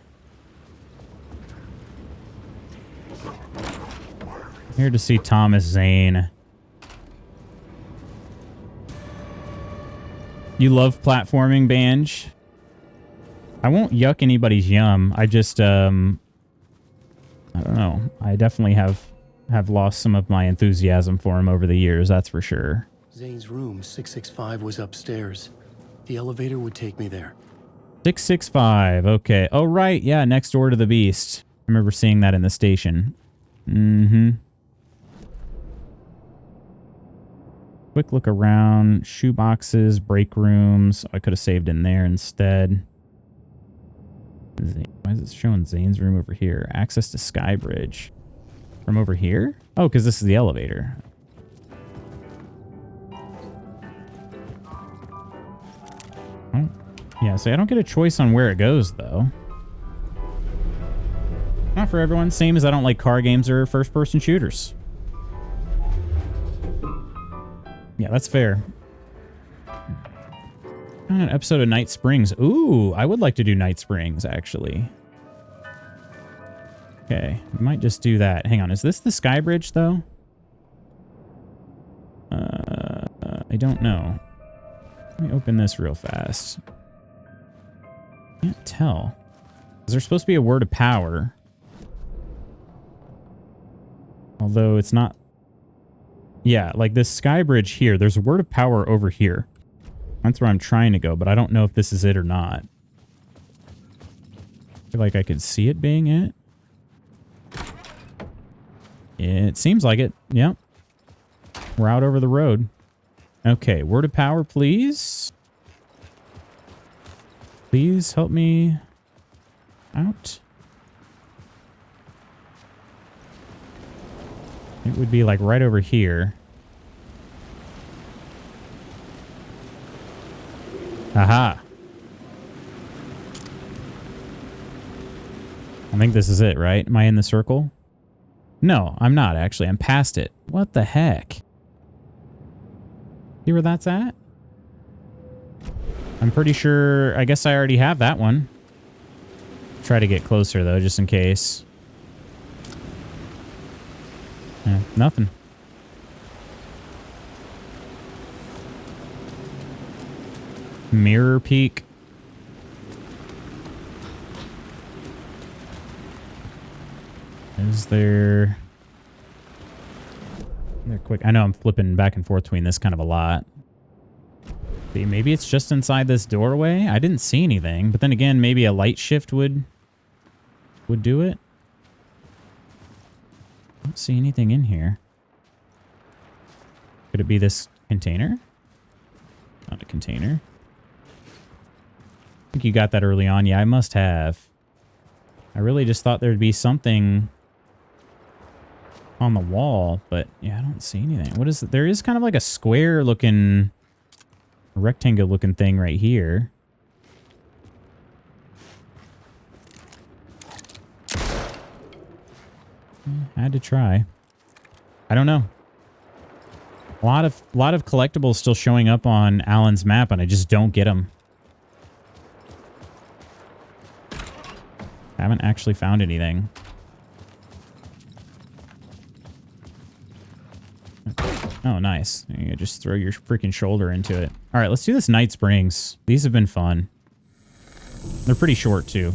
Here to see Thomas Zane. You love platforming, Banj? I won't yuck anybody's yum. I just, I don't know. I definitely have lost some of my enthusiasm for him over the years, that's for sure. Zane's room, 665, was upstairs. The elevator would take me there. 665, okay. Oh, right, yeah, next door to the beast. I remember seeing that in the station. Mm-hmm. Quick look around. Shoe boxes, break rooms. I could have saved in there instead. Why is it showing Zane's room over here? Access to Skybridge. From over here? Oh, because this is the elevator. Oh. Yeah, so I don't get a choice on where it goes, though. Not for everyone. Same as I don't like car games or first-person shooters. Yeah, that's fair. An episode of Night Springs. Ooh, I would like to do Night Springs, actually. Okay, we might just do that. Hang on, is this the Skybridge, though? I don't know. Let me open this real fast. Can't tell. Is there supposed to be a word of power? Although it's not... Yeah, like this Skybridge here, there's a word of power over here. That's where I'm trying to go, but I don't know if this is it or not. I feel like I could see it being it. It seems like it. Yep. We're out over the road. Okay, word of power, please. Please help me out. It would be like right over here. Aha. I think this is it, right? Am I in the circle? No, I'm not actually. I'm past it. What the heck? See where that's at? I'm pretty sure... I guess I already have that one. Try to get closer, though, just in case. Nothing. Mirror Peak. Is there... They're quick. I know I'm flipping back and forth between this kind of a lot. See, maybe it's just inside this doorway. I didn't see anything, but then again, maybe a light shift would do it. I don't see anything in here. Could it be this container? Not a container. I think you got that early on. Yeah, I must have. I really just thought there'd be something on the wall, but yeah, I don't see anything. What is it? There is kind of like a square looking, rectangle looking thing right here. I had to try. I don't know. A lot of collectibles still showing up on Alan's map, and I just don't get them. I haven't actually found anything. Oh, nice. You just throw your freaking shoulder into it. All right, let's do this Night Springs. These have been fun. They're pretty short, too.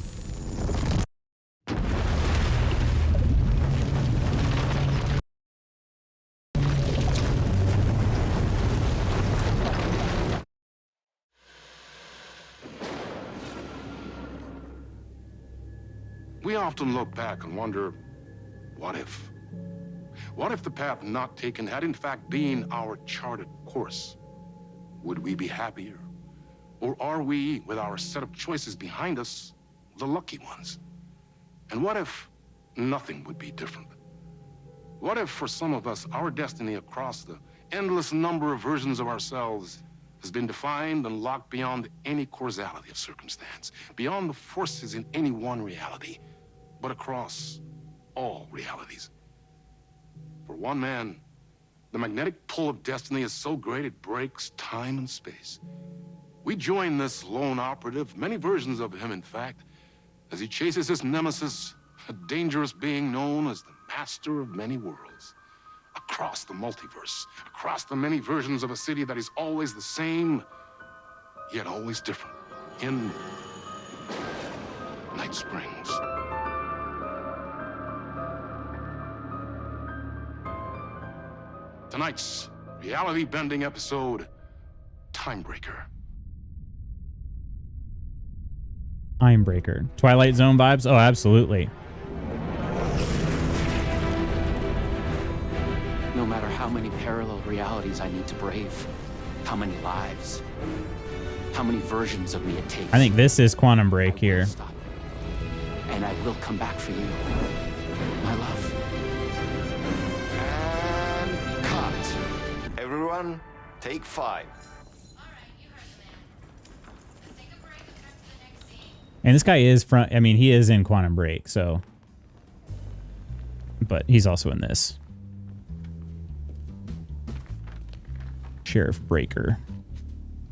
We often look back and wonder, what if? What if the path not taken had in fact been our charted course? Would we be happier? Or are we, with our set of choices behind us, the lucky ones? And what if nothing would be different? What if, for some of us, our destiny across the endless number of versions of ourselves has been defined and locked beyond any causality of circumstance, beyond the forces in any one reality, but across all realities? For one man, the magnetic pull of destiny is so great it breaks time and space. We join this lone operative, many versions of him in fact, as he chases his nemesis, a dangerous being known as the master of many worlds. Across the multiverse, across the many versions of a city that is always the same, yet always different. In Night Springs. Tonight's reality-bending episode, Timebreaker. Timebreaker. Twilight Zone vibes? Oh, absolutely. how many parallel realities I need to brave, how many lives, how many versions of me it takes. I think this is Quantum Break here. Stop. And I will come back for you, my love. And cut. Everyone, take 5. And this guy is from, I mean, he is in Quantum Break, so. But he's also in this. Sheriff Breaker.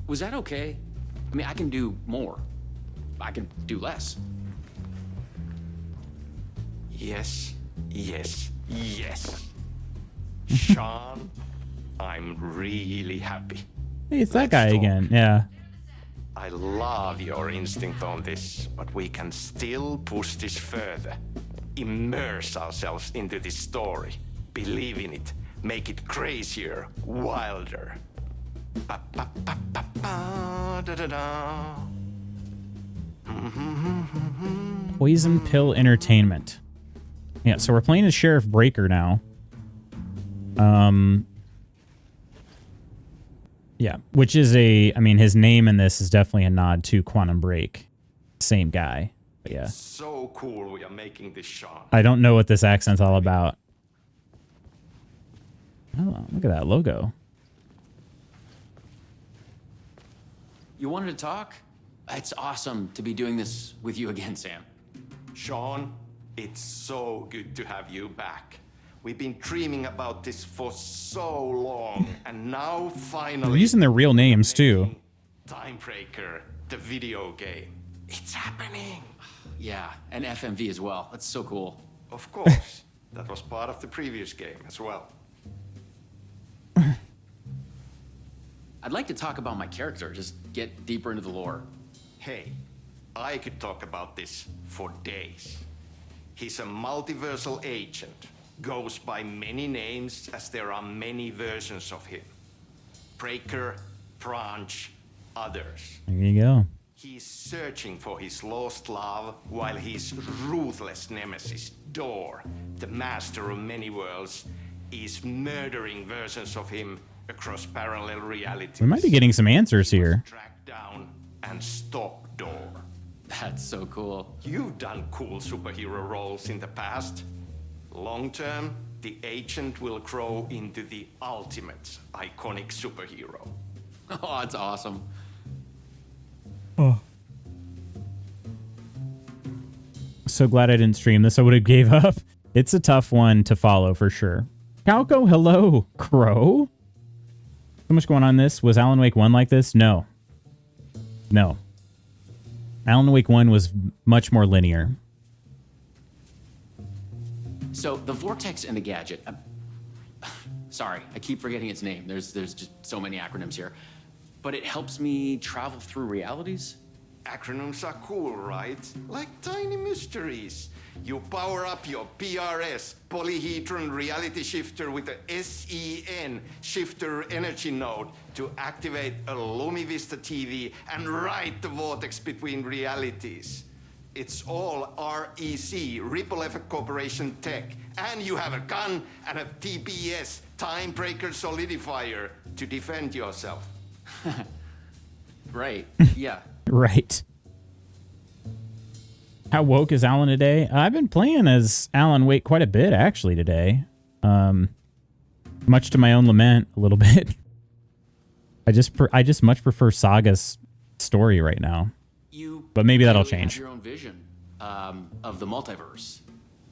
Was that okay? I mean, I can do more. I can do less. Yes, yes, yes. Sean, I'm really happy. Hey, it's that guy again. Yeah. I love your instinct on this, but we can still push this further. Immerse ourselves into this story. Believe in it. Make it crazier, wilder. Ba, ba, ba, ba, ba, da, da, da. Poison Pill Entertainment. Yeah, so we're playing as Sheriff Breaker now. Yeah, which is I mean, his name in this is definitely a nod to Quantum Break. Same guy. But yeah. So cool we are making this, Sean. I don't know what this accent's all about. Oh, look at that logo. You wanted to talk? It's awesome to be doing this with you again, Sam. Sean, it's so good to have you back. We've been dreaming about this for so long, and now finally... They're using their real names, too. Timebreaker, the video game. It's happening. Yeah, and FMV as well. That's so cool. Of course. That was part of the previous game as well. I'd like to talk about my character, just get deeper into the lore. Hey, I could talk about this for days. He's a multiversal agent. Goes by many names as there are many versions of him. Breaker, Branch, others. There you go. He's searching for his lost love while his ruthless nemesis, Door, the master of many worlds, is murdering versions of him across parallel realities. We might be getting some answers here. Track down and stop Door. That's so cool. You've done cool superhero roles in the past. Long term, the agent will grow into the ultimate iconic superhero. Oh, that's awesome. Oh. So glad I didn't stream this. I would have gave up. It's a tough one to follow for sure. Calco, hello. Crow? So much going on in this. Was Alan Wake 1 like this? No. No. Alan Wake 1 was much more linear. So the Vortex and the Gadget. Sorry, I keep forgetting its name. There's just so many acronyms here. But it helps me travel through realities? Acronyms are cool, right? Like tiny mysteries. You power up your PRS, polyhedron reality shifter, with a SEN shifter energy node to activate a LumiVista TV and ride the vortex between realities. It's all REC, Ripple Effect Corporation tech. And you have a gun and a TPS, Timebreaker Solidifier, to defend yourself. Right, yeah. Right. How woke is Alan today? I've been playing as Alan Wake quite a bit, actually, today. Much to my own lament, a little bit. I just much prefer Saga's story right now. But maybe that'll change. Have your own vision of the multiverse.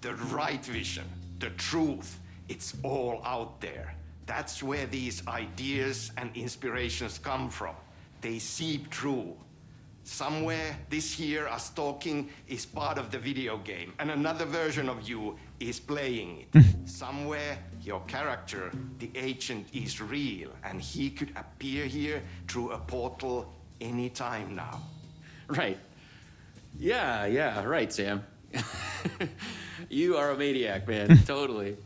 The right vision, the truth, it's all out there. That's where these ideas and inspirations come from. They seep through. Somewhere this here us talking is part of the video game, and another version of you is playing it. Somewhere your character, the agent, is real, and he could appear here through a portal anytime now. Right. Yeah, right, Sam. You are a maniac, man. Totally.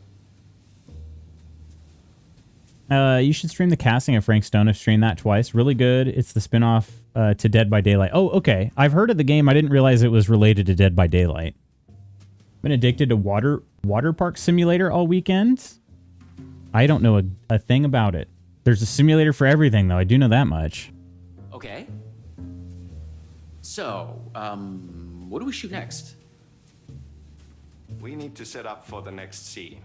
You should stream the casting of Frank Stone. I've streamed that twice. Really good. It's the spinoff to Dead by Daylight. Oh, okay. I've heard of the game. I didn't realize it was related to Dead by Daylight. Been addicted to water park simulator all weekend. I don't know a thing about it. There's a simulator for everything, though. I do know that much. Okay. So, what do we shoot next? We need to set up for the next scene,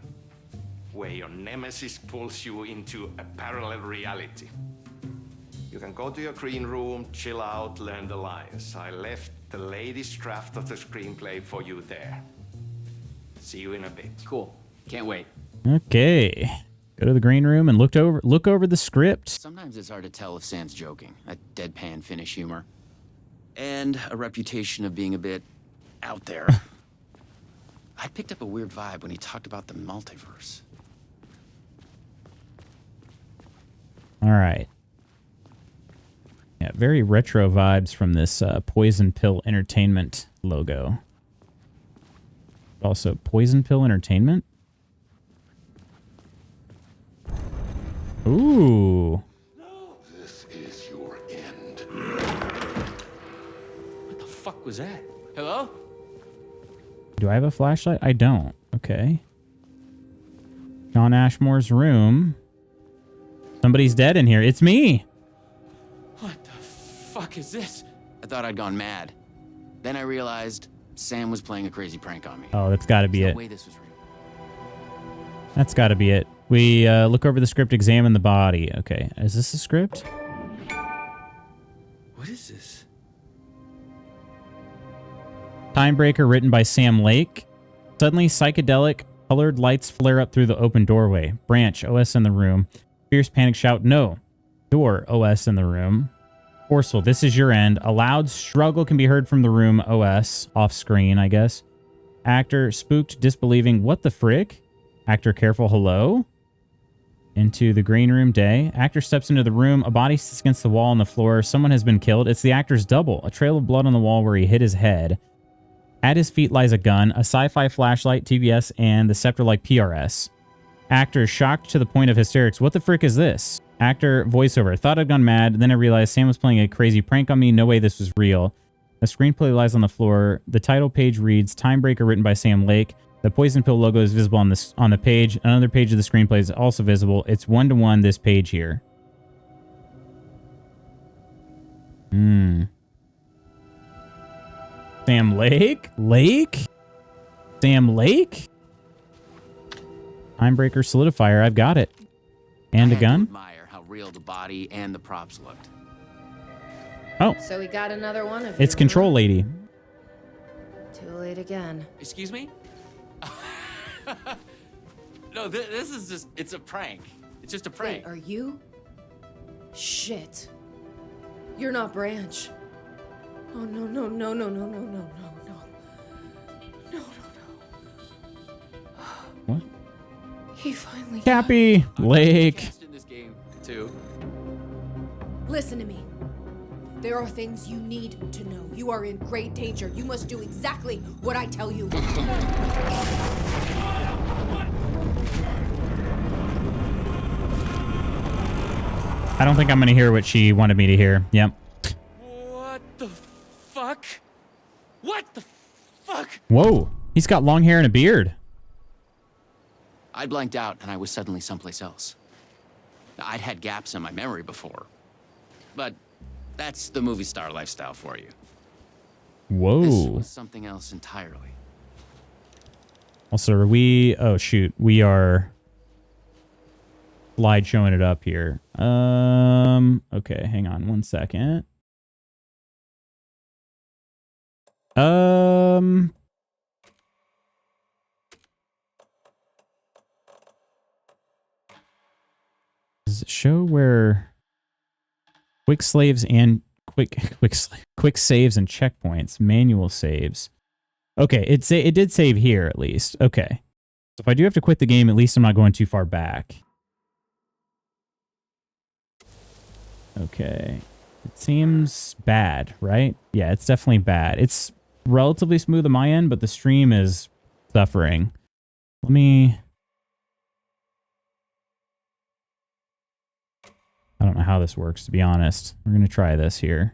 where your nemesis pulls you into a parallel reality. You can go to your green room, chill out, learn the lines. I left the latest draft of the screenplay for you there. See you in a bit. Cool. Can't wait. Okay. Go to the green room and look over the script. Sometimes it's hard to tell if Sam's joking. That deadpan Finnish humor. And a reputation of being a bit out there. I picked up a weird vibe when he talked about the multiverse. All right. Yeah, very retro vibes from this Poison Pill Entertainment logo. Also, Poison Pill Entertainment? Ooh. This is your end. What the fuck was that? Hello? Do I have a flashlight? I don't. Okay. John Ashmore's room. Somebody's dead in here. It's me. What the fuck is this? I thought I'd gone mad. Then I realized Sam was playing a crazy prank on me. Oh, that's got to be There's it. no way this was real. That's got to be it. We look over the script, examine the body. Okay. Is this the script? What is this? Timebreaker written by Sam Lake. Suddenly, psychedelic colored lights flare up through the open doorway. Branch, OS in the room. Fierce panic shout, no. Door, OS in the room. Forceful, this is your end. A loud struggle can be heard from the room, OS. Off screen, I guess. Actor, spooked, disbelieving, what the frick? Actor, careful, hello? Into the green room, day. Actor steps into the room. A body sits against the wall on the floor. Someone has been killed. It's the actor's double. A trail of blood on the wall where he hit his head. At his feet lies a gun, a sci-fi flashlight, TBS, and the scepter-like PRS. Actor shocked to the point of hysterics. What the frick is this? Actor voiceover. Thought I'd gone mad. Then I realized Sam was playing a crazy prank on me. No way this was real. The screenplay lies on the floor. The title page reads Timebreaker written by Sam Lake. The Poison Pill logo is visible on the page. Another page of the screenplay is also visible. It's 1-to-1 this page here. Sam Lake? Sam Lake? Timebreaker solidifier. I've got it. And a gun? Admire how real the body and the props looked. Oh. So we got another one of It's you, Control huh? Lady. Too late again. Excuse me? No, this is just, it's a prank. It's just a prank. Wait, are you? Shit. You're not Branch. Oh, no, no, no, no, no, no, no, no, no. No, no, no. What? He finally... Cappy Lake. In this game, too. Listen to me. There are things you need to know. You are in great danger. You must do exactly what I tell you. I don't think I'm going to hear what she wanted me to hear. Yep. What the fuck? What the fuck? Whoa. He's got long hair and a beard. I blanked out and I was suddenly someplace else. I'd had gaps in my memory before. But that's the movie star lifestyle for you. Whoa. This was something else entirely. Also, are we... Oh, shoot. We are... slide showing it up here. Okay, hang on one second. Does it show where quick saves and quick saves and checkpoints, manual saves? Okay, it did save here at least. Okay. So if I do have to quit the game, at least I'm not going too far back. Okay. It seems bad, right? Yeah, it's definitely bad. It's relatively smooth on my end, but the stream is suffering. Let me... I don't know how this works, to be honest. We're going to try this here.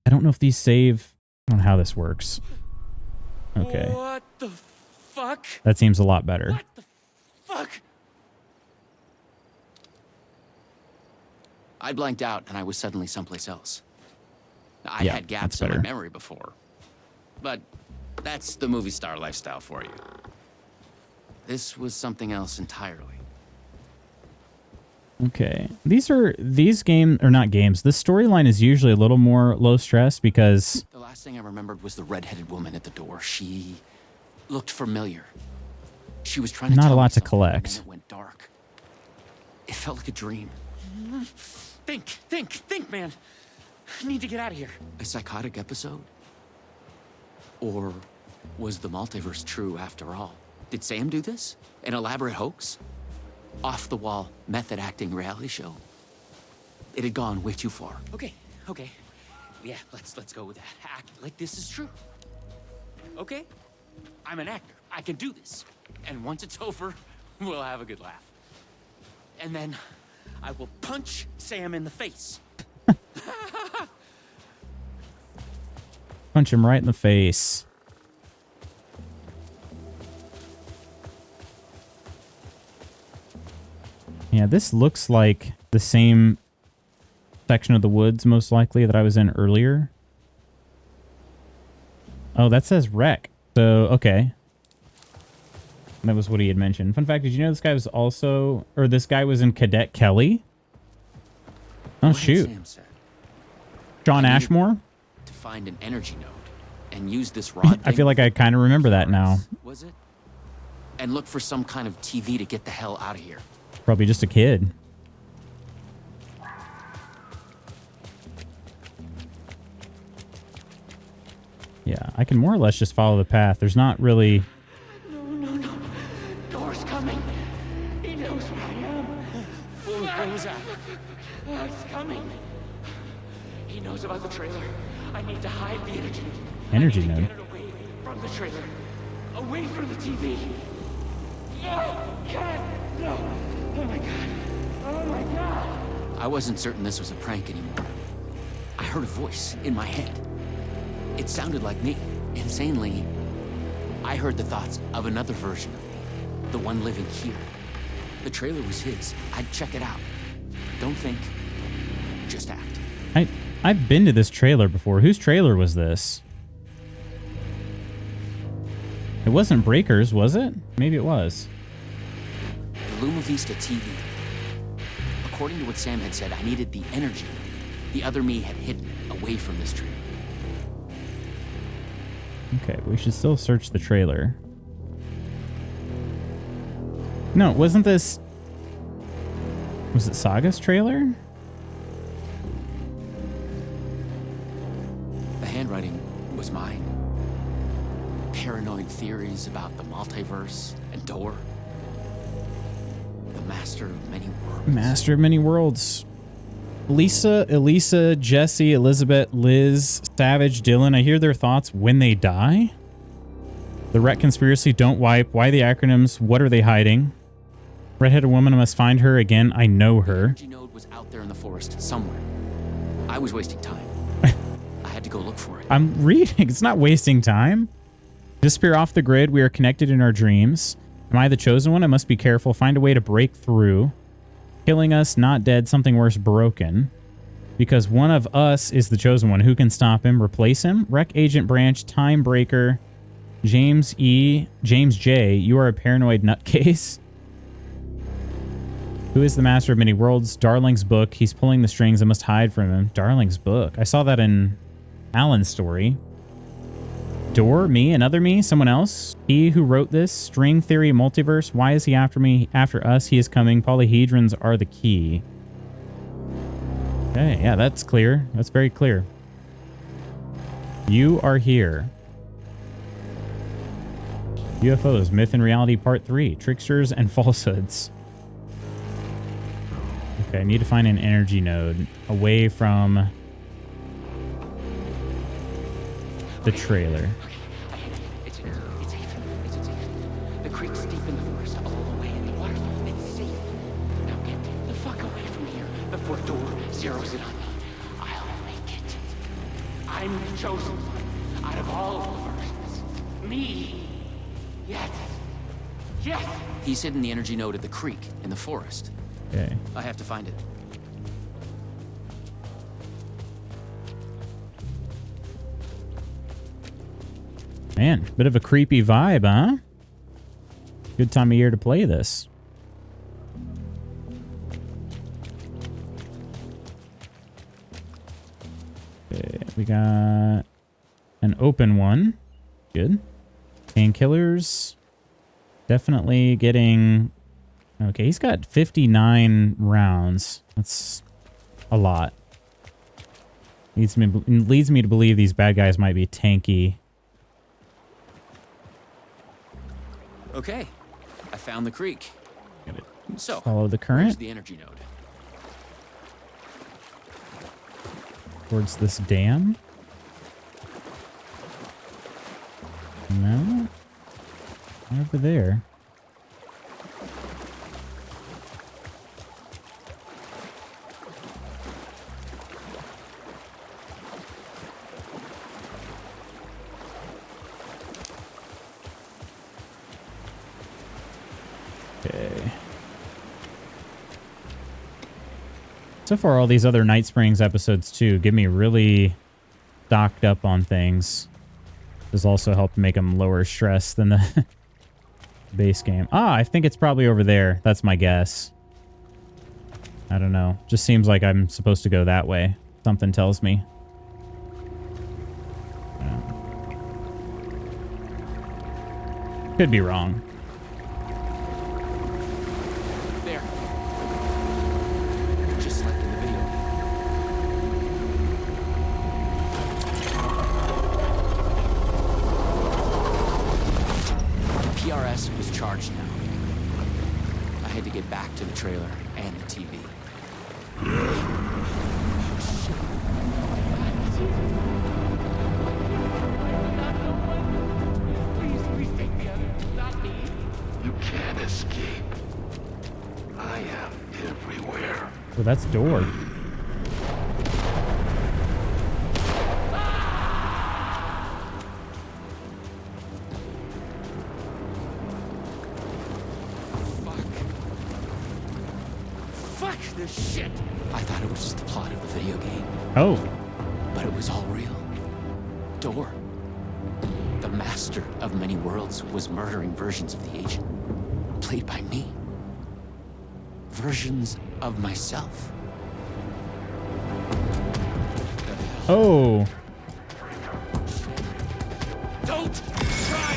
I don't know if these save I don't know how this works. Okay. What the fuck? That seems a lot better. What the fuck? I blanked out and I was suddenly someplace else. I Yeah, had gaps that's in my better. memory before. But that's the movie star lifestyle for you. This was something else entirely. Okay. These games, or not games, the storyline is usually a little more low stress because... The last thing I remembered was the red-headed woman at the door. She looked familiar. She was trying to Not tell a me lot to something, collect. and then it went dark. It felt like a dream. Think, man. I need to get out of here. A psychotic episode? Or was the multiverse true after all? Did Sam do this? An elaborate hoax? Off-the-wall, method-acting reality show? It had gone way too far. Okay. Yeah, let's go with that. Act like this is true. Okay? I'm an actor. I can do this. And once it's over, we'll have a good laugh. And then I will punch Sam in the face. Punch him right in the face. Yeah, this looks like the same section of the woods, most likely, that I was in earlier. Oh, that says wreck. So, okay. That was what he had mentioned. Fun fact, did you know this guy was also... Or this guy was in Cadet Kelly? Oh, shoot. John Ashmore? To find an energy node and use this rod. I feel like I kind of remember that now. Was it? And look for some kind of TV to get the hell out of here. Probably just a kid. Yeah, I can more or less just follow the path. There's not really... No. Door's coming. He knows where I am. What was that? It's coming. He knows about the trailer. I need to hide the energy. Energy node. Get it away from the trailer. Away from the TV. No! Can't! No! Oh my god. Oh my god. I wasn't certain this was a prank anymore. I heard a voice in my head. It sounded like me. Insanely, I heard the thoughts of another version of me. The one living here. The trailer was his. I'd check it out. Don't think. Just act. I've been to this trailer before. Whose trailer was this? It wasn't Breakers, was it? Maybe it was. The Luma Vista TV. According to what Sam had said, I needed the energy the other me had hidden away from this trailer. Okay, we should still search the trailer. No, wasn't this... Was it Saga's trailer? The handwriting was mine. Paranoid theories about the multiverse and Door. The master of many worlds. Master of many worlds. Lisa, Elisa, Jesse, Elizabeth, Liz, Savage, Dylan. I hear their thoughts when they die. The Wreck Conspiracy, Don't Wipe. Why the acronyms? What are they hiding? Redheaded woman, I must find her again. I know her. The energy node was out there in the forest somewhere. I was wasting time. I had to go look for it. I'm reading. It's not wasting time. Disappear off the grid. We are connected in our dreams. Am I the chosen one? I must be careful. Find a way to break through. Killing us, not dead, something worse, broken. Because one of us is the chosen one. Who can stop him? Replace him? Wreck Agent Branch, Time Breaker, James J. You are a paranoid nutcase. Who is the master of many worlds? Darling's book. He's pulling the strings. I must hide from him. Darling's book. I saw that in Alan's story. Door, me, another me, someone else. He who wrote this, string theory, multiverse. Why is he after me? After us, he is coming. Polyhedrons are the key. Okay, yeah, that's clear. That's very clear. You are here. UFOs, Myth and Reality Part 3. Tricksters and Falsehoods. Okay, I need to find an energy node away from the trailer. It's safe. The creek's deep in the forest, all the way in the waterfall. It's safe. Now get the fuck away from here before Door zeroes in on me. I'll make it. I'm the chosen one. Out of all of the versions, me. Yes. Yes. He's hidden the energy node at the creek in the forest. Okay. I have to find it. Man, bit of a creepy vibe, huh? Good time of year to play this. Okay, we got an open one. Good. Painkillers. Definitely getting... Okay, he's got 59 rounds. That's a lot. Leads me to believe these bad guys might be tanky. Okay, I found the creek. So, Follow the where's current the energy node? towards this dam. No? Over there. Okay. So far, all these other Night Springs episodes, too, give me really stocked up on things. This also helped make them lower stress than the base game. Ah, I think it's probably over there. That's my guess. I don't know. Just seems like I'm supposed to go that way. Something tells me. Could be wrong. There. Just like in the video. The PRS was charged now. I had to get back to the trailer and the TV. Please take me out. Not me. You can't escape. I am everywhere. Oh, that's door. Fuck this shit! I thought it was just the plot of the video game. Oh. But it was all real. Door. The master of many worlds was murdering versions of the agent. Played by me. Versions of myself. Oh. Don't try!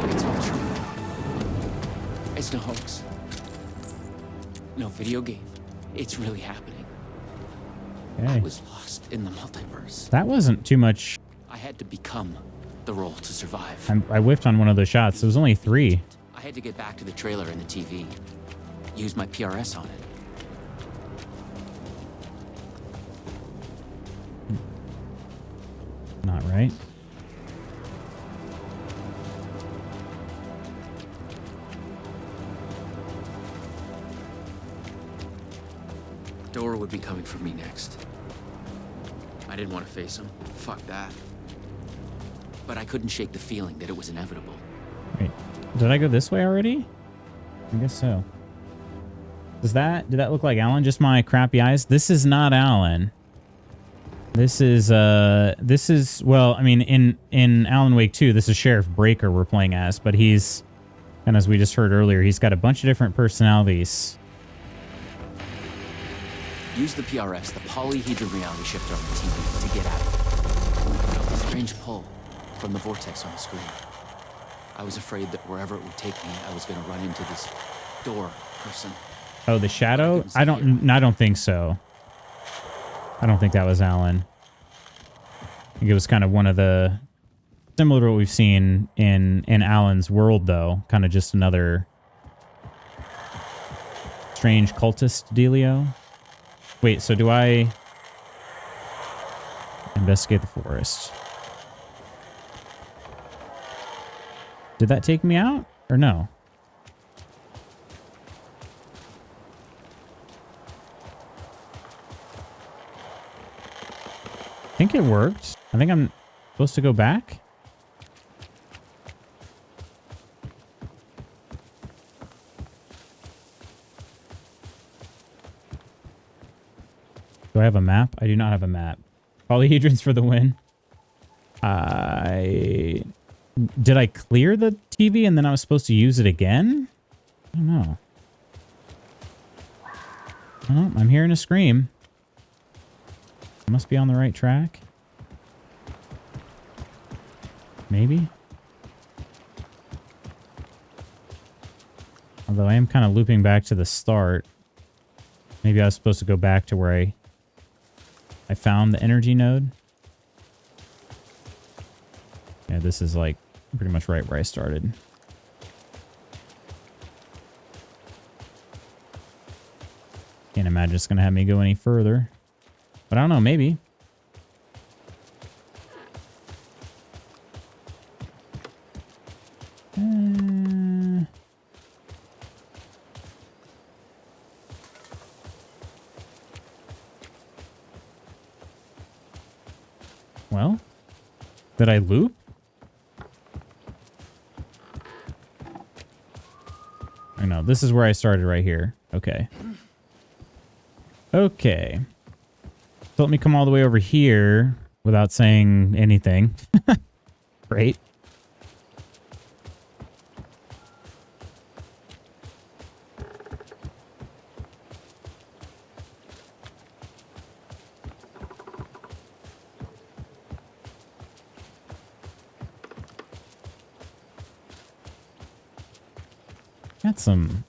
It's all true. It's no hoax. No video game. It's really happening. I Okay. was lost in the multiverse. That wasn't too much. I had to become the role to survive. I whiffed on one of those shots. There was only 3. I had to get back to the trailer and the TV. Use my PRS on it. Not right. Dora would be coming for me next. I didn't want to face him. Fuck that. But I couldn't shake the feeling that it was inevitable. Wait, did I go this way already? I guess so. Did that look like Alan? Just my crappy eyes? This is not Alan. This is, well, I mean, in Alan Wake 2, this is Sheriff Breaker we're playing as, but he's, and as we just heard earlier, he's got a bunch of different personalities. Use the PRS, the polyhedron reality shifter on the TV, to get at it. I felt a strange pull from the vortex on the screen. I was afraid that wherever it would take me, I was going to run into this door person. Oh, the shadow? I don't think so. I don't think that was Alan. I think it was kind of one of the, similar to what we've seen in Alan's world, though. Kind of just another strange cultist dealio. Wait, so do I investigate the forest? Did that take me out or no? think it worked. I think I'm supposed to go back. Do I have a map? I do not have a map. Polyhedrons for the win. Did I clear the TV and then I was supposed to use it again? I don't know. Oh, I'm hearing a scream. I must be on the right track. Maybe. Although I am kind of looping back to the start. Maybe I was supposed to go back to where I found the energy node. Yeah, this is like pretty much right where I started. Can't imagine it's going to have me go any further. But I don't know, maybe. Well, did I loop? I know, this is where I started right here. Okay. Okay. So let me come all the way over here without saying anything. Great. Got some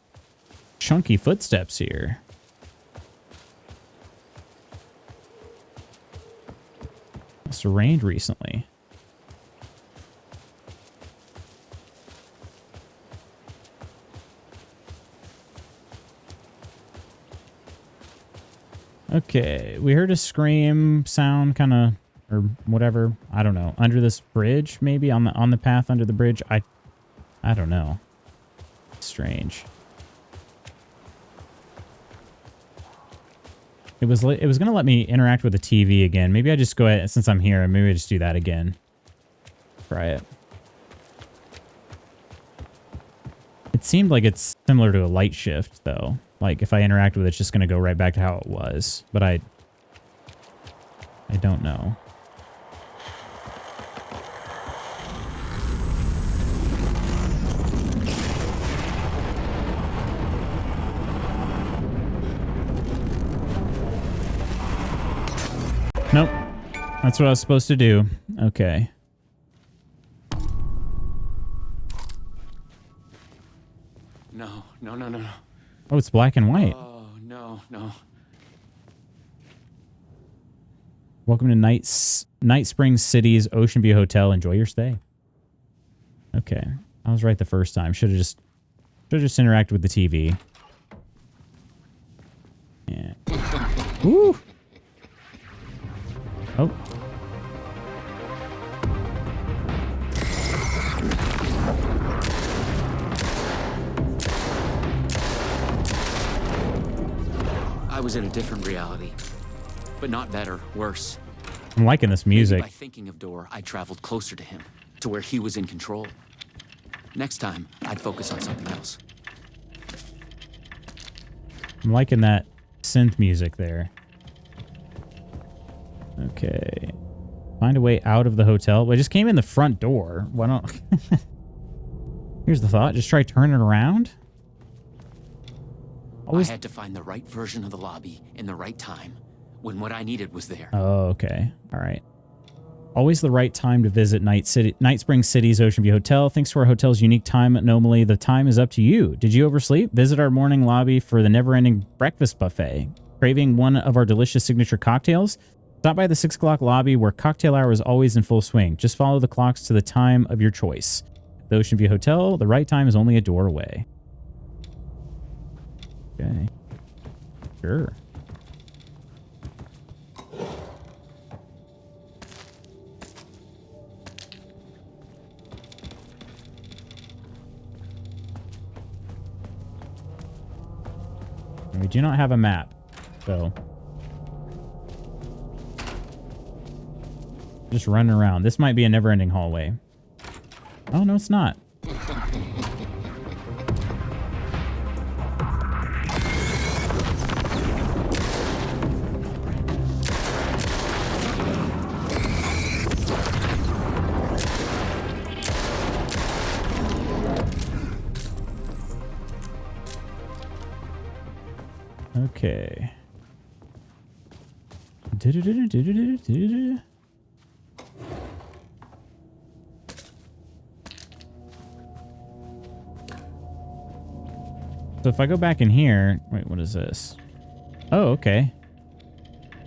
chunky footsteps here. Must have rained recently. Okay, we heard a scream sound kind of, or whatever, I don't know, under this bridge maybe, on the path under the bridge. I don't know. Strange. It was gonna let me interact with the TV again. Maybe I just go ahead, since I'm here, maybe I just do that again. Try it. It seemed like it's similar to a light shift though. Like if I interact with it, it's just gonna go right back to how it was. But I don't know. Nope. That's what I was supposed to do. Okay. No, no, no, no, no. Oh, it's black and white. Oh, no, no. Welcome to Night Springs City's Ocean View Hotel. Enjoy your stay. Okay. I was right the first time. Should have just interacted with the TV. Yeah. Woo! Oh. I was in a different reality, but not better, worse. I'm liking this music. Maybe by thinking of Door, I traveled closer to him, to where he was in control. Next time, I'd focus on something else. I'm liking that synth music there. Okay. Find a way out of the hotel. Well, I just came in the front door. Why don't... Here's the thought. Just try turning around. Always... I had to find the right version of the lobby in the right time, when what I needed was there. Oh, okay. All right. Always the right time to visit Night Springs City's Ocean View Hotel. Thanks to our hotel's unique time anomaly, the time is up to you. Did you oversleep? Visit our morning lobby for the never-ending breakfast buffet. Craving one of our delicious signature cocktails? Stop by the 6 o'clock lobby where cocktail hour is always in full swing. Just follow the clocks to the time of your choice. The Ocean View Hotel, the right time is only a door away. Okay. Sure. We do not have a map, so... Just running around. This might be a never-ending hallway. Oh, no, it's not. Okay. So if I go back in here, wait, what is this? Oh, okay.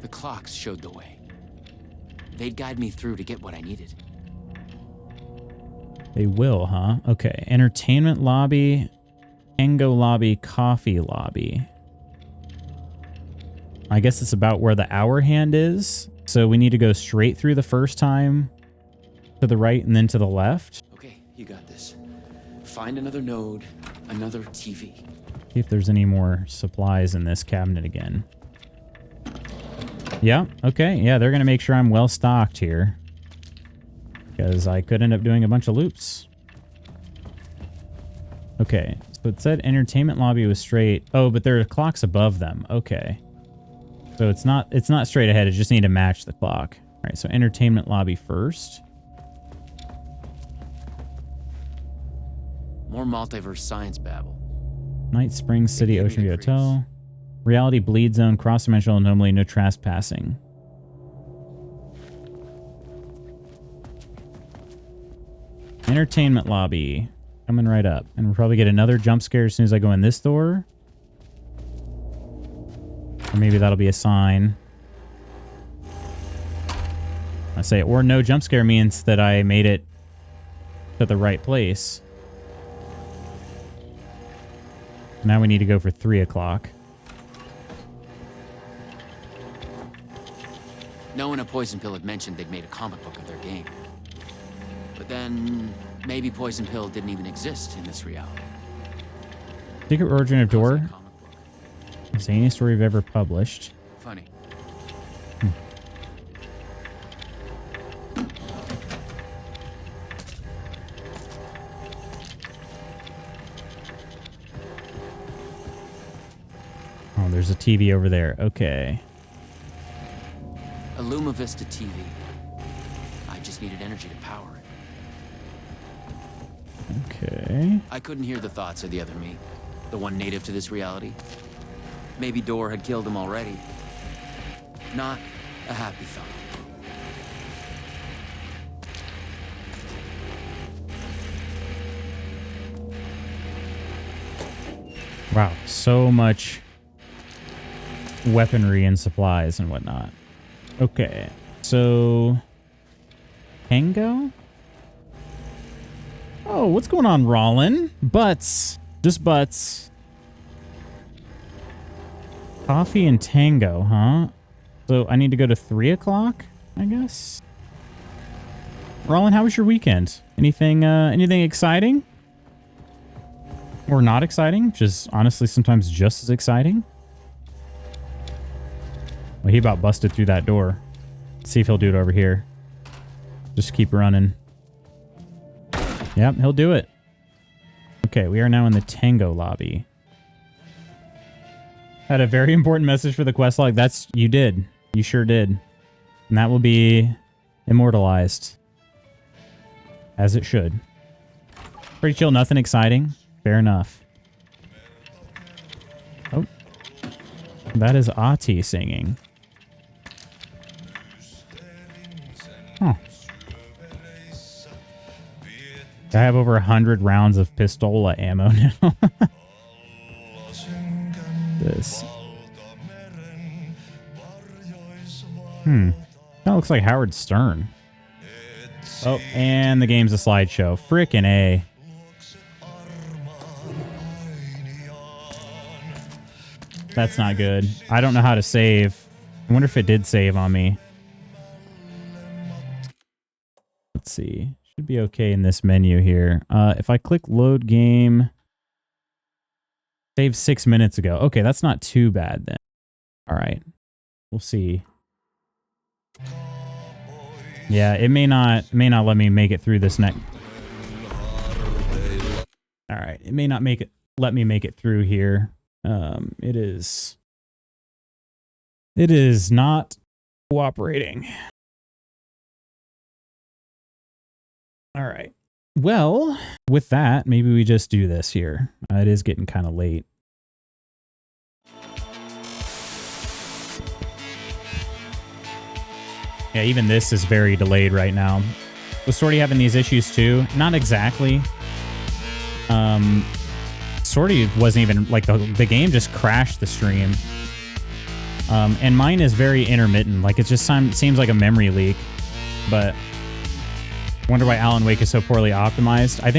The clocks showed the way. They'd guide me through to get what I needed. They will, huh? Okay. Entertainment lobby, Tango lobby, coffee lobby. I guess it's about where the hour hand is. So we need to go straight through the first time, to the right and then to the left. Okay, you got this. Find another node, another TV. See if there's any more supplies in this cabinet again. Yeah, okay. Yeah, they're going to make sure I'm well stocked here. Because I could end up doing a bunch of loops. Okay, so it said entertainment lobby was straight. Oh, but there are clocks above them. Okay. So it's not straight ahead. It just need to match the clock. All right, so entertainment lobby first. More multiverse science babble. Night Springs City Ocean View Hotel. Reality bleed zone, cross-dimensional anomaly, no trespassing. Entertainment lobby. Coming right up. And we'll probably get another jump scare as soon as I go in this door. Or maybe that'll be a sign. I say, or no jump scare means that I made it to the right place. Now we need to go for 3 o'clock. No one at Poison Pill had mentioned they'd made a comic book of their game. But then, maybe Poison Pill didn't even exist in this reality. Secret origin of Door. Zaniest story I've ever published. Funny. Oh, there's a TV over there. Okay. A Luma Vista TV. I just needed energy to power it. Okay. I couldn't hear the thoughts of the other me. The one native to this reality. Maybe Door had killed him already. Not a happy thought. Wow, so much weaponry and supplies and whatnot. Okay, so Tango? Oh, what's going on, Rollin? Butts. Just butts. Coffee and Tango, huh? So I need to go to 3 o'clock, I guess? Rollin, how was your weekend? Anything exciting? Or not exciting? Which is honestly sometimes just as exciting. Well, he about busted through that door. Let's see if he'll do it over here. Just keep running. Yep, he'll do it. Okay, we are now in the Tango lobby. Had a very important message for the quest log. You did. You sure did. And that will be immortalized. As it should. Pretty chill, nothing exciting. Fair enough. Oh. That is Ati singing. Huh. I have over 100 rounds of pistola ammo now. This. That looks like Howard Stern. Oh, and the game's a slideshow. Frickin' A. That's not good. I don't know how to save. I wonder if it did save on me. Let's see. Should be okay in this menu here. If I click load game, saved 6 minutes ago. Okay, that's not too bad then. All right. We'll see. Yeah, it may not let me make it through this next. All right, it may not let me make it through here. It is not cooperating. All right. Well, with that, maybe we just do this here. It is getting kind of late. Yeah, even this is very delayed right now. Was Sorty having these issues too? Not exactly. Sorty wasn't even, like, the game just crashed the stream. And mine is very intermittent. Like, it just seems like a memory leak. But wonder why Alan Wake is so poorly optimized. I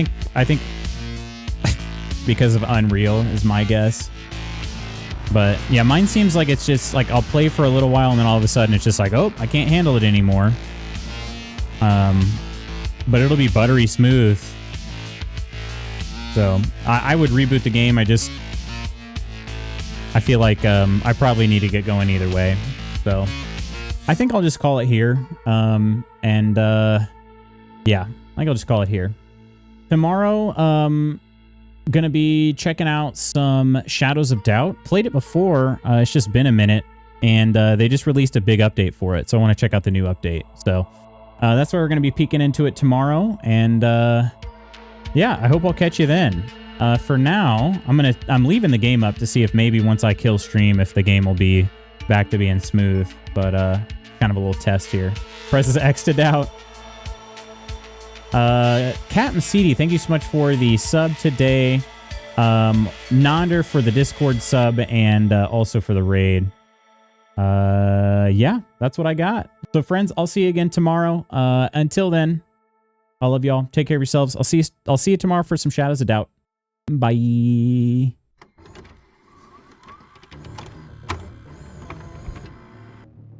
think because of Unreal is my guess. But yeah, mine seems like it's just like I'll play for a little while and then all of a sudden it's just like, oh, I can't handle it anymore. But it'll be buttery smooth. So I would reboot the game. I feel like I probably need to get going either way. So I think I'll just call it here. Yeah, I think I'll just call it here. Tomorrow, gonna be checking out some Shadows of Doubt. Played it before. It's just been a minute, and they just released a big update for it. So I want to check out the new update. So that's why we're gonna be peeking into it tomorrow. And yeah, I hope I'll catch you then. For now, I'm leaving the game up to see if maybe once I kill stream, if the game will be back to being smooth. But kind of a little test here. Presses X to doubt. Captain CD, thank you so much for the sub today. Nonder for the Discord sub and also for the raid. Yeah, that's what I got. So friends, I'll see you again tomorrow. Until then, I love y'all. Take care of yourselves. I'll see you tomorrow for some Shadows of Doubt. Bye.